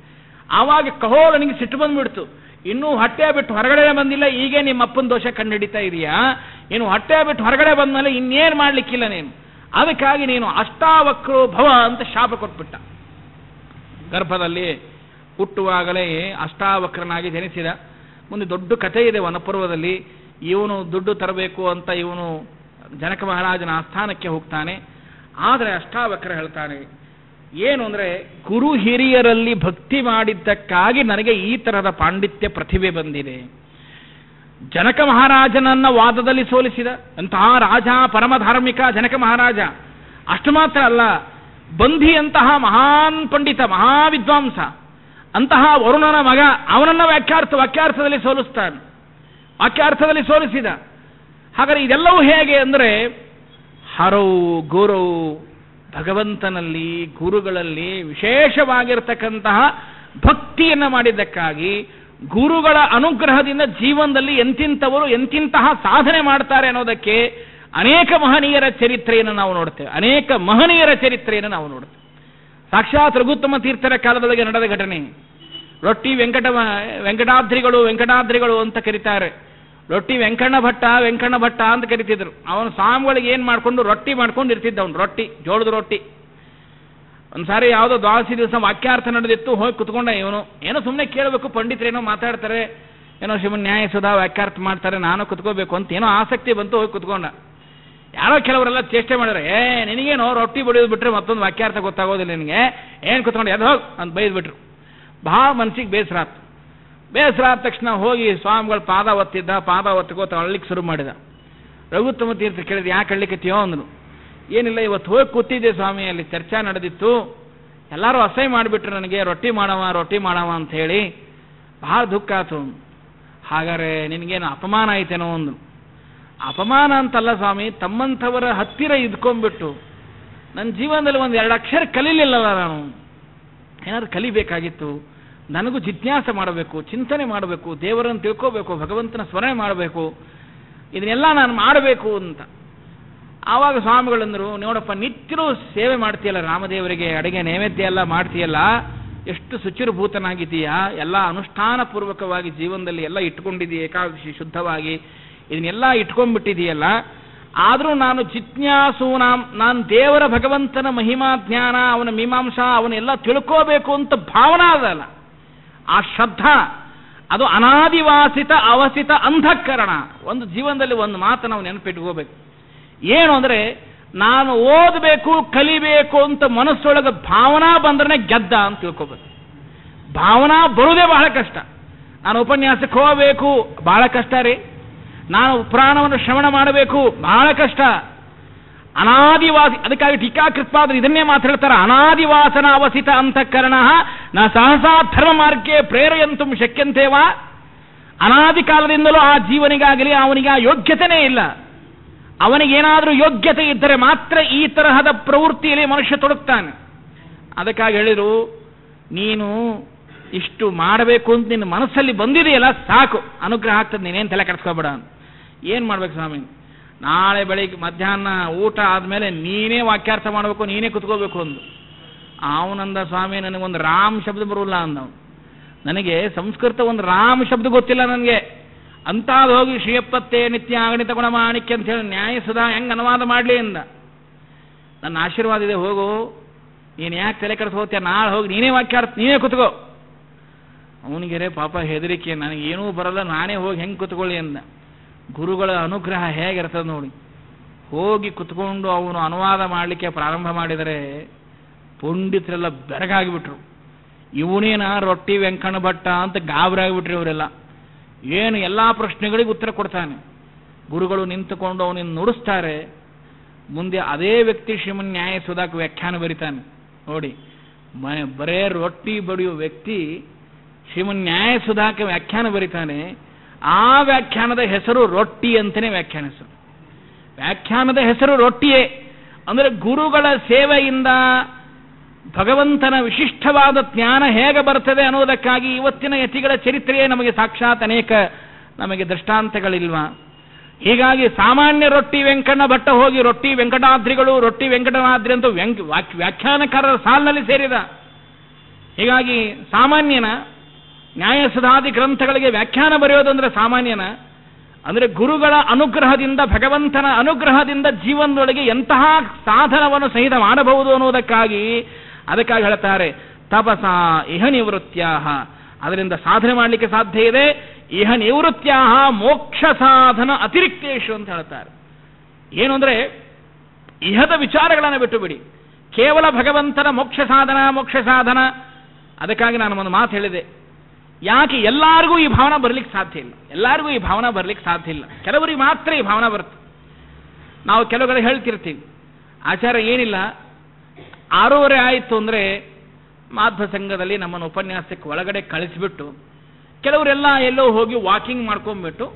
ಆವಾಗ ಕಹೋಲನಿಗೆ ಸಿಟ್ಟು ಬಂದ್ಬಿಡ್ತು. ಇನ್ನೂ ಹೊಟ್ಟೆ ಬಿಟ್ಟು ಹೊರಗಡೆ ಬಂದಿಲ್ಲ, ಈಗೇ ನಿಮ್ಮ ಅಪ್ಪನ ದೋಷ ಕಂಡುಹಿಡಿತಾ ಇದೆಯಾ? ನೀನು ಹೊಟ್ಟೆ ಬಿಟ್ಟು ಹೊರಗಡೆ ಬಂದ್ಮೇಲೆ ಇನ್ನೇನು ಮಾಡ್ಲಿಕ್ಕಿಲ್ಲ ನೀನು, ಅದಕ್ಕಾಗಿ ನೀನು ಅಷ್ಟಾವಕ್ರೋ ಭವ ಅಂತ ಶಾಪ ಕೊಟ್ಬಿಟ್ಟ. ಗರ್ಭದಲ್ಲಿ ಹುಟ್ಟುವಾಗಲೇ ಅಷ್ಟಾವಕ್ರನಾಗಿ ಜನಿಸಿದ. ಮುಂದೆ ದೊಡ್ಡ ಕಥೆ ಇದೆ ವನಪರ್ವದಲ್ಲಿ. ಇವನು ದುಡ್ಡು ತರಬೇಕು ಅಂತ ಇವನು ಜನಕ ಮಹಾರಾಜನ ಆಸ್ಥಾನಕ್ಕೆ ಹೋಗ್ತಾನೆ. ಆದರೆ ಅಷ್ಟಾವಕ್ರ ಹೇಳ್ತಾನೆ, ಏನು ಅಂದರೆ ಗುರು ಹಿರಿಯರಲ್ಲಿ ಭಕ್ತಿ ಮಾಡಿದ್ದಕ್ಕಾಗಿ ನನಗೆ ಈ ತರಹದ ಪಾಂಡಿತ್ಯ ಪ್ರತಿಭೆ ಬಂದಿದೆ. ಜನಕ ಮಹಾರಾಜನನ್ನ ವಾದದಲ್ಲಿ ಸೋಲಿಸಿದ ಅಂತಹ ರಾಜ, ಪರಮಧಾರ್ಮಿಕ ಜನಕ ಮಹಾರಾಜ. ಅಷ್ಟು ಮಾತ್ರ ಅಲ್ಲ, ಬಂಧಿಯಂತಹ ಮಹಾನ್ ಪಂಡಿತ, ಮಹಾವಿದ್ವಾಂಸ, ಅಂತಹ ವರುಣನ ಮಗ, ಅವನನ್ನ ವಾಕ್ಯಾರ್ಥದಲ್ಲಿ ಸೋಲಿಸ್ತಾನೆ. ವಾಕ್ಯಾರ್ಥದಲ್ಲಿ ಸೋಲಿಸಿದ. ಹಾಗಾದರೆ ಇದೆಲ್ಲವೂ ಹೇಗೆ ಅಂದರೆ, ಹರೌ ಗುರು, ಭಗವಂತನಲ್ಲಿ ಗುರುಗಳಲ್ಲಿ ವಿಶೇಷವಾಗಿರತಕ್ಕಂತಹ ಭಕ್ತಿಯನ್ನು ಮಾಡಿದ್ದಕ್ಕಾಗಿ, ಗುರುಗಳ ಅನುಗ್ರಹದಿಂದ ಜೀವನದಲ್ಲಿ ಎಂತಿಂಥವರು ಎಂತಿಂತಹ ಸಾಧನೆ ಮಾಡ್ತಾರೆ ಅನ್ನೋದಕ್ಕೆ ಅನೇಕ ಮಹನೀಯರ ಚರಿತ್ರೆಯನ್ನು ನಾವು ನೋಡ್ತೇವೆ. ಅನೇಕ ಮಹನೀಯರ ಚರಿತ್ರೆಯನ್ನು ನಾವು ನೋಡ್ತೇವೆ. ಸಾಕ್ಷಾತ್ ರಘುತ್ತಮ ತೀರ್ಥರ ಕಾಲದೊಳಗೆ ನಡೆದ ಘಟನೆ. ರೊಟ್ಟಿ ವೆಂಕಟಾದ್ರಿಗಳು ಅಂತ ಕರೀತಾರೆ. ರೊಟ್ಟಿ ವೆಂಕಣ್ಣ ಭಟ್ಟ ಅಂತ ಕರಿತಿದ್ರು. ಅವನು ಸ್ವಾಮಿಗಳಿಗೆ ಏನು ಮಾಡಿಕೊಂಡು ರೊಟ್ಟಿ ಮಾಡ್ಕೊಂಡು ಇರ್ತಿದ್ದ. ಅವನು ರೊಟ್ಟಿ, ಜೋಳದ ರೊಟ್ಟಿ. ಒಂದ್ಸಾರಿ ಯಾವುದೋ ದ್ವಾದಶಿ ದಿವಸ ವಾಕ್ಯಾರ್ಥ ನಡೆದಿತ್ತು, ಹೋಗಿ ಕುತ್ಕೊಂಡ. ಇವನು ಏನೋ ಸುಮ್ಮನೆ ಕೇಳಬೇಕು, ಪಂಡಿತರೇನೋ ಮಾತಾಡ್ತಾರೆ, ಏನೋ ಶಿವನ್ ನ್ಯಾಯ ಸುಧಾ ವಾಕ್ಯಾರ್ಥ ಮಾಡ್ತಾರೆ, ನಾನು ಕುತ್ಕೋಬೇಕು ಅಂತ ಏನೋ ಆಸಕ್ತಿ ಬಂತು, ಹೋಗಿ ಕುತ್ಕೊಂಡ. ಯಾರೋ ಕೆಲವರೆಲ್ಲ ಚೇಷ್ಟೆ ಮಾಡಿದ್ರೆ, ನಿನಗೇನೋ ರೊಟ್ಟಿ ಬಡಿಯೋದು ಬಿಟ್ರೆ ಮತ್ತೊಂದು ವಾಕ್ಯಾರ್ಥ ಗೊತ್ತಾಗೋದಿಲ್ಲ ನಿನಗೆ, ಏನು ಕುತ್ಕೊಂಡು ಎದ್ದು ಹೋಗಿ ಅಂತ ಬೈದ್ಬಿಟ್ರು. ಭಾಳ ಮನಸ್ಸಿಗೆ ಬೇಸರ ಆದ ತಕ್ಷಣ ಹೋಗಿ ಸ್ವಾಮಿಗಳ ಪಾದ ಒತ್ತಿಗೋತ ಅಳ್ಲಿಕ್ಕೆ ಶುರು ಮಾಡಿದ. ರಘುತ್ತಮ ತೀರ್ಥ ಕೇಳಿದ, ಯಾಕೆ ಅಳ್ಲಿಕ್ಕತ್ತೀಯೋ ಅಂದ್ರು. ಏನಿಲ್ಲ, ಇವತ್ತು ಹೋಗಿ ಕೂತಿದ್ದೆ ಸ್ವಾಮಿ, ಅಲ್ಲಿ ಚರ್ಚಾ ನಡೆದಿತ್ತು, ಎಲ್ಲರೂ ಅಸಹ್ಯ ಮಾಡಿಬಿಟ್ರು ನನಗೆ, ರೊಟ್ಟಿ ಮಾಡವ ಅಂತ ಹೇಳಿ ಬಹಳ ದುಃಖ ಆಯ್ತು. ಹಾಗಾದ್ರೆ ನಿನಗೇನು ಅಪಮಾನ ಆಯ್ತೇನೋ ಅಂದ್ರು. ಅಪಮಾನ ಅಂತಲ್ಲ ಸ್ವಾಮಿ, ತಮ್ಮಂಥವರ ಹತ್ತಿರ ಇದ್ಕೊಂಡ್ಬಿಟ್ಟು ನನ್ನ ಜೀವನದಲ್ಲಿ 1-2 ಅಕ್ಷರ ಕಲೀಲಿಲ್ಲಲ್ಲ, ನಾನು ಏನಾದ್ರು ಕಲಿಬೇಕಾಗಿತ್ತು. ನನಗೂ ಜಿಜ್ಞಾಸೆ ಮಾಡಬೇಕು, ಚಿಂತನೆ ಮಾಡಬೇಕು, ದೇವರನ್ನು ತಿಳ್ಕೋಬೇಕು, ಭಗವಂತನ ಸ್ಮರಣೆ ಮಾಡಬೇಕು, ಇದನ್ನೆಲ್ಲ ನಾನು ಮಾಡಬೇಕು ಅಂತ. ಆವಾಗ ಸ್ವಾಮಿಗಳಂದರು, ನೋಡಪ್ಪ, ನಿತ್ಯರೂ ಸೇವೆ ಮಾಡ್ತೀಯಲ್ಲ ರಾಮದೇವರಿಗೆ, ಅಡುಗೆ ನೈವೇದ್ಯ ಎಲ್ಲ ಮಾಡ್ತೀಯಲ್ಲ, ಎಷ್ಟು ಶುಚಿರ್ಭೂತನಾಗಿದ್ದೀಯಾ, ಎಲ್ಲ ಅನುಷ್ಠಾನ ಪೂರ್ವಕವಾಗಿ ಜೀವನದಲ್ಲಿ ಎಲ್ಲ ಇಟ್ಕೊಂಡಿದ್ದೀಯ, ಏಕಾದಶಿ ಶುದ್ಧವಾಗಿ ಇದನ್ನೆಲ್ಲ ಇಟ್ಕೊಂಡ್ಬಿಟ್ಟಿದೆಯಲ್ಲ. ಆದರೂ ನಾನು ಜಿಜ್ಞಾಸೂನಾಂ, ನಾನು ದೇವರ ಭಗವಂತನ ಮಹಿಮಾ ಜ್ಞಾನ, ಅವನ ಮೀಮಾಂಸಾ, ಅವನ್ನೆಲ್ಲ ತಿಳ್ಕೋಬೇಕು ಅಂತ ಭಾವನಾ ಅದಲ್ಲ, ಆ ಶ್ರದ್ಧಾ, ಅದು ಅನಾದಿವಾಸಿತ ಅವಸಿತ ಅಂಧಃಕರಣ. ಒಂದು ಜೀವನದಲ್ಲಿ ಒಂದು ಮಾತು ನಾವು ನೆನಪಿಟ್ಕೋಬೇಕು. ಏನು ಅಂದರೆ, ನಾನು ಓದಬೇಕು, ಕಲಿಬೇಕು ಅಂತ ಮನಸ್ಸೊಳಗೆ ಭಾವನಾ ಬಂದ್ರೆ ಗೆದ್ದ ಅಂತ ತಿಳ್ಕೋಬೇಕು. ಭಾವನಾ ಬರುವುದೇ ಬಹಳ ಕಷ್ಟ. ನಾನು ಉಪನ್ಯಾಸಕ್ಕೆ ಹೋಗಬೇಕು, ಬಹಳ ಕಷ್ಟ ರೀ. ನಾನು ಪುರಾಣವನ್ನು ಶ್ರವಣ ಮಾಡಬೇಕು, ಬಹಳ ಕಷ್ಟ. ಅನಾದಿವಾಸಿ. ಅದಕ್ಕಾಗಿ ಟೀಕಾಕೃತ್ಪಾದರು ಇದನ್ನೇ ಮಾತಾಡ್ತಾರೆ, ಅನಾದಿವಾಸನ ಅವಸಿತ ಅಂತಃಕರಣ ನ ಸಹಸಾ ಧರ್ಮ ಮಾರ್ಗಕ್ಕೆ ಪ್ರೇರೆಯಂತು ಶಕ್ಯಂತೇವಾ. ಅನಾದಿ ಕಾಲದಿಂದಲೂ ಆ ಜೀವನಿಗಾಗಲಿ ಅವನಿಗೆ ಆ ಯೋಗ್ಯತೆನೇ ಇಲ್ಲ. ಅವನಿಗೇನಾದರೂ ಯೋಗ್ಯತೆ ಇದ್ದರೆ ಮಾತ್ರ ಈ ತರಹದ ಪ್ರವೃತ್ತಿಯಲ್ಲಿ ಮನುಷ್ಯ ತೊಡಗ್ತಾನೆ. ಅದಕ್ಕಾಗಿ ಹೇಳಿದರು, ನೀನು ಇಷ್ಟು ಮಾಡಬೇಕು ಅಂತ ನಿನ್ನ ಮನಸ್ಸಲ್ಲಿ ಬಂದಿದೆಯಲ್ಲ ಸಾಕು, ಅನುಗ್ರಹ ಆಗ್ತದೆ, ನೀನೇನು ತಲೆ ಕೆಡಿಸ್ಕೋಬೇಡ. ಏನು ಮಾಡ್ಬೇಕು ಸ್ವಾಮಿ? ನಾಳೆ ಬೆಳಿಗ್ಗೆ ಮಧ್ಯಾಹ್ನ ಊಟ ಆದಮೇಲೆ ನೀನೇ ವಾಕ್ಯಾರ್ಥ ಮಾಡಬೇಕು, ನೀನೇ ಕುತ್ಕೋಬೇಕು ಅಂದು. ಅವನಂದ, ಸ್ವಾಮಿ ನನಗೊಂದು ರಾಮ್ ಶಬ್ದ ಬರೋಲ್ಲ ಅಂದವನು. ನನಗೆ ಸಂಸ್ಕೃತ ಒಂದು ರಾಮ್ ಶಬ್ದ ಗೊತ್ತಿಲ್ಲ ನನಗೆ. ಅಂತಾದ್ ಹೋಗಿ ಶ್ರೀಯಪ್ಪತ್ತೆ ನಿತ್ಯ ಗಣಿತ ಗುಣ ಮಾಣಿಕ್ಯ ಅಂತ ಹೇಳಿ ನ್ಯಾಯಸುಧಾ ಹೆಂಗೆ ಅನುವಾದ ಮಾಡಲಿ ಅಂದ. ನನ್ನ ಆಶೀರ್ವಾದ ಇದೆ, ಹೋಗು, ನೀನು ಯಾಕೆ ತಲೆ ಕೆಡಿಸ್ ಹೋಗ್ತೀಯ, ನಾಳೆ ಹೋಗಿ ನೀನೇ ವಾಕ್ಯಾರ್ಥ ನೀನೇ ಕುತ್ಕೋ. ಅವನಿಗೆ ಪಾಪ ಹೆದರಿಕೆ, ನನಗೇನೂ ಬರಲ್ಲ, ನಾನೇ ಹೋಗಿ ಹೆಂಗೆ ಕುತ್ಕೊಳ್ಳಿ ಅಂದ. ಗುರುಗಳ ಅನುಗ್ರಹ ಹೇಗಿರ್ತದೆ ನೋಡಿ. ಹೋಗಿ ಕುತ್ಕೊಂಡು ಅವನು ಅನುವಾದ ಮಾಡಲಿಕ್ಕೆ ಪ್ರಾರಂಭ ಮಾಡಿದರೆ ಪಂಡಿತರೆಲ್ಲ ಬೆರಗಾಗಿಬಿಟ್ರು. ಇವನೇನ ರೊಟ್ಟಿ ವೆಂಕಣ್ಣ ಭಟ್ಟ ಅಂತ ಗಾಬರಾಗಿಬಿಟ್ರು ಇವರೆಲ್ಲ. ಏನು ಎಲ್ಲ ಪ್ರಶ್ನೆಗಳಿಗೆ ಉತ್ತರ ಕೊಡ್ತಾನೆ. ಗುರುಗಳು ನಿಂತುಕೊಂಡು ಅವನನ್ನು ನುಡಿಸ್ತಾರೆ. ಮುಂದೆ ಅದೇ ವ್ಯಕ್ತಿ ಶ್ರೀಮನ್ ನ್ಯಾಯ ಸುಧಾಕ್ ವ್ಯಾಖ್ಯಾನ ಬರೀತಾನೆ ನೋಡಿ. ಬರೇ ರೊಟ್ಟಿ ಬಡಿಯುವ ವ್ಯಕ್ತಿ ಶ್ರೀಮನ್ ನ್ಯಾಯ ಸುಧಾಕ್ಕೆ ವ್ಯಾಖ್ಯಾನ ಬರೀತಾನೆ. ಆ ವ್ಯಾಖ್ಯಾನದ ಹೆಸರು ರೊಟ್ಟಿ ಅಂತಲೇ ವ್ಯಾಖ್ಯಾನ ಹೆಸರು. ವ್ಯಾಖ್ಯಾನದ ಹೆಸರು ರೊಟ್ಟಿಯೇ. ಅಂದರೆ ಗುರುಗಳ ಸೇವೆಯಿಂದ ಭಗವಂತನ ವಿಶಿಷ್ಟವಾದ ಜ್ಞಾನ ಹೇಗೆ ಬರ್ತದೆ ಅನ್ನೋದಕ್ಕಾಗಿ ಇವತ್ತಿನ ಯತಿಗಳ ಚರಿತ್ರೆಯೇ ನಮಗೆ ಸಾಕ್ಷಾತ್ ಅನೇಕ ನಮಗೆ ದೃಷ್ಟಾಂತಗಳಿಲ್ವಾ? ಹೀಗಾಗಿ ಸಾಮಾನ್ಯ ರೊಟ್ಟಿ ವೆಂಕಣ್ಣ ಭಟ್ಟ ಹೋಗಿ ರೊಟ್ಟಿ ವೆಂಕಟಾದ್ರಿಗಳು, ರೊಟ್ಟಿ ವೆಂಕಟನಾದ್ರಿ ಅಂತ ವ್ಯಾಖ್ಯಾನಕಾರರ ಸಾಲಿನಲ್ಲಿ ಸೇರಿದ. ಹೀಗಾಗಿ ಸಾಮಾನ್ಯನ ನ್ಯಾಯಸುಧಾದಿ ಗ್ರಂಥಗಳಿಗೆ ವ್ಯಾಖ್ಯಾನ ಬರೆಯೋದಂದ್ರೆ ಸಾಮಾನ್ಯನ. ಅಂದರೆ ಗುರುಗಳ ಅನುಗ್ರಹದಿಂದ, ಭಗವಂತನ ಅನುಗ್ರಹದಿಂದ ಜೀವನದೊಳಗೆ ಎಂತಹ ಸಾಧನವನ್ನು ಸಹಿತ ಮಾಡಬಹುದು ಅನ್ನೋದಕ್ಕಾಗಿ ಅದಕ್ಕಾಗಿ ಹೇಳ್ತಾರೆ ತಪಸ ಇಹ ನಿವೃತ್ತ್ಯಾಹ. ಅದರಿಂದ ಸಾಧನೆ ಮಾಡಲಿಕ್ಕೆ ಸಾಧ್ಯ ಇದೆ. ಇಹ ನಿವೃತ್ತ್ಯಾಹ ಮೋಕ್ಷ ಸಾಧನ ಅತಿರಿಕ್ತೇಶು ಅಂತ ಹೇಳ್ತಾರೆ. ಏನು ಅಂದರೆ ಇಹದ ವಿಚಾರಗಳನ್ನು ಬಿಟ್ಟು ಬಿಡಿ, ಕೇವಲ ಭಗವಂತನ ಮೋಕ್ಷ ಸಾಧನ. ಅದಕ್ಕಾಗಿ ನಾನು ಒಂದು ಮಾತು ಹೇಳಿದೆ, ಯಾಕೆ ಎಲ್ಲರಿಗೂ ಈ ಭಾವನೆ ಬರಲಿಕ್ಕೆ ಸಾಧ್ಯ ಇಲ್ಲ. ಎಲ್ಲರಿಗೂ ಈ ಭಾವನೆ ಬರಲಿಕ್ಕೆ ಸಾಧ್ಯ ಇಲ್ಲ. ಕೆಲವರಿಗೆ ಮಾತ್ರ ಈ ಭಾವನೆ ಬರುತ್ತೆ. ನಾವು ಕೆಲವು ಹೇಳ್ತಿರ್ತೀವಿ, ಆಚಾರ ಏನಿಲ್ಲ 6:30 ಆಯಿತು ಅಂದರೆ ಮಾಧ್ವ ಸಂಘದಲ್ಲಿ ನಮ್ಮನ್ನು ಉಪನ್ಯಾಸಕ್ಕೆ ಒಳಗಡೆ ಕಳಿಸಿಬಿಟ್ಟು ಕೆಲವರೆಲ್ಲ ಎಲ್ಲೋ ಹೋಗಿ ವಾಕಿಂಗ್ ಮಾಡ್ಕೊಂಡ್ಬಿಟ್ಟು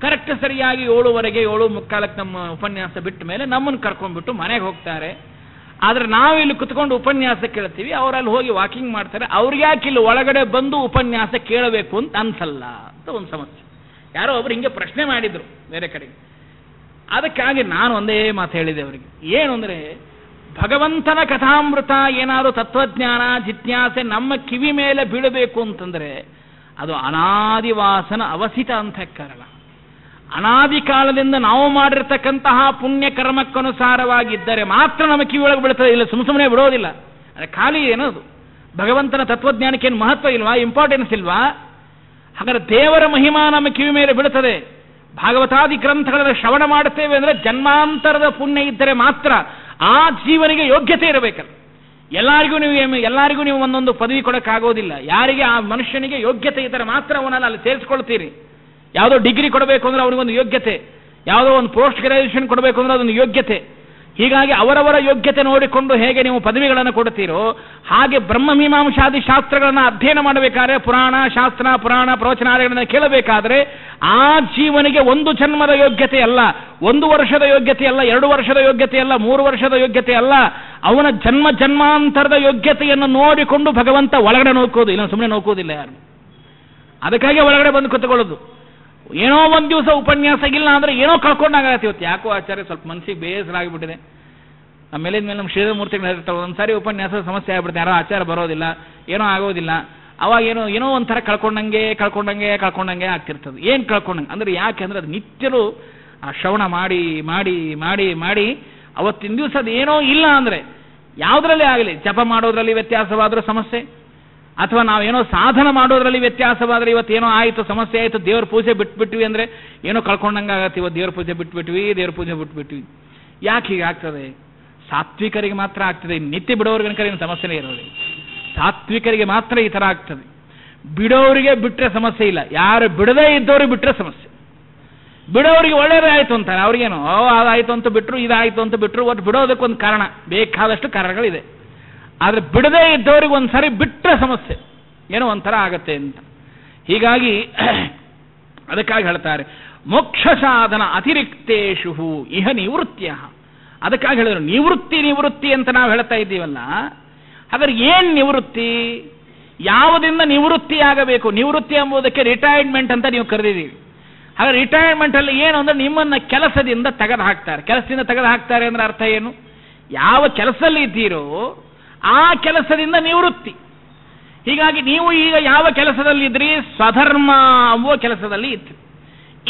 ಕರೆಕ್ಟ್ ಸರಿಯಾಗಿ 7:15 7:45 ನಮ್ಮ ಉಪನ್ಯಾಸ ಬಿಟ್ಟ ಮೇಲೆ ನಮ್ಮನ್ನು ಕರ್ಕೊಂಡ್ಬಿಟ್ಟು ಮನೆಗೆ ಹೋಗ್ತಾರೆ. ಆದರೆ ನಾವು ಇಲ್ಲಿ ಕುತ್ಕೊಂಡು ಉಪನ್ಯಾಸ ಕೇಳ್ತೀವಿ, ಅವರಲ್ಲಿ ಹೋಗಿ ವಾಕಿಂಗ್ ಮಾಡ್ತಾರೆ. ಅವ್ರಿಗೆ ಯಾಕೆ ಇಲ್ಲಿ ಒಳಗಡೆ ಬಂದು ಉಪನ್ಯಾಸ ಕೇಳಬೇಕು ಅಂತ ಅನ್ಸಲ್ಲ ಅಂತ ಒಂದು ಸಮಸ್ಯೆ. ಯಾರೋ ಒಬ್ರು ಹಿಂಗೆ ಪ್ರಶ್ನೆ ಮಾಡಿದ್ರು ಬೇರೆ ಕಡೆಗೆ. ಅದಕ್ಕಾಗಿ ನಾನು ಒಂದೇ ಮಾತು ಹೇಳಿದೆ ಅವರಿಗೆ, ಏನು ಅಂದರೆ ಭಗವಂತನ ಕಥಾಮೃತ ಏನಾದರೂ ತತ್ವಜ್ಞಾನ ಜಿಜ್ಞಾಸೆ ನಮ್ಮ ಕಿವಿ ಮೇಲೆ ಬೀಳಬೇಕು ಅಂತಂದರೆ ಅದು ಅನಾದಿವಾಸನ ಅವಸಿತ ಅಂತಃಕರಣ. ಅನಾದಿ ಕಾಲದಿಂದ ನಾವು ಮಾಡಿರ್ತಕ್ಕಂತಹ ಪುಣ್ಯ ಕರ್ಮಕ್ಕನುಸಾರವಾಗಿದ್ದರೆ ಮಾತ್ರ ನಮ್ಮ ಕಿವಿ ಒಳಗೆ ಬೀಳ್ತದೆ. ಇಲ್ಲ ಸುಮ್ಮನೆ ಬಿಡೋದಿಲ್ಲ. ಅದೇ ಖಾಲಿ ಏನದು ಭಗವಂತನ ತತ್ವಜ್ಞಾನಕ್ಕೇನು ಮಹತ್ವ ಇಲ್ವಾ, ಇಂಪಾರ್ಟೆನ್ಸ್ ಇಲ್ವಾ? ಹಾಗಾದ್ರೆ ದೇವರ ಮಹಿಮಾ ನಮ್ಮ ಕಿವಿ ಮೇಲೆ ಬೀಳ್ತದೆ. ಭಾಗವತಾದಿ ಗ್ರಂಥಗಳ ಶ್ರವಣ ಮಾಡುತ್ತೇವೆ ಅಂದರೆ ಜನ್ಮಾಂತರದ ಪುಣ್ಯ ಇದ್ದರೆ ಮಾತ್ರ ಆ ಜೀವನಿಗೆ ಯೋಗ್ಯತೆ ಇರಬೇಕಲ್ಲ. ಎಲ್ಲರಿಗೂ ನೀವು ಒಂದೊಂದು ಪದವಿ ಕೊಡೋಕ್ಕಾಗೋದಿಲ್ಲ. ಯಾರಿಗೆ ಆ ಮನುಷ್ಯನಿಗೆ ಯೋಗ್ಯತೆ ಇದ್ದರೆ ಮಾತ್ರ ಅವನನ್ನು ಅಲ್ಲಿ ಸೇರಿಸ್ಕೊಳ್ತೀರಿ. ಯಾವುದೋ ಡಿಗ್ರಿ ಕೊಡಬೇಕು ಅಂದ್ರೆ ಅವನಿಗೊಂದು ಯೋಗ್ಯತೆ, ಯಾವುದೋ ಒಂದು ಪೋಸ್ಟ್ ಗ್ರಾಜ್ಯುಯೇಷನ್ ಕೊಡಬೇಕು ಅಂದ್ರೆ ಅದೊಂದು ಯೋಗ್ಯತೆ. ಹೀಗಾಗಿ ಅವರವರ ಯೋಗ್ಯತೆ ನೋಡಿಕೊಂಡು ಹೇಗೆ ನೀವು ಪದವಿಗಳನ್ನು ಕೊಡ್ತೀರೋ ಹಾಗೆ ಬ್ರಹ್ಮಮೀಮಾಂಸಾದಿ ಶಾಸ್ತ್ರಗಳನ್ನು ಅಧ್ಯಯನ ಮಾಡಬೇಕಾದ್ರೆ ಪುರಾಣ ಶಾಸ್ತ್ರ ಪುರಾಣ ಪ್ರವಚನಾದಿಗಳನ್ನು ಕೇಳಬೇಕಾದ್ರೆ ಆ ಜೀವನಿಗೆ ಒಂದು ಜನ್ಮದ ಯೋಗ್ಯತೆ ಅಲ್ಲ, 1 ವರ್ಷದ ಯೋಗ್ಯತೆ ಅಲ್ಲ, 2 ವರ್ಷದ ಯೋಗ್ಯತೆ ಅಲ್ಲ, 3 ವರ್ಷದ ಯೋಗ್ಯತೆ ಅಲ್ಲ, ಅವನ ಜನ್ಮಾಂತರದ ಯೋಗ್ಯತೆಯನ್ನು ನೋಡಿಕೊಂಡು ಭಗವಂತ ಒಳಗಡೆ ನೋಡ್ಕೋದು, ಇಲ್ಲ ಸುಮ್ಮನೆ ನೋಡ್ಕೋದಿಲ್ಲ ಯಾರು. ಅದಕ್ಕಾಗಿ ಒಳಗಡೆ ಬಂದು ಕೂತ್ಕೊಳ್ಳೋದು. ಏನೋ ಒಂದು ದಿವಸ ಉಪನ್ಯಾಸ ಇಲ್ಲ ಅಂದ್ರೆ ಏನೋ ಕಳ್ಕೊಂಡಾಗತ್ತೆ. ಇವತ್ತು ಯಾಕೋ ಆಚಾರ್ಯ ಸ್ವಲ್ಪ ಮನಸ್ಸಿಗೆ ಬೇಸರ ಆಗಿಬಿಟ್ಟಿದೆ. ಆಮೇಲೆ ನಮ್ಮ ಶ್ರೀಧರಮೂರ್ತಿಗಳು ಹೇಳ್ತಾರೆ, ಒಂದ್ಸಾರಿ ಉಪನ್ಯಾಸದ ಸಮಸ್ಯೆ ಆಗ್ಬಿಡುತ್ತೆ, ಯಾರೋ ಆಚಾರ ಬರೋದಿಲ್ಲ, ಏನೋ ಆಗೋದಿಲ್ಲ, ಅವಾಗ ಏನೋ ಒಂಥರ ಕಳ್ಕೊಂಡಂಗೆ ಆಗ್ತಿರ್ತದೆ. ಏನು ಕಳ್ಕೊಂಡಂಗೆ ಅಂದ್ರೆ ಯಾಕೆ ಅಂದ್ರೆ ಅದು ನಿತ್ಯರು ಆ ಶ್ರವಣ ಮಾಡಿ ಮಾಡಿ ಮಾಡಿ ಮಾಡಿ ಅವತ್ತಿನ ದಿವಸ ಅದು ಏನೋ ಇಲ್ಲ ಅಂದರೆ ಯಾವುದರಲ್ಲಿ ಆಗಲಿ, ಜಪ ಮಾಡೋದ್ರಲ್ಲಿ ವ್ಯತ್ಯಾಸವಾದರೂ ಸಮಸ್ಯೆ, ಅಥವಾ ನಾವೇನೋ ಸಾಧನ ಮಾಡೋದ್ರಲ್ಲಿ ವ್ಯತ್ಯಾಸವಾದರೆ ಇವತ್ತೇನೋ ಆಯಿತು ಸಮಸ್ಯೆ ಆಯಿತು, ದೇವ್ರ ಪೂಜೆ ಬಿಟ್ಬಿಟ್ವಿ ಅಂದರೆ ಏನೋ ಕಳ್ಕೊಂಡಂಗೆ ಆಗತ್ತೆ. ಇವತ್ತು ದೇವ್ರ ಪೂಜೆ ಬಿಟ್ಬಿಟ್ವಿ. ಯಾಕೆ ಹೀಗೆ ಆಗ್ತದೆ? ಸಾತ್ವಿಕರಿಗೆ ಮಾತ್ರ ಆಗ್ತದೆ, ನಿತ್ಯ ಬಿಡೋರಿಗೆ ಏನು ಸಮಸ್ಯೆನೇ ಇರೋದು. ಸಾತ್ವಿಕರಿಗೆ ಮಾತ್ರ ಈ ಥರ ಆಗ್ತದೆ. ಬಿಡೋರಿಗೆ ಬಿಟ್ಟರೆ ಸಮಸ್ಯೆ ಇಲ್ಲ, ಯಾರು ಬಿಡದೇ ಇದ್ದವ್ರಿಗೆ ಬಿಟ್ಟರೆ ಸಮಸ್ಯೆ. ಬಿಡೋರಿಗೆ ಒಳ್ಳೇದೇ ಆಯಿತು ಅಂತಾರೆ. ಅವ್ರಿಗೇನು ಅದಾಯಿತು ಅಂತ ಬಿಟ್ಟರು, ಇದಾಯಿತು ಅಂತ ಬಿಟ್ಟರು, ಒಟ್ಟು ಬಿಡೋದಕ್ಕೊಂದು ಕಾರಣ, ಬೇಕಾದಷ್ಟು ಕಾರಣಗಳಿದೆ. ಆದರೆ ಬಿಡದೇ ಇದ್ದವ್ರಿಗೆ ಒಂದು ಸರಿ ಬಿಟ್ಟರೆ ಸಮಸ್ಯೆ ಏನೋ ಒಂಥರ ಆಗತ್ತೆ ಅಂತ. ಹೀಗಾಗಿ ಅದಕ್ಕಾಗಿ ಹೇಳ್ತಾರೆ ಮೋಕ್ಷ ಸಾಧನ ಅತಿರಿಕ್ತೇಷು ಇಹ ನಿವೃತ್ತಿಯ. ಅದಕ್ಕಾಗಿ ಹೇಳಿದ್ರು ನಿವೃತ್ತಿ ಅಂತ ನಾವು ಹೇಳ್ತಾ ಇದ್ದೀವಲ್ಲ, ಹಾಗಾದ್ರೆ ಏನು ನಿವೃತ್ತಿ, ಯಾವುದರಿಂದ ನಿವೃತ್ತಿ ಆಗಬೇಕು? ನಿವೃತ್ತಿ ಎಂಬುದಕ್ಕೆ ರಿಟೈರ್ಮೆಂಟ್ ಅಂತ ನೀವು ಕರೆದಿದ್ದೀವಿ. ಹಾಗಾದ್ರೆ ರಿಟೈರ್ಮೆಂಟ್ ಅಲ್ಲಿ ಏನು ಅಂದ್ರೆ ನಿಮ್ಮನ್ನ ಕೆಲಸದಿಂದ ತೆಗೆದು ಹಾಕ್ತಾರೆ. ಕೆಲಸದಿಂದ ತೆಗೆದು ಹಾಕ್ತಾರೆ ಅಂದ್ರೆ ಅರ್ಥ ಏನು? ಯಾವ ಕೆಲಸದಲ್ಲಿ ಇದ್ದೀರೋ ಆ ಕೆಲಸದಿಂದ ನಿವೃತ್ತಿ. ಹೀಗಾಗಿ ನೀವು ಈಗ ಯಾವ ಕೆಲಸದಲ್ಲಿದ್ರಿ? ಸ್ವಧರ್ಮ ಎಂಬುವ ಕೆಲಸದಲ್ಲಿ ಇದ್ರಿ.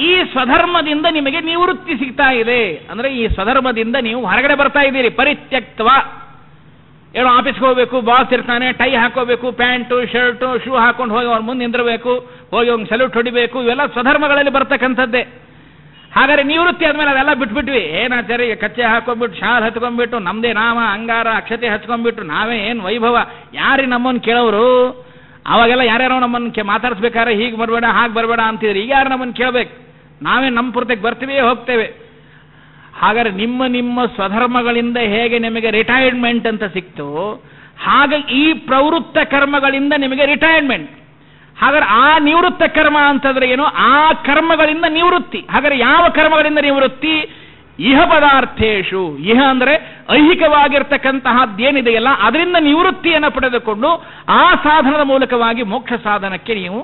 ಈ ಸ್ವಧರ್ಮದಿಂದ ನಿಮಗೆ ನಿವೃತ್ತಿ ಸಿಗ್ತಾ ಇದೆ. ಅಂದ್ರೆ ಈ ಸ್ವಧರ್ಮದಿಂದ ನೀವು ಹೊರಗಡೆ ಬರ್ತಾ ಇದ್ದೀರಿ. ಪರಿತ್ಯಕ್ತವ, ಏನೋ ಆಫೀಸ್ಗೆ ಹೋಗ್ಬೇಕು, ಬಾಸ್ ಇರ್ತಾನೆ, ಟೈ ಹಾಕೋಬೇಕು, ಪ್ಯಾಂಟು ಶರ್ಟು ಶೂ ಹಾಕೊಂಡು ಹೋಗಿ ಅವ್ರ ಮುಂದೆ ನಿಂದಿರಬೇಕು, ಹೋಗಿ ಅವ್ನು ಸಲ್ಯೂಟ್ ಹೊಡಿಬೇಕು, ಇವೆಲ್ಲ ಸ್ವಧರ್ಮಗಳಲ್ಲಿ ಬರ್ತಕ್ಕಂಥದ್ದೇ. ಹಾಗಾದ್ರೆ ನಿವೃತ್ತಿ ಆದ್ಮೇಲೆ ಅದೆಲ್ಲ ಬಿಟ್ಬಿಟ್ವಿ. ಏನಾಚಾರಿ ಕಚ್ಚೆ ಹಾಕೊಂಡ್ಬಿಟ್ಟು ಶಾಲ್ ಹತ್ಕೊಂಡ್ಬಿಟ್ಟು ನಮ್ದೇ ನಾಮ ಅಂಗಾರ ಅಕ್ಷತೆ ಹಚ್ಕೊಂಡ್ಬಿಟ್ಟು ನಾವೇ ಏನು ವೈಭವ, ಯಾರಿ ನಮ್ಮನ್ನು ಕೇಳೋರು? ಅವಾಗೆಲ್ಲ ಯಾರ್ಯಾರೋ ನಮ್ಮನ್ನು ಮಾತಾಡಿಸ್ಬೇಕಾದ್ರೆ ಹೀಗೆ ಬರಬೇಡ ಹಾಗೆ ಬರಬೇಡ ಅಂತಿದ್ರಿ. ಈಗ ಯಾರು ನಮ್ಮನ್ನು ಕೇಳಬೇಕು? ನಾವೇ ನಮ್ಮ ಪೂರ್ತಿಗೆ ಬರ್ತೀವಿ ಹೋಗ್ತೇವೆ. ಹಾಗಾದ್ರೆ ನಿಮ್ಮ ಸ್ವಧರ್ಮಗಳಿಂದ ಹೇಗೆ ನಿಮಗೆ ರಿಟೈರ್ಮೆಂಟ್ ಅಂತ ಸಿಕ್ತು, ಹಾಗೆ ಈ ಪ್ರವೃತ್ತ ಕರ್ಮಗಳಿಂದ ನಿಮಗೆ ರಿಟೈರ್ಮೆಂಟ್. ಹಾಗಾದ್ರೆ ಆ ನಿವೃತ್ತ ಕರ್ಮ ಅಂತಂದ್ರೆ ಏನು? ಆ ಕರ್ಮಗಳಿಂದ ನಿವೃತ್ತಿ. ಹಾಗಾದ್ರೆ ಯಾವ ಕರ್ಮಗಳಿಂದ ನಿವೃತ್ತಿ? ಇಹ ಪದಾರ್ಥೇಶು. ಇಹ ಅಂದರೆ ಐಹಿಕವಾಗಿರ್ತಕ್ಕಂತಹದ್ದೇನಿದೆಯಲ್ಲ ಅದರಿಂದ ನಿವೃತ್ತಿಯನ್ನು ಪಡೆದುಕೊಂಡು ಆ ಸಾಧನದ ಮೂಲಕವಾಗಿ ಮೋಕ್ಷ ಸಾಧನಕ್ಕೆ ನೀವು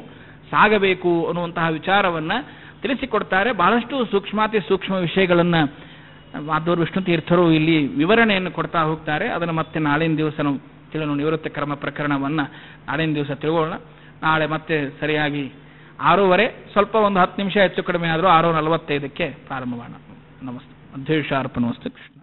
ಸಾಗಬೇಕು ಅನ್ನುವಂತಹ ವಿಚಾರವನ್ನು ತಿಳಿಸಿಕೊಡ್ತಾರೆ. ಬಹಳಷ್ಟು ಸೂಕ್ಷ್ಮ ವಿಷಯಗಳನ್ನು ಮಾಧವರು ವಿಷ್ಣು ತೀರ್ಥರು ಇಲ್ಲಿ ವಿವರಣೆಯನ್ನು ಕೊಡ್ತಾ ಹೋಗ್ತಾರೆ. ಅದನ್ನು ಮತ್ತೆ ನಾಳಿನ ದಿವಸ ನಾವು ನಿವೃತ್ತ ಕರ್ಮ ಪ್ರಕರಣವನ್ನು ನಾಳಿನ ದಿವಸ ತಿಳ್ಕೊಳ್ಳೋಣ. ನಾಳೆ ಮತ್ತೆ ಸರಿಯಾಗಿ 6:15, ಸ್ವಲ್ಪ ಒಂದು 10 ನಿಮಿಷ ಹೆಚ್ಚು ಕಡಿಮೆ ಆದರೂ 6:45ಕ್ಕೆ ಪ್ರಾರಂಭ ಮಾಡೋಣ. ನಮಸ್ತೆ. ಅಧ್ಯಕ್ಷಾರ್ಪಣಮಸ್ತು. ಕೃಷ್ಣ.